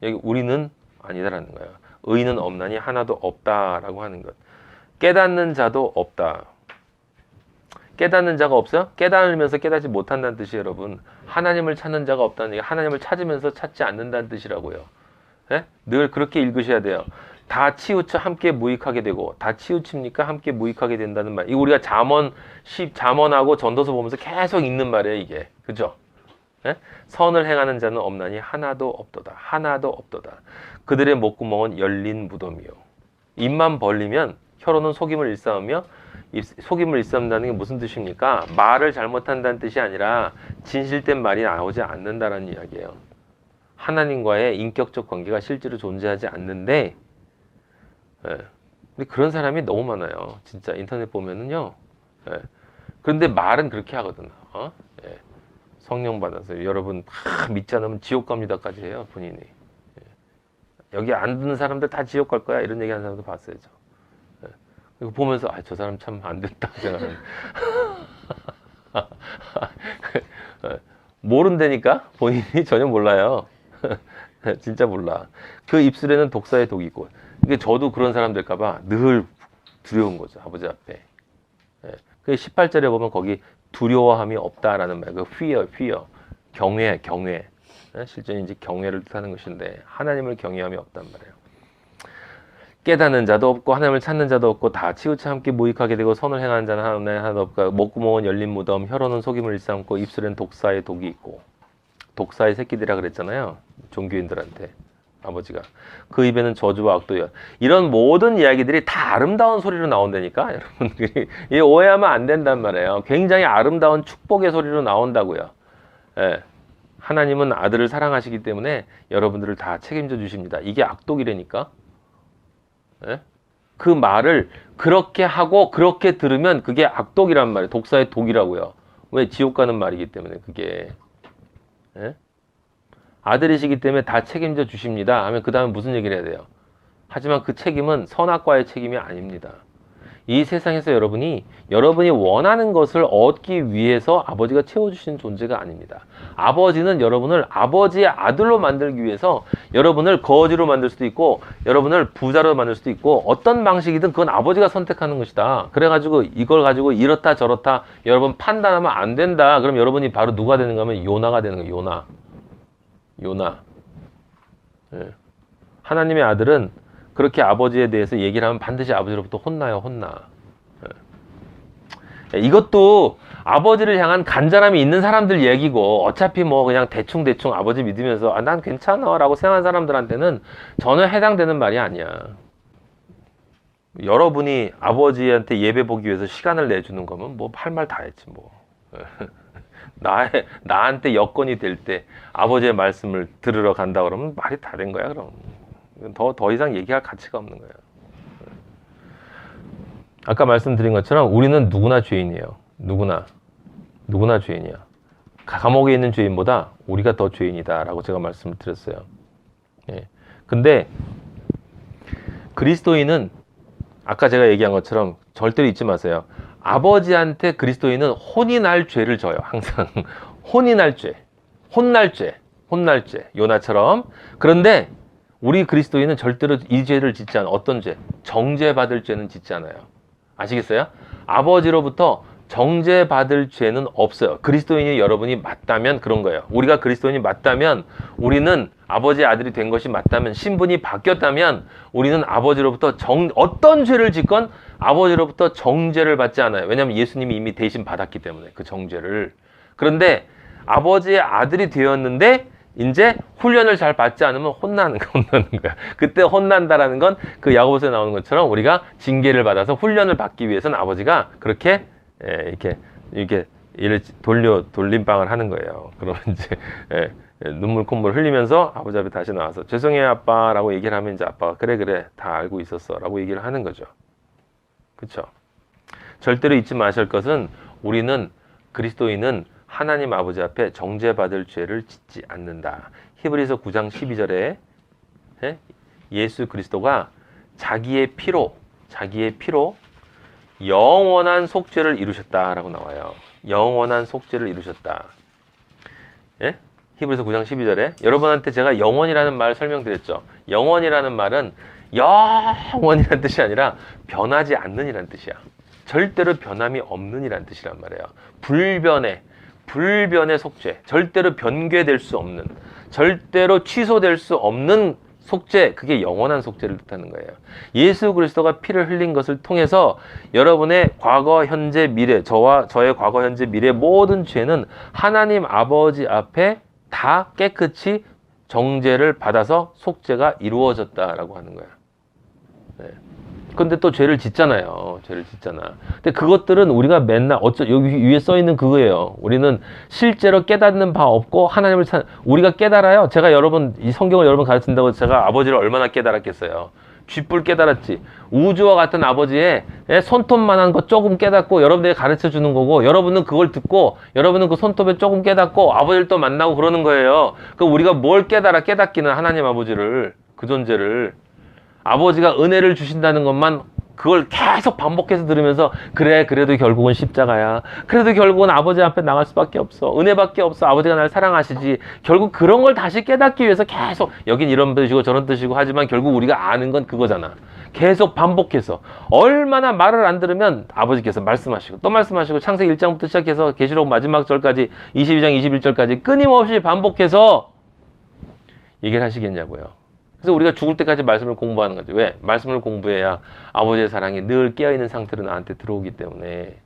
여기 우리는 아니다라는 거예요. 의인은 없나니 하나도 없다라고 하는 것. 깨닫는 자도 없다. 깨닫는 자가 없어요? 깨달으면서 깨닫지 못한다는 뜻이 여러분. 하나님을 찾는 자가 없다는 얘기. 하나님을 찾으면서 찾지 않는다는 뜻이라고요. 네? 늘 그렇게 읽으셔야 돼요. 다 치우쳐 함께 무익하게 되고 다 치우칩니까? 함께 무익하게 된다는 말. 이거 우리가 잠언하고 전도서 보면서 계속 읽는 말이에요, 이게. 그죠? 네? 선을 행하는 자는 없나니 하나도 없도다. 하나도 없도다. 그들의 목구멍은 열린 무덤이요. 입만 벌리면 혀로는 속임을 일삼으며 속임을 일삼는다는 게 무슨 뜻입니까? 말을 잘못한다는 뜻이 아니라 진실된 말이 나오지 않는다는 이야기예요. 하나님과의 인격적 관계가 실제로 존재하지 않는데 예. 근데 그런 사람이 너무 많아요. 진짜 인터넷 보면은요. 예. 그런데 말은 그렇게 하거든요. 예. 성령 받아서 여러분 믿지 않으면 지옥 갑니다까지 해요. 본인이. 예. 여기 안 듣는 사람들 다 지옥 갈 거야. 이런 얘기하는 사람도 봤어요. 이거 보면서 저 사람 참 안 됐다 생각하는. 모른다니까 본인이 전혀 몰라요. 진짜 몰라. 그 입술에는 독사의 독이 있고. 이게 저도 그런 사람 될까봐 늘 두려운 거죠. 아버지 앞에. 그 18절에 보면 거기 두려워함이 없다라는 말. 그 fear. 경외. 실제 이제 경외를 뜻하는 것인데 하나님을 경외함이 없단 말이에요. 깨닫는 자도 없고 하나님을 찾는 자도 없고 다 치우쳐 함께 무익하게 되고 선을 행하는 자는 하나도 없고 목구멍은 열린 무덤 혀로는 속임을 일삼고 입술엔 독사의 독이 있고 독사의 새끼들이라 그랬잖아요. 종교인들한테. 아버지가. 그 입에는 저주와 악도야. 이런 모든 이야기들이 다 아름다운 소리로 나온다니까. 여러분들이 오해하면 안 된단 말이에요. 굉장히 아름다운 축복의 소리로 나온다고요. 예. 하나님은 아들을 사랑하시기 때문에 여러분들을 다 책임져 주십니다. 이게 악독이라니까. 예? 그 말을 그렇게 하고 그렇게 들으면 그게 악독이란 말이에요. 독사의 독이라고요. 왜? 지옥 가는 말이기 때문에 그게. 예? 아들이시기 때문에 다 책임져 주십니다 하면 그 다음에 무슨 얘기를 해야 돼요? 하지만 그 책임은 선악과의 책임이 아닙니다. 이 세상에서 여러분이 원하는 것을 얻기 위해서 아버지가 채워주시는 존재가 아닙니다. 아버지는 여러분을 아버지의 아들로 만들기 위해서 여러분을 거지로 만들 수도 있고 여러분을 부자로 만들 수도 있고 어떤 방식이든 그건 아버지가 선택하는 것이다. 그래가지고 이걸 가지고 이렇다 저렇다 여러분 판단하면 안 된다. 그럼 여러분이 바로 누가 되는가 하면 요나가 되는 거예요. 요나. 예. 하나님의 아들은 그렇게 아버지에 대해서 얘기를 하면 반드시 아버지로부터 혼나. 예. 이것도 아버지를 향한 간절함이 있는 사람들 얘기고 어차피 뭐 그냥 대충 아버지 믿으면서 난 괜찮아 라고 생각하는 사람들한테는 전혀 해당되는 말이 아니야. 여러분이 아버지한테 예배 보기 위해서 시간을 내주는 거면 뭐 할 말 다 했지 뭐. 나한테 여건이 될 때 아버지의 말씀을 들으러 간다 그러면 말이 다 된 거야. 그럼 더 이상 얘기할 가치가 없는 거야. 아까 말씀드린 것처럼 우리는 누구나 죄인이에요. 누구나 죄인이야. 감옥에 있는 죄인보다 우리가 더 죄인이다라고 제가 말씀을 드렸어요. 예. 근데 그리스도인은 아까 제가 얘기한 것처럼 절대로 잊지 마세요. 아버지한테 그리스도인은 혼이 날 죄를 져요. 항상 혼이 날 죄, 혼날 죄, 요나처럼. 그런데 우리 그리스도인은 절대로 이 죄를 짓지 않아요. 어떤 죄? 정죄받을 죄는 짓지 않아요. 아시겠어요? 아버지로부터 정죄받을 죄는 없어요. 그리스도인이 여러분이 맞다면 그런 거예요. 우리가 그리스도인이 맞다면 우리는 아버지의 아들이 된 것이 맞다면 신분이 바뀌었다면 우리는 아버지로부터 어떤 죄를 짓건 아버지로부터 정죄를 받지 않아요. 왜냐하면 예수님이 이미 대신 받았기 때문에 그 정죄를. 그런데 아버지의 아들이 되었는데 이제 훈련을 잘 받지 않으면 혼나는 거야. 그때 혼난다라는 건 그 야고보서에 나오는 것처럼 우리가 징계를 받아서 훈련을 받기 위해서는 아버지가 그렇게 이렇게 돌림방을 하는 거예요. 그러면 이제 눈물 콧물 흘리면서 아버지 앞에 다시 나와서 죄송해요 아빠라고 얘기를 하면 이제 아빠가 그래 다 알고 있었어 라고 얘기를 하는 거죠. 그렇죠? 절대로 잊지 마실 것은 우리는 그리스도인은 하나님 아버지 앞에 정죄받을 죄를 짓지 않는다. 히브리서 9장 12절에 예수 그리스도가 자기의 피로 영원한 속죄를 이루셨다라고 나와요. 영원한 속죄를 이루셨다. 예? 히브리서 9장 12절에 여러분한테 제가 영원이라는 말 설명드렸죠. 영원이라는 말은 영원이라는 뜻이 아니라 변하지 않는 이라는 뜻이야. 절대로 변함이 없는 이라는 뜻이란 말이에요. 불변의 속죄, 절대로 변개될 수 없는, 절대로 취소될 수 없는 속죄, 그게 영원한 속죄를 뜻하는 거예요. 예수 그리스도가 피를 흘린 것을 통해서 여러분의 과거, 현재, 미래, 저의 과거, 현재, 미래 모든 죄는 하나님 아버지 앞에 다 깨끗이 정죄를 받아서 속죄가 이루어졌다라고 하는 거야. 네. 근데 또 죄를 짓잖아요. 근데 그것들은 우리가 맨날 여기 위에 써 있는 그거예요. 우리는 실제로 깨닫는 바 없고 하나님을 우리가 깨달아요. 제가 이 성경을 여러분 가르친다고 제가 아버지를 얼마나 깨달았겠어요. 쥐뿔 깨달았지. 우주와 같은 아버지의 손톱만한 거 조금 깨닫고 여러분들이 가르쳐 주는 거고 여러분은 그걸 듣고 여러분은 그 손톱에 조금 깨닫고 아버지를 또 만나고 그러는 거예요. 그럼 우리가 뭘 깨닫기는 하나님 아버지를, 그 존재를. 아버지가 은혜를 주신다는 것만 그걸 계속 반복해서 들으면서 그래도 결국은 십자가야. 그래도 결국은 아버지 앞에 나갈 수밖에 없어. 은혜밖에 없어. 아버지가 날 사랑하시지. 결국 그런 걸 다시 깨닫기 위해서 계속 여긴 이런 뜻이고 저런 뜻이고 하지만 결국 우리가 아는 건 그거잖아. 계속 반복해서 얼마나 말을 안 들으면 아버지께서 말씀하시고 또 말씀하시고 창세기 1장부터 시작해서 계시록 마지막 절까지 22장 21절까지 끊임없이 반복해서 얘기를 하시겠냐고요. 그래서 우리가 죽을 때까지 말씀을 공부하는 거죠. 왜? 말씀을 공부해야 아버지의 사랑이 늘 깨어있는 상태로 나한테 들어오기 때문에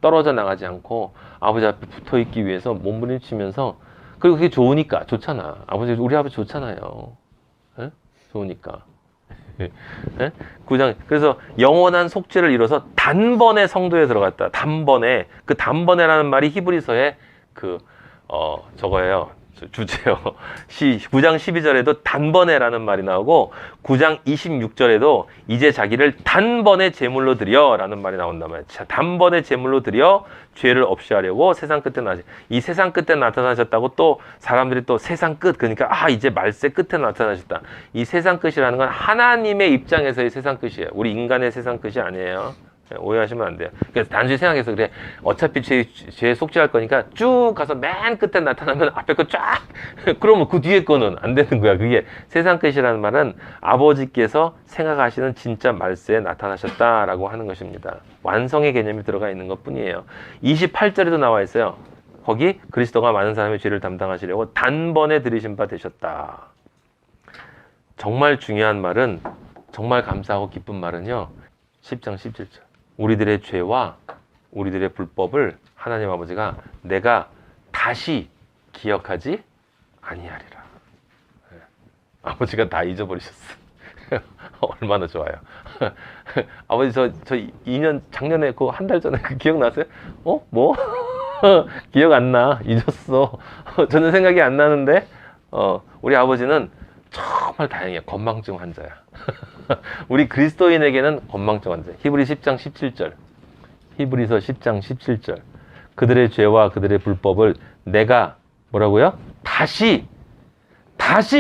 떨어져 나가지 않고 아버지 앞에 붙어있기 위해서 몸부림치면서 그리고 그게 좋으니까 좋잖아. 우리 아버지 좋잖아요. 예? 좋으니까. 예? 9장 그래서 영원한 속죄를 이뤄서 단번에 성도에 들어갔다. 단번에 그 단번에라는 말이 히브리서에 저거예요. 주제요. 9장 12절에도 단번에라는 말이 나오고 9장 26절에도 이제 자기를 단번에 제물로 드려라는 말이 나온단 말이에요. 단번에 제물로 드려 죄를 없이 하려고 세상 끝에 이 세상 끝에 나타나셨다고 또 사람들이 또 세상 끝 그러니까 이제 말세 끝에 나타나셨다. 이 세상 끝이라는 건 하나님의 입장에서의 세상 끝이에요. 우리 인간의 세상 끝이 아니에요. 오해하시면 안 돼요. 그래서 단순히 생각해서 그래. 어차피 죄 속죄할 거니까 쭉 가서 맨 끝에 나타나면 앞에 거 쫙 그러면 그 뒤에 거는 안 되는 거야. 그게 세상 끝이라는 말은 아버지께서 생각하시는 진짜 말세에 나타나셨다라고 하는 것입니다. 완성의 개념이 들어가 있는 것 뿐이에요. 28절에도 나와 있어요. 거기 그리스도가 많은 사람의 죄를 담당하시려고 단번에 들이신 바 되셨다. 정말 중요한 말은 정말 감사하고 기쁜 말은요. 10장 17절. 우리들의 죄와 우리들의 불법을 하나님 아버지가 내가 다시 기억하지 아니하리라. 아버지가 다 잊어버리셨어. 얼마나 좋아요. 아버지 저 2년 작년에 그 한 달 전에 그 기억나세요? 뭐? 기억 안 나. 잊었어. 저는 생각이 안 나는데 우리 아버지는 정말 다행이야. 건망증 환자야. 우리 그리스도인에게는 건망증 환자. 히브리 10장 17절. 히브리서 10장 17절. 그들의 죄와 그들의 불법을 내가 뭐라고요? 다시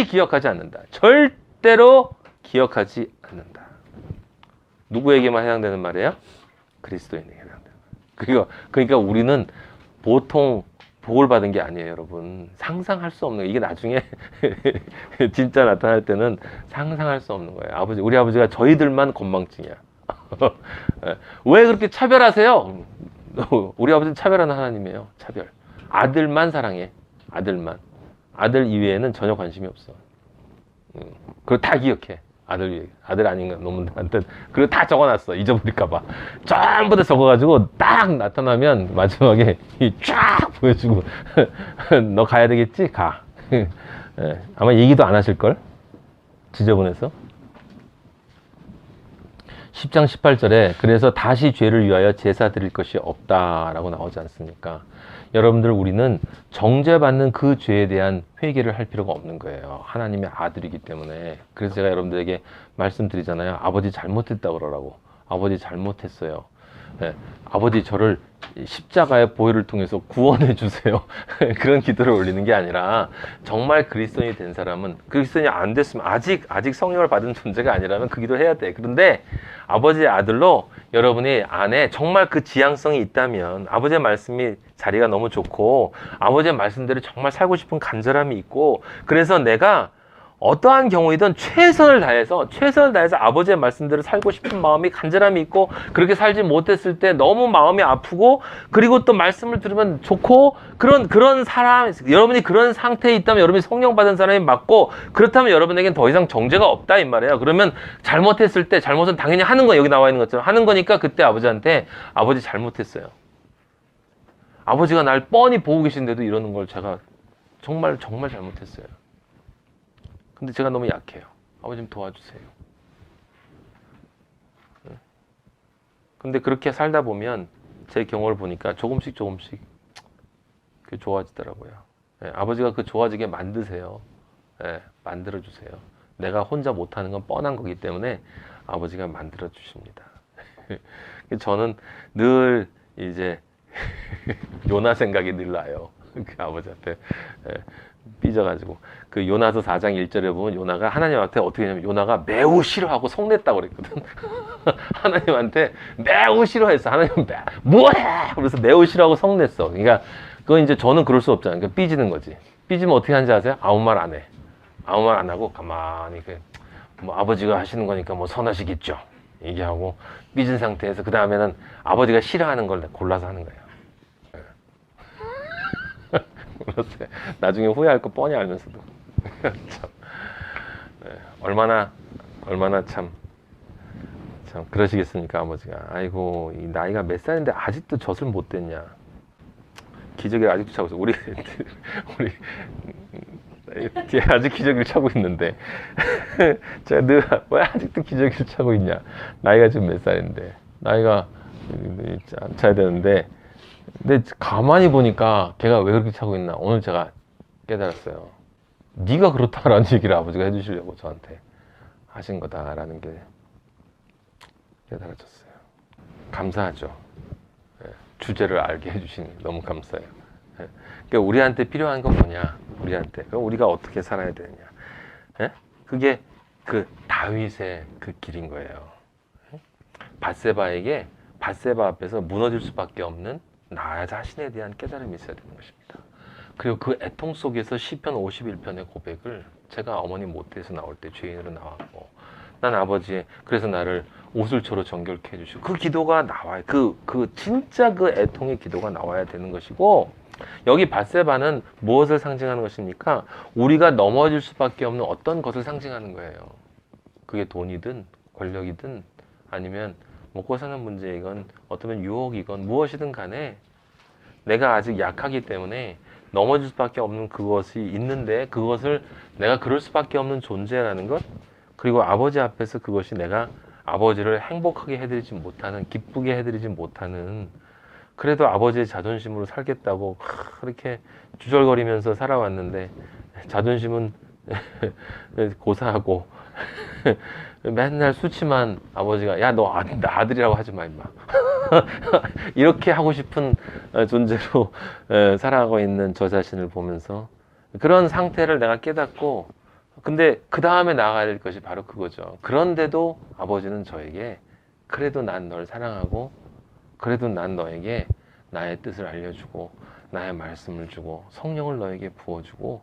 기억하지 않는다. 절대로 기억하지 않는다. 누구에게만 해당되는 말이에요? 그리스도인에게 해당되는. 그러니까 우리는 보통 복을 받은 게 아니에요, 여러분. 상상할 수 없는 거예요. 이게 나중에 진짜 나타날 때는 상상할 수 없는 거예요. 우리 아버지가 저희들만 건망증이야. 왜 그렇게 차별하세요? 우리 아버지는 차별하는 하나님이에요. 차별. 아들만 사랑해. 아들만. 아들 이외에는 전혀 관심이 없어. 그걸 다 기억해. 아들 아닌 놈들한테 그리고 다 적어놨어. 잊어버릴까봐. 전부 다 적어가지고 딱 나타나면 마지막에 쫙 보여주고 너 가야 되겠지? 가. 아마 얘기도 안 하실걸? 지저분해서. 10장 18절에 그래서 다시 죄를 위하여 제사 드릴 것이 없다라고 나오지 않습니까? 여러분들 우리는 정죄받는 그 죄에 대한 회개를 할 필요가 없는 거예요. 하나님의 아들이기 때문에. 그래서 제가 여러분들에게 말씀드리잖아요. 아버지 잘못했다 그러라고. 아버지 잘못했어요. 네, 아버지 저를 십자가의 보혈을 통해서 구원해 주세요. 그런 기도를 올리는 게 아니라 정말 그리스도인이 된 사람은 그리스도인이 안 됐으면 아직 성령을 받은 존재가 아니라면 그 기도를 해야 돼. 그런데 아버지의 아들로 여러분이 안에 정말 그 지향성이 있다면 아버지의 말씀이 자리가 너무 좋고 아버지의 말씀대로 정말 살고 싶은 간절함이 있고 그래서 내가 어떠한 경우이든 최선을 다해서 아버지의 말씀대로 살고 싶은 마음이 간절함이 있고 그렇게 살지 못했을 때 너무 마음이 아프고 그리고 또 말씀을 들으면 좋고 그런 사람 여러분이 그런 상태에 있다면 여러분이 성령 받은 사람이 맞고 그렇다면 여러분에겐 더 이상 정죄가 없다 이 말이에요. 그러면 잘못했을 때 잘못은 당연히 하는 거 여기 나와 있는 것처럼 하는 거니까 그때 아버지한테 아버지 잘못했어요. 아버지가 날 뻔히 보고 계신데도 이러는 걸 제가 정말 잘못했어요. 근데 제가 너무 약해요. 아버지 좀 도와주세요. 근데 그렇게 살다 보면 제 경험을 보니까 조금씩 그게 좋아지더라고요. 네, 아버지가 그 좋아지게 만드세요. 네, 만들어주세요. 내가 혼자 못하는 건 뻔한 거기 때문에 아버지가 만들어주십니다. 저는 늘 이제 요나 생각이 늘 나요. 그 아버지한테. 네. 삐져가지고 그 요나서 4장 1절에 보면 요나가 하나님한테 어떻게 했냐면 요나가 매우 싫어하고 성냈다고 그랬거든. 하나님한테 매우 싫어했어. 하나님 뭐해? 그래서 매우 싫어하고 성냈어. 그러니까 그건 이제 저는 그럴 수 없잖아요. 그러니까 삐지는 거지. 삐지면 어떻게 하는지 아세요? 아무 말 안 해. 아무 말 안 하고 가만히 뭐 아버지가 하시는 거니까 뭐 선하시겠죠. 얘기하고 삐진 상태에서 그 다음에는 아버지가 싫어하는 걸 골라서 하는 거예요. 나중에 후회할 거 뻔히 알면서도 참, 네, 얼마나 참 그러시겠습니까 아버지가. 아이고 이 나이가 몇 살인데 아직도 젖을 못 댔냐. 기저귀를 아직도 차고 있어. 우리 아직 기저귀를 차고 있는데 제가 늘 왜 아직도 기저귀를 차고 있냐. 나이가 지금 몇 살인데 나이가 안 차야 되는데 근데 가만히 보니까 걔가 왜 그렇게 차고 있나 오늘 제가 깨달았어요. 네가 그렇다라는 얘기를 아버지가 해주시려고 저한테 하신 거다라는 게 깨달아졌어요. 감사하죠. 예, 주제를 알게 해주시니 너무 감사해요. 예, 그러니까 우리한테 필요한 건 뭐냐? 우리한테 그럼 우리가 어떻게 살아야 되느냐? 예? 그게 그 다윗의 그 길인 거예요. 예? 밧세바에게 밧세바 앞에서 무너질 수밖에 없는 나 자신에 대한 깨달음이 있어야 되는 것입니다. 그리고 그 애통 속에서 시편 51편의 고백을 제가 어머니 모태에서 나올 때 죄인으로 나왔고 난 아버지 그래서 나를 오술초로 정결케 해주시고 그 기도가 나와요. 진짜 그 애통의 기도가 나와야 되는 것이고 여기 밧세바는 무엇을 상징하는 것입니까? 우리가 넘어질 수밖에 없는 어떤 것을 상징하는 거예요. 그게 돈이든 권력이든 아니면 먹고 사는 문제이건 어쩌면 유혹이건 무엇이든 간에 내가 아직 약하기 때문에 넘어질 수밖에 없는 그것이 있는데 그것을 내가 그럴 수밖에 없는 존재라는 것 그리고 아버지 앞에서 그것이 내가 아버지를 행복하게 해드리지 못하는 기쁘게 해드리지 못하는 그래도 아버지의 자존심으로 살겠다고 그렇게 주절거리면서 살아왔는데 자존심은 고사하고 맨날 수치만 아버지가 야 너 나 아들이라고 하지 마 임마 이렇게 하고 싶은 존재로 살아가고 있는 저 자신을 보면서 그런 상태를 내가 깨닫고 근데 그 다음에 나아가야 될 것이 바로 그거죠. 그런데도 아버지는 저에게 그래도 난 널 사랑하고 그래도 난 너에게 나의 뜻을 알려주고 나의 말씀을 주고 성령을 너에게 부어주고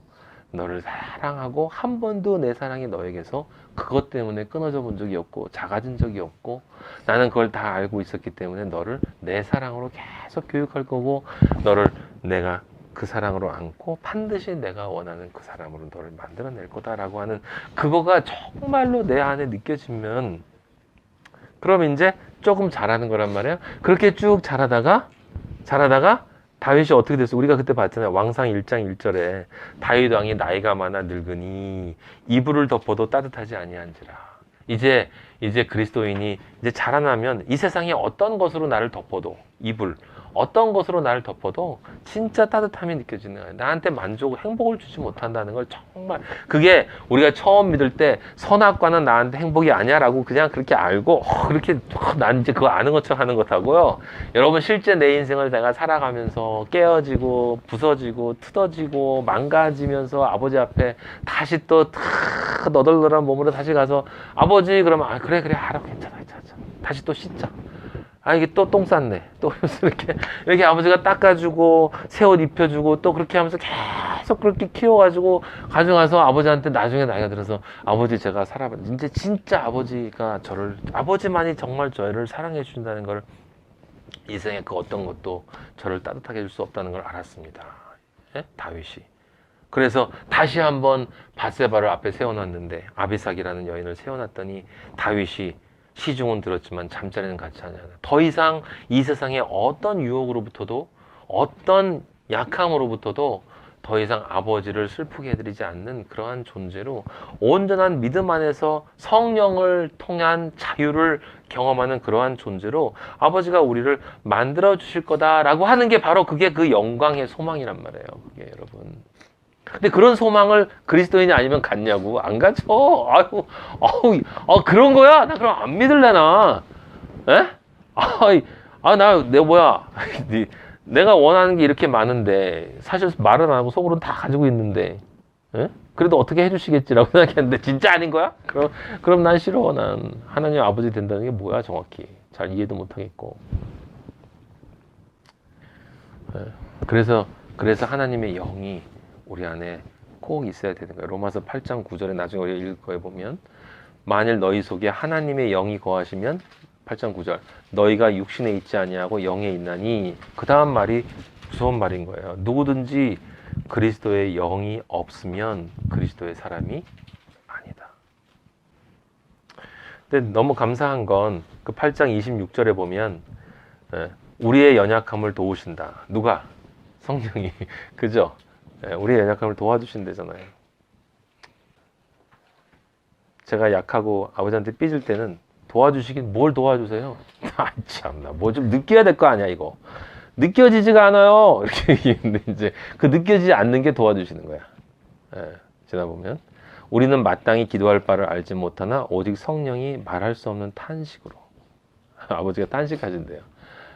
너를 사랑하고 한 번도 내 사랑이 너에게서 그것 때문에 끊어져 본 적이 없고 작아진 적이 없고 나는 그걸 다 알고 있었기 때문에 너를 내 사랑으로 계속 교육할 거고 너를 내가 그 사랑으로 안고 반드시 내가 원하는 그 사람으로 너를 만들어낼 거다라고 하는 그거가 정말로 내 안에 느껴지면 그럼 이제 조금 잘하는 거란 말이에요. 그렇게 쭉 자라다가 다윗이 어떻게 됐어? 우리가 그때 봤잖아요. 왕상 1장 1절에 다윗 왕이 나이가 많아 늙으니 이불을 덮어도 따뜻하지 아니한지라. 이제 그리스도인이 이제 자라나면 이 세상에 어떤 것으로 나를 덮어도 이불 어떤 것으로 나를 덮어도 진짜 따뜻함이 느껴지는 거예요. 나한테 만족, 행복을 주지 못한다는 걸 정말 그게 우리가 처음 믿을 때 선악과는 나한테 행복이 아니야라고 그냥 그렇게 알고 그렇게 난 이제 그거 아는 것처럼 하는 것하고요. 여러분 실제 내 인생을 내가 살아가면서 깨어지고 부서지고 뜯어지고 망가지면서 아버지 앞에 다시 또 너덜너덜한 몸으로 다시 가서 아버지 그러면 아 그래 알아 괜찮아 다시 또 씻자. 아, 이게 또 똥 쌌네. 또 이렇게 아버지가 닦아주고, 새 옷 입혀주고, 또 그렇게 하면서 계속 그렇게 키워가지고, 가져가서 아버지한테 나중에 나이가 들어서, 아버지 제가 이제 진짜 아버지가 아버지만이 정말 저를 사랑해 주신다는 걸, 이 생에 그 어떤 것도 저를 따뜻하게 해줄 수 없다는 걸 알았습니다. 예? 다윗이. 그래서 다시 한번 밧세바를 앞에 세워놨는데, 아비삭이라는 여인을 세워놨더니, 다윗이 시중은 들었지만 잠자리는 같이 하냐. 더 이상 이 세상의 어떤 유혹으로부터도 어떤 약함으로부터도 더 이상 아버지를 슬프게 해드리지 않는 그러한 존재로 온전한 믿음 안에서 성령을 통한 자유를 경험하는 그러한 존재로 아버지가 우리를 만들어 주실 거다라고 하는 게 바로 그게 그 영광의 소망이란 말이에요. 그게 여러분. 근데 그런 소망을 그리스도인이 아니면 갖냐고? 안 가죠. 그런 거야? 나 그럼 안 믿을래나? 에? 내가 원하는 게 이렇게 많은데, 사실 말은 안 하고 속으로는 다 가지고 있는데, 에? 그래도 어떻게 해주시겠지라고 생각했는데, 진짜 아닌 거야? 그럼 난 싫어. 난 하나님 아버지 된다는 게 뭐야, 정확히. 잘 이해도 못 하겠고. 그래서 하나님의 영이 우리 안에 꼭 있어야 되는 거예요. 로마서 8장 9절에 나중에 우리가 읽을 거에 보면 만일 너희 속에 하나님의 영이 거하시면 8장 9절 너희가 육신에 있지 아니하고 영에 있나니 그 다음 말이 무서운 말인 거예요. 누구든지 그리스도의 영이 없으면 그리스도의 사람이 아니다. 근데 너무 감사한 건 그 8장 26절에 보면 우리의 연약함을 도우신다. 누가? 성령이 그죠? 예, 우리 연약함을 도와주신대잖아요. 제가 약하고 아버지한테 삐질 때는 도와주시긴 뭘 도와주세요? 아 참나 뭐 좀 느껴야 될 거 아니야 이거. 느껴지지가 않아요. 이렇게 얘기했는데 이제 그 느껴지지 않는 게 도와주시는 거야. 예, 지나 보면 우리는 마땅히 기도할 바를 알지 못하나 오직 성령이 말할 수 없는 탄식으로 아버지가 탄식하신대요.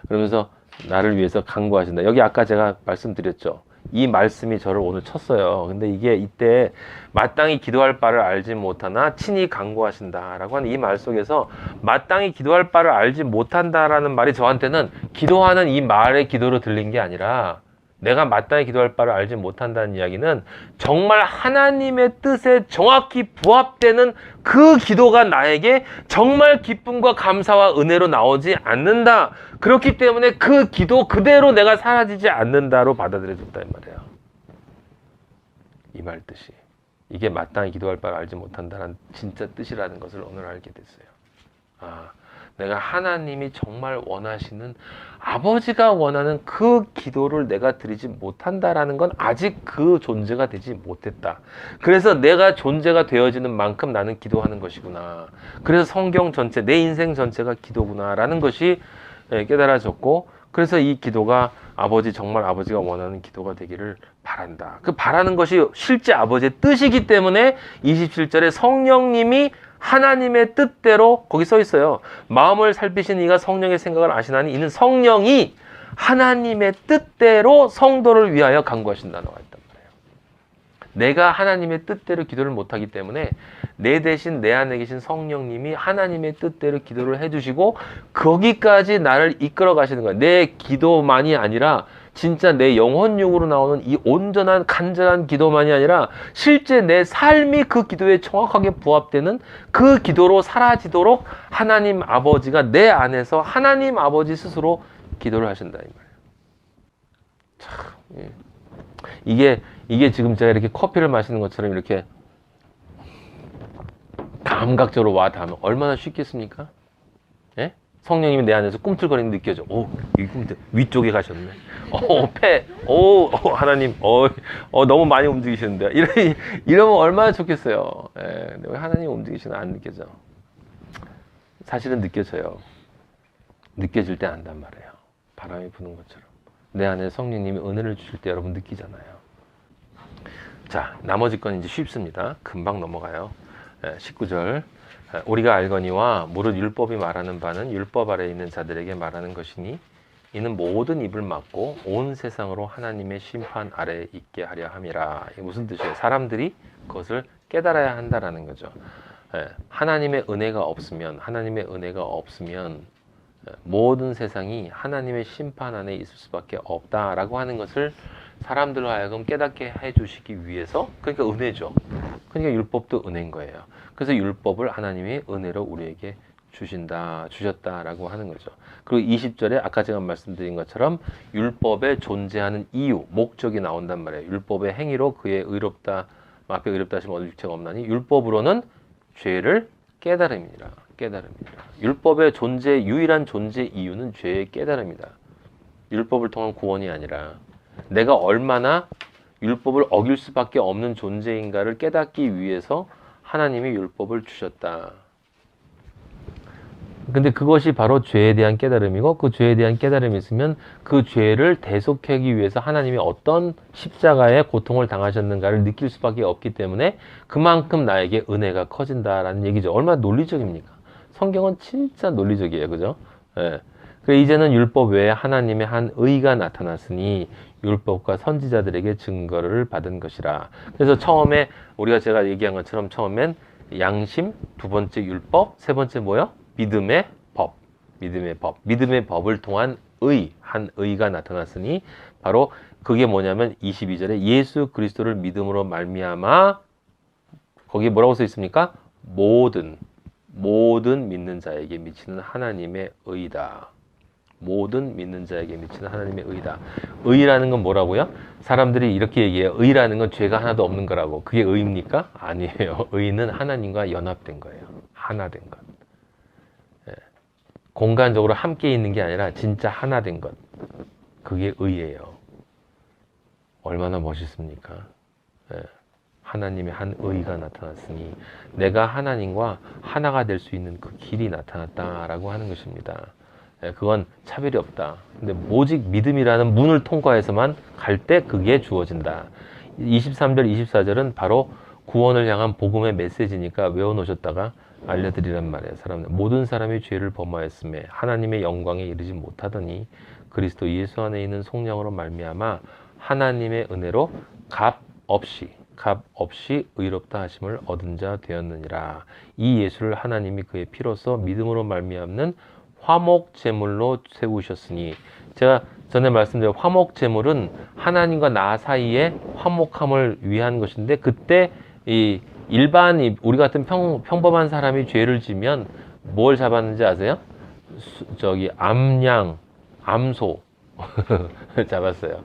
그러면서 나를 위해서 간구하신다. 여기 아까 제가 말씀드렸죠. 이 말씀이 저를 오늘 쳤어요. 근데 이게 이때 마땅히 기도할 바를 알지 못하나 친히 간구하신다라고 하는 이 말 속에서 마땅히 기도할 바를 알지 못한다라는 말이 저한테는 기도하는 이 말의 기도로 들린 게 아니라 내가 마땅히 기도할 바를 알지 못한다는 이야기는 정말 하나님의 뜻에 정확히 부합되는 그 기도가 나에게 정말 기쁨과 감사와 은혜로 나오지 않는다. 그렇기 때문에 그 기도 그대로 내가 사라지지 않는다로 받아들여졌다 이 말이에요. 이 말 뜻이. 이게 마땅히 기도할 바를 알지 못한다는 진짜 뜻이라는 것을 오늘 알게 됐어요. 아, 내가 하나님이 정말 원하시는 아버지가 원하는 그 기도를 내가 드리지 못한다라는 건 아직 그 존재가 되지 못했다. 그래서 내가 존재가 되어지는 만큼 나는 기도하는 것이구나. 그래서 성경 전체, 내 인생 전체가 기도구나라는 것이 깨달아졌고, 그래서 이 기도가 아버지 정말 아버지가 원하는 기도가 되기를 바란다. 그 바라는 것이 실제 아버지의 뜻이기 때문에 27절에 성령님이 하나님의 뜻대로 거기 써 있어요. 마음을 살피신 이가 성령의 생각을 아시나니 이는 성령이 하나님의 뜻대로 성도를 위하여 간구하신다 나와 있단 말이에요. 내가 하나님의 뜻대로 기도를 못하기 때문에 내 대신 내 안에 계신 성령님이 하나님의 뜻대로 기도를 해주시고 거기까지 나를 이끌어 가시는 거예요. 내 기도만이 아니라 진짜 내 영혼육으로 나오는 이 온전한 간절한 기도만이 아니라 실제 내 삶이 그 기도에 정확하게 부합되는 그 기도로 사라지도록 하나님 아버지가 내 안에서 하나님 아버지 스스로 기도를 하신다 이 말이에요. 참, 이게 지금 제가 이렇게 커피를 마시는 것처럼 이렇게 감각적으로 와 닿으면 얼마나 쉽겠습니까? 예? 성령님이 내 안에서 꿈틀거리는 느껴져. 오, 이 꿈틀 위쪽에 가셨네. 하나님, 너무 많이 움직이시는데. 이러면 얼마나 좋겠어요. 예, 근데 왜 하나님 움직이시나 안 느껴져? 사실은 느껴져요. 느껴질 때 안단 말이에요. 바람이 부는 것처럼. 내 안에 성령님이 은혜를 주실 때 여러분 느끼잖아요. 자, 나머지 건 이제 쉽습니다. 금방 넘어가요. 19절. 우리가 알거니와 무릇 율법이 말하는 바는 율법 아래에 있는 자들에게 말하는 것이니 이는 모든 입을 막고 온 세상으로 하나님의 심판 아래에 있게 하려 함이라. 이게 무슨 뜻이에요? 사람들이 그것을 깨달아야 한다라는 거죠. 하나님의 은혜가 없으면 모든 세상이 하나님의 심판 안에 있을 수밖에 없다라고 하는 것을 사람들로 하여금 깨닫게 해주시기 위해서, 그러니까 은혜죠. 그러니까 율법도 은혜인 거예요. 그래서 율법을 하나님이 은혜로 우리에게 주셨다라고 하는 거죠. 그리고 20절에 아까 제가 말씀드린 것처럼 율법에 존재하는 이유, 목적이 나온단 말이에요. 율법의 행위로 그의 의롭다, 앞에 의롭다 하시면 얻을 육체가 없나니 율법으로는 죄를 깨달음이라. 율법의 유일한 존재 이유는 죄의 깨달음이다. 율법을 통한 구원이 아니라 내가 얼마나 율법을 어길 수밖에 없는 존재인가를 깨닫기 위해서 하나님이 율법을 주셨다. 근데 그것이 바로 죄에 대한 깨달음이고, 그 죄에 대한 깨달음이 있으면 그 죄를 대속하기 위해서 하나님이 어떤 십자가의 고통을 당하셨는가를 느낄 수밖에 없기 때문에 그만큼 나에게 은혜가 커진다라는 얘기죠. 얼마나 논리적입니까? 성경은 진짜 논리적이에요. 그죠? 예. 그래서 이제는 율법 외에 하나님의 한 의가 나타났으니 율법과 선지자들에게 증거를 받은 것이라. 그래서 처음에 제가 얘기한 것처럼 처음엔 양심, 두 번째 율법, 세 번째 뭐요? 믿음의 법. 믿음의 법을 통한 한 의가 나타났으니 바로 그게 뭐냐면 22절에 예수 그리스도를 믿음으로 말미암아, 거기에 뭐라고 써 있습니까? 모든 믿는 자에게 미치는 하나님의 의다. 모든 믿는 자에게 미치는 하나님의 의다. 의라는 건 뭐라고요? 사람들이 이렇게 얘기해요. 의라는 건 죄가 하나도 없는 거라고. 그게 의입니까? 아니에요. 의는 하나님과 연합된 거예요. 하나 된 것. 공간적으로 함께 있는 게 아니라 진짜 하나 된 것. 그게 의예요. 얼마나 멋있습니까? 예. 하나님의 한 의가 나타났으니 내가 하나님과 하나가 될 수 있는 그 길이 나타났다라고 하는 것입니다. 예, 그건 차별이 없다. 근데 오직 믿음이라는 문을 통과해서만 갈 때 그게 주어진다. 23절, 24절은 바로 구원을 향한 복음의 메시지니까 외워놓으셨다가 알려드리란 말이에요. 사람들 모든 사람이 죄를 범하였음에 하나님의 영광에 이르지 못하더니 그리스도 예수 안에 있는 성령으로 말미암아 하나님의 은혜로 값 없이 의롭다 하심을 얻은 자 되었느니라. 이 예수를 하나님이 그의 피로써 믿음으로 말미암는 화목 제물로 세우셨으니, 제가 전에 말씀드린 화목 제물은 하나님과 나 사이에 화목함을 위한 것인데, 그때 이 일반 우리 같은 평범한 사람이 죄를 지면 뭘 잡았는지 아세요? 암양, 암소 잡았어요.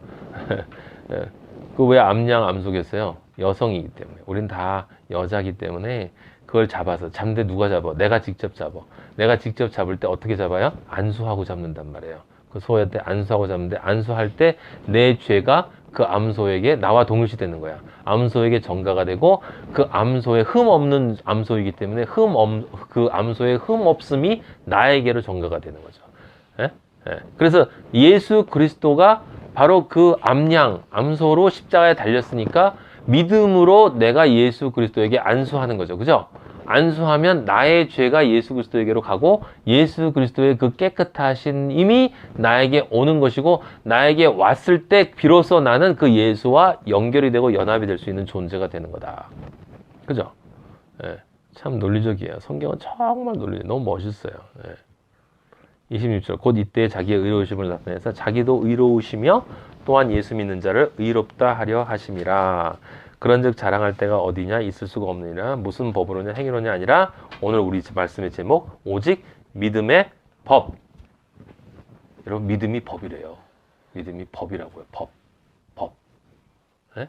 그 왜 암양, 암소겠어요? 여성이기 때문에. 우린 다 여자기 때문에 그걸 잡아서, 잡는데 누가 잡아? 내가 직접 잡아. 내가 직접 잡을 때 어떻게 잡아요? 안수하고 잡는단 말이에요. 그 소한테 안수하고 잡는데, 안수할 때 내 죄가 그 암소에게 나와 동일시 되는 거야. 암소에게 전가가 되고, 그 암소에 흠 없는 암소이기 때문에 그 암소의 흠 없음이 나에게로 전가가 되는 거죠. 예? 예. 그래서 예수 그리스도가 바로 그 암소로 십자가에 달렸으니까 믿음으로 내가 예수 그리스도에게 안수하는 거죠. 그죠? 안수하면 나의 죄가 예수 그리스도에게로 가고, 예수 그리스도의 그 깨끗하신 힘이 나에게 오는 것이고, 나에게 왔을 때 비로소 나는 그 예수와 연결이 되고 연합이 될 수 있는 존재가 되는 거다. 그죠? 예, 참 논리적이에요. 성경은 정말 논리적, 너무 멋있어요. 예. 26절, 곧 이때 자기의 의로우심을 나타내서 자기도 의로우시며 또한 예수 믿는 자를 의롭다 하려 하심이라. 그런즉 자랑할 때가 어디냐? 있을 수가 없느니라. 무슨 법으로냐? 행위로냐? 아니라 오늘 우리 말씀의 제목, 오직 믿음의 법. 여러분, 믿음이 법이래요. 믿음이 법이라고요. 법. 네?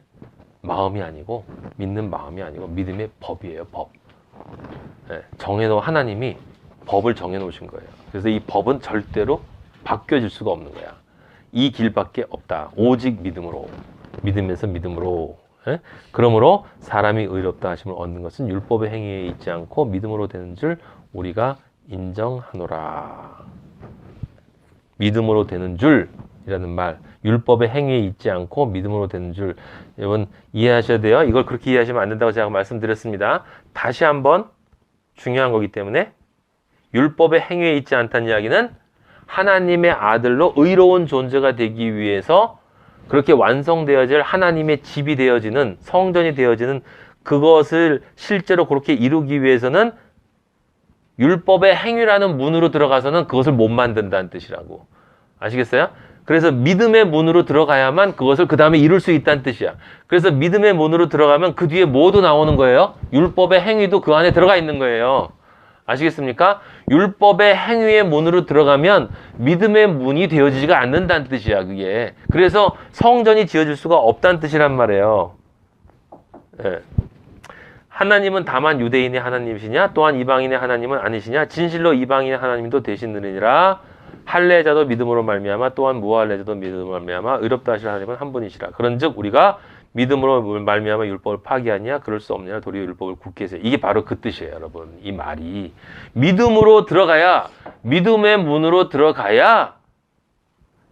마음이 아니고, 믿는 마음이 아니고 믿음의 법이에요. 법. 네, 하나님이 법을 정해놓으신 거예요. 그래서 이 법은 절대로 바뀌어질 수가 없는 거야. 이 길밖에 없다. 오직 믿음으로. 믿음에서 믿음으로. 예? 그러므로 사람이 의롭다 하심을 얻는 것은 율법의 행위에 있지 않고 믿음으로 되는 줄 우리가 인정하노라. 믿음으로 되는 줄이라는 말, 율법의 행위에 있지 않고 믿음으로 되는 줄, 여러분 이해하셔야 돼요. 이걸 그렇게 이해하시면 안 된다고 제가 말씀드렸습니다. 다시 한번 중요한 거기 때문에, 율법의 행위에 있지 않다는 이야기는 하나님의 아들로 의로운 존재가 되기 위해서 그렇게 완성되어질 하나님의 집이 되어지는, 성전이 되어지는, 그것을 실제로 그렇게 이루기 위해서는 율법의 행위라는 문으로 들어가서는 그것을 못 만든다는 뜻이라고. 아시겠어요? 그래서 믿음의 문으로 들어가야만 그것을 그 다음에 이룰 수 있다는 뜻이야. 그래서 믿음의 문으로 들어가면 그 뒤에 뭐도 나오는 거예요? 율법의 행위도 그 안에 들어가 있는 거예요. 아시겠습니까? 율법의 행위의 문으로 들어가면 믿음의 문이 되어지지가 않는다는 뜻이야, 그게. 그래서 성전이 지어질 수가 없다는 뜻이란 말이에요. 예. 하나님은 다만 유대인의 하나님이시냐? 또한 이방인의 하나님은 아니시냐? 진실로 이방인의 하나님도 되시느니라. 할례자도 믿음으로 말미암아 또한 무할례자도 믿음으로 말미암아 의롭다 하실 하나님은 한 분이시라. 그런즉 우리가 믿음으로 말미암아 율법을 파기하냐? 그럴 수 없느냐? 도리어 율법을 굳게 세우라. 이게 바로 그 뜻이에요, 여러분. 이 말이 믿음으로 들어가야, 믿음의 문으로 들어가야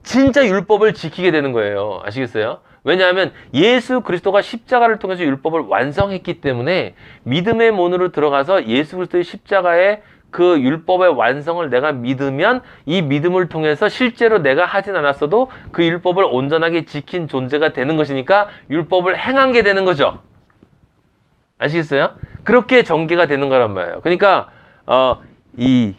진짜 율법을 지키게 되는 거예요. 아시겠어요? 왜냐하면 예수 그리스도가 십자가를 통해서 율법을 완성했기 때문에 믿음의 문으로 들어가서 예수 그리스도의 십자가의 그 율법의 완성을 내가 믿으면, 이 믿음을 통해서 실제로 내가 하진 않았어도 그 율법을 온전하게 지킨 존재가 되는 것이니까 율법을 행한 게 되는 거죠. 아시겠어요? 그렇게 전개가 되는 거란 말이에요. 그러니까 이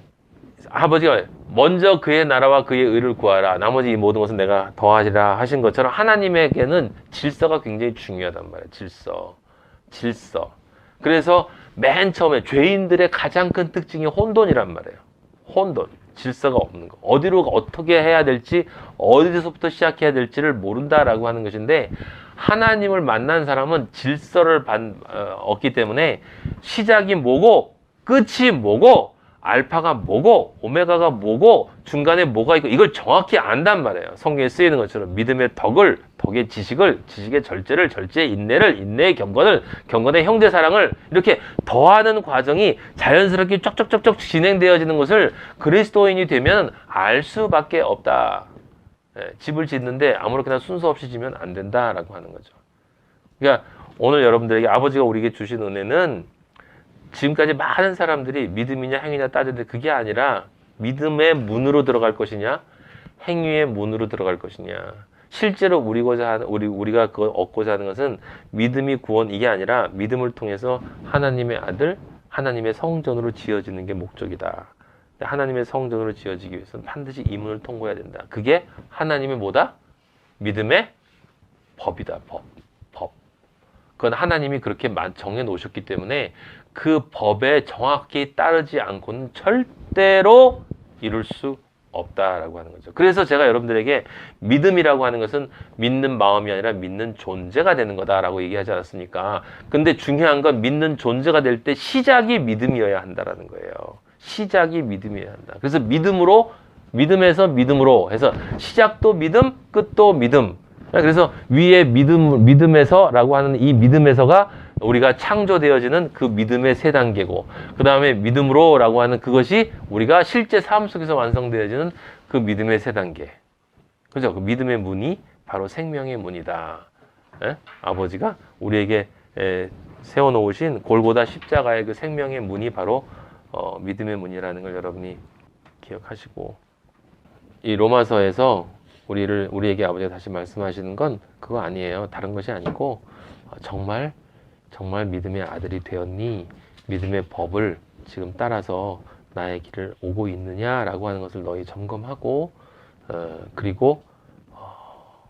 아버지가 먼저 그의 나라와 그의 의를 구하라, 나머지 이 모든 것은 내가 더하시라 하신 것처럼 하나님에게는 질서가 굉장히 중요하단 말이에요. 질서. 그래서 맨 처음에 죄인들의 가장 큰 특징이 혼돈이란 말이에요. 혼돈, 질서가 없는 거. 어디로 어떻게 해야 될지, 어디서부터 시작해야 될지를 모른다라고 하는 것인데, 하나님을 만난 사람은 질서를 얻기 때문에 시작이 뭐고 끝이 뭐고 알파가 뭐고 오메가가 뭐고 중간에 뭐가 있고 이걸 정확히 안단 말이에요. 성경에 쓰이는 것처럼 믿음의 덕의 지식의 절제의 인내의 경건의 형제 사랑을 이렇게 더하는 과정이 자연스럽게 쩍쩍쩍쩍 진행되어지는 것을 그리스도인이 되면 알 수밖에 없다. 집을 짓는데 아무렇게나 순서 없이 지면 안 된다라고 하는 거죠. 그러니까 오늘 여러분들에게 아버지가 우리에게 주신 은혜는 지금까지 많은 사람들이 믿음이냐 행위냐 따지는데 그게 아니라 믿음의 문으로 들어갈 것이냐 행위의 문으로 들어갈 것이냐. 실제로 우리가 그걸 얻고자 하는 것은 믿음이 구원 이게 아니라 믿음을 통해서 하나님의 아들 하나님의 성전으로 지어지는 게 목적이다. 하나님의 성전으로 지어지기 위해서는 반드시 이 문을 통과해야 된다. 그게 하나님의 뭐다? 믿음의 법이다. 법. 그건 하나님이 그렇게 정해 놓으셨기 때문에 그 법에 정확히 따르지 않고는 절대로 이룰 수 없다라고 하는 거죠. 그래서 제가 여러분들에게 믿음이라고 하는 것은 믿는 마음이 아니라 믿는 존재가 되는 거다라고 얘기하지 않았습니까? 근데 중요한 건 믿는 존재가 될 때 시작이 믿음이어야 한다라는 거예요. 시작이 믿음이어야 한다. 그래서 믿음에서 믿음으로 해서 시작도 믿음, 끝도 믿음. 그래서 위에 믿음에서라고 하는 이 믿음에서가 우리가 창조되어지는 그 믿음의 세 단계고, 그 다음에 믿음으로라고 하는 그것이 우리가 실제 삶 속에서 완성되어지는 그 믿음의 세 단계. 그죠? 그 믿음의 문이 바로 생명의 문이다. 아버지가 우리에게 세워놓으신 골고다 십자가의 그 생명의 문이 바로 믿음의 문이라는 걸 여러분이 기억하시고, 이 로마서에서 우리에게 아버지가 다시 말씀하시는 건 그거 아니에요. 다른 것이 아니고 정말 믿음의 아들이 되었니? 믿음의 법을 지금 따라서 나의 길을 오고 있느냐라고 하는 것을 너희 점검하고 그리고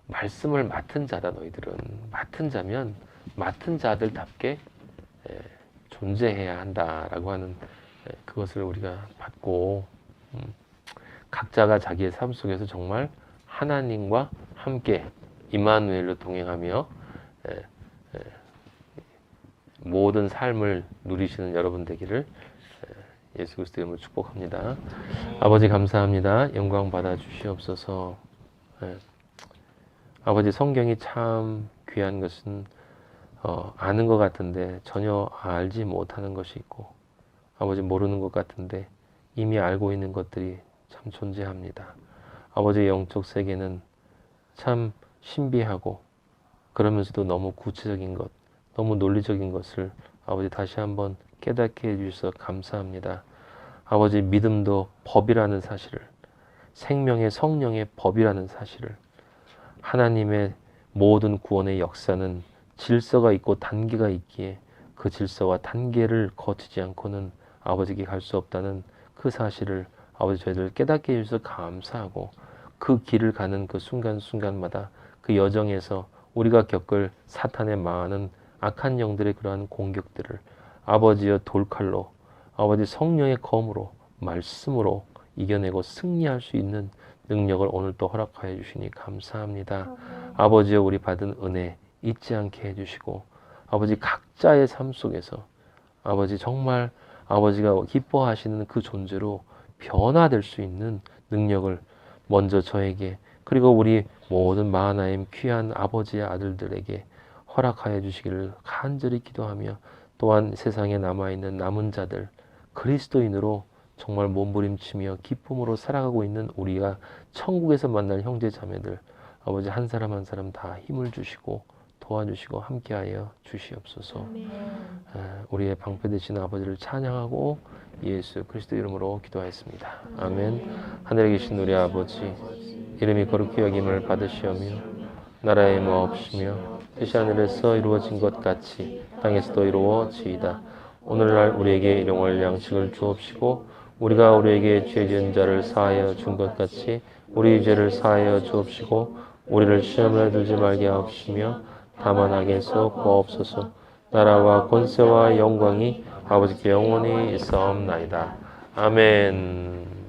말씀을 맡은 자다. 너희들은 맡은 자면 맡은 자들답게 존재해야 한다라고 하는 그것을 우리가 받고 각자가 자기의 삶 속에서 정말 하나님과 함께 임마누엘로 동행하며 모든 삶을 누리시는 여러분 되기를 예수 그리스도 이름으로 축복합니다. 아버지 감사합니다. 영광 받아 주시옵소서. 아버지 성경이 참 귀한 것은 아는 것 같은데 전혀 알지 못하는 것이 있고, 아버지 모르는 것 같은데 이미 알고 있는 것들이 참 존재합니다. 아버지의 영적 세계는 참 신비하고 그러면서도 너무 구체적인 것, 너무 논리적인 것을 아버지 다시 한번 깨닫게 해주셔서 감사합니다. 아버지 믿음도 법이라는 사실을, 생명의 성령의 법이라는 사실을, 하나님의 모든 구원의 역사는 질서가 있고 단계가 있기에 그 질서와 단계를 거치지 않고는 아버지께 갈 수 없다는 그 사실을 아버지 저희들 깨닫게 해주셔서 감사하고, 그 길을 가는 그 순간순간마다 그 여정에서 우리가 겪을 사탄의 많은 악한 영들의 그러한 공격들을 아버지의 돌칼로, 아버지 성령의 검으로, 말씀으로 이겨내고 승리할 수 있는 능력을 오늘 또 허락하여 주시니 감사합니다. 아버지여 우리 받은 은혜 잊지 않게 해주시고, 아버지 각자의 삶 속에서 아버지 정말 아버지가 기뻐하시는 그 존재로 변화될 수 있는 능력을 먼저 저에게, 그리고 우리 모든 마하나임 귀한 아버지의 아들들에게 허락하여 주시기를 간절히 기도하며, 또한 세상에 남아있는 남은 자들 그리스도인으로 정말 몸부림치며 기쁨으로 살아가고 있는 우리가 천국에서 만날 형제 자매들 아버지 한 사람 한 사람 다 힘을 주시고 도와주시고 함께하여 주시옵소서. 우리의 방패 되시는 아버지를 찬양하고 예수 그리스도 이름으로 기도하였습니다. 아멘. 하늘에 계신 우리 아버지, 이름이 거룩히 여김을 받으시오며 나라의 마옵시며 뜻이 하늘에서 이루어진 것 같이 땅에서도 이루어지이다. 오늘날 우리에게 일용할 양식을 주옵시고, 우리가 우리에게 죄 지은 자를 사하여 준 것 같이 우리 죄를 사하여 주옵시고, 우리를 시험에 들지 말게 하옵시며 다만 악에서 구하옵소서. 나라와 권세와 영광이 아버지께 영원히 있사옵나이다. 아멘.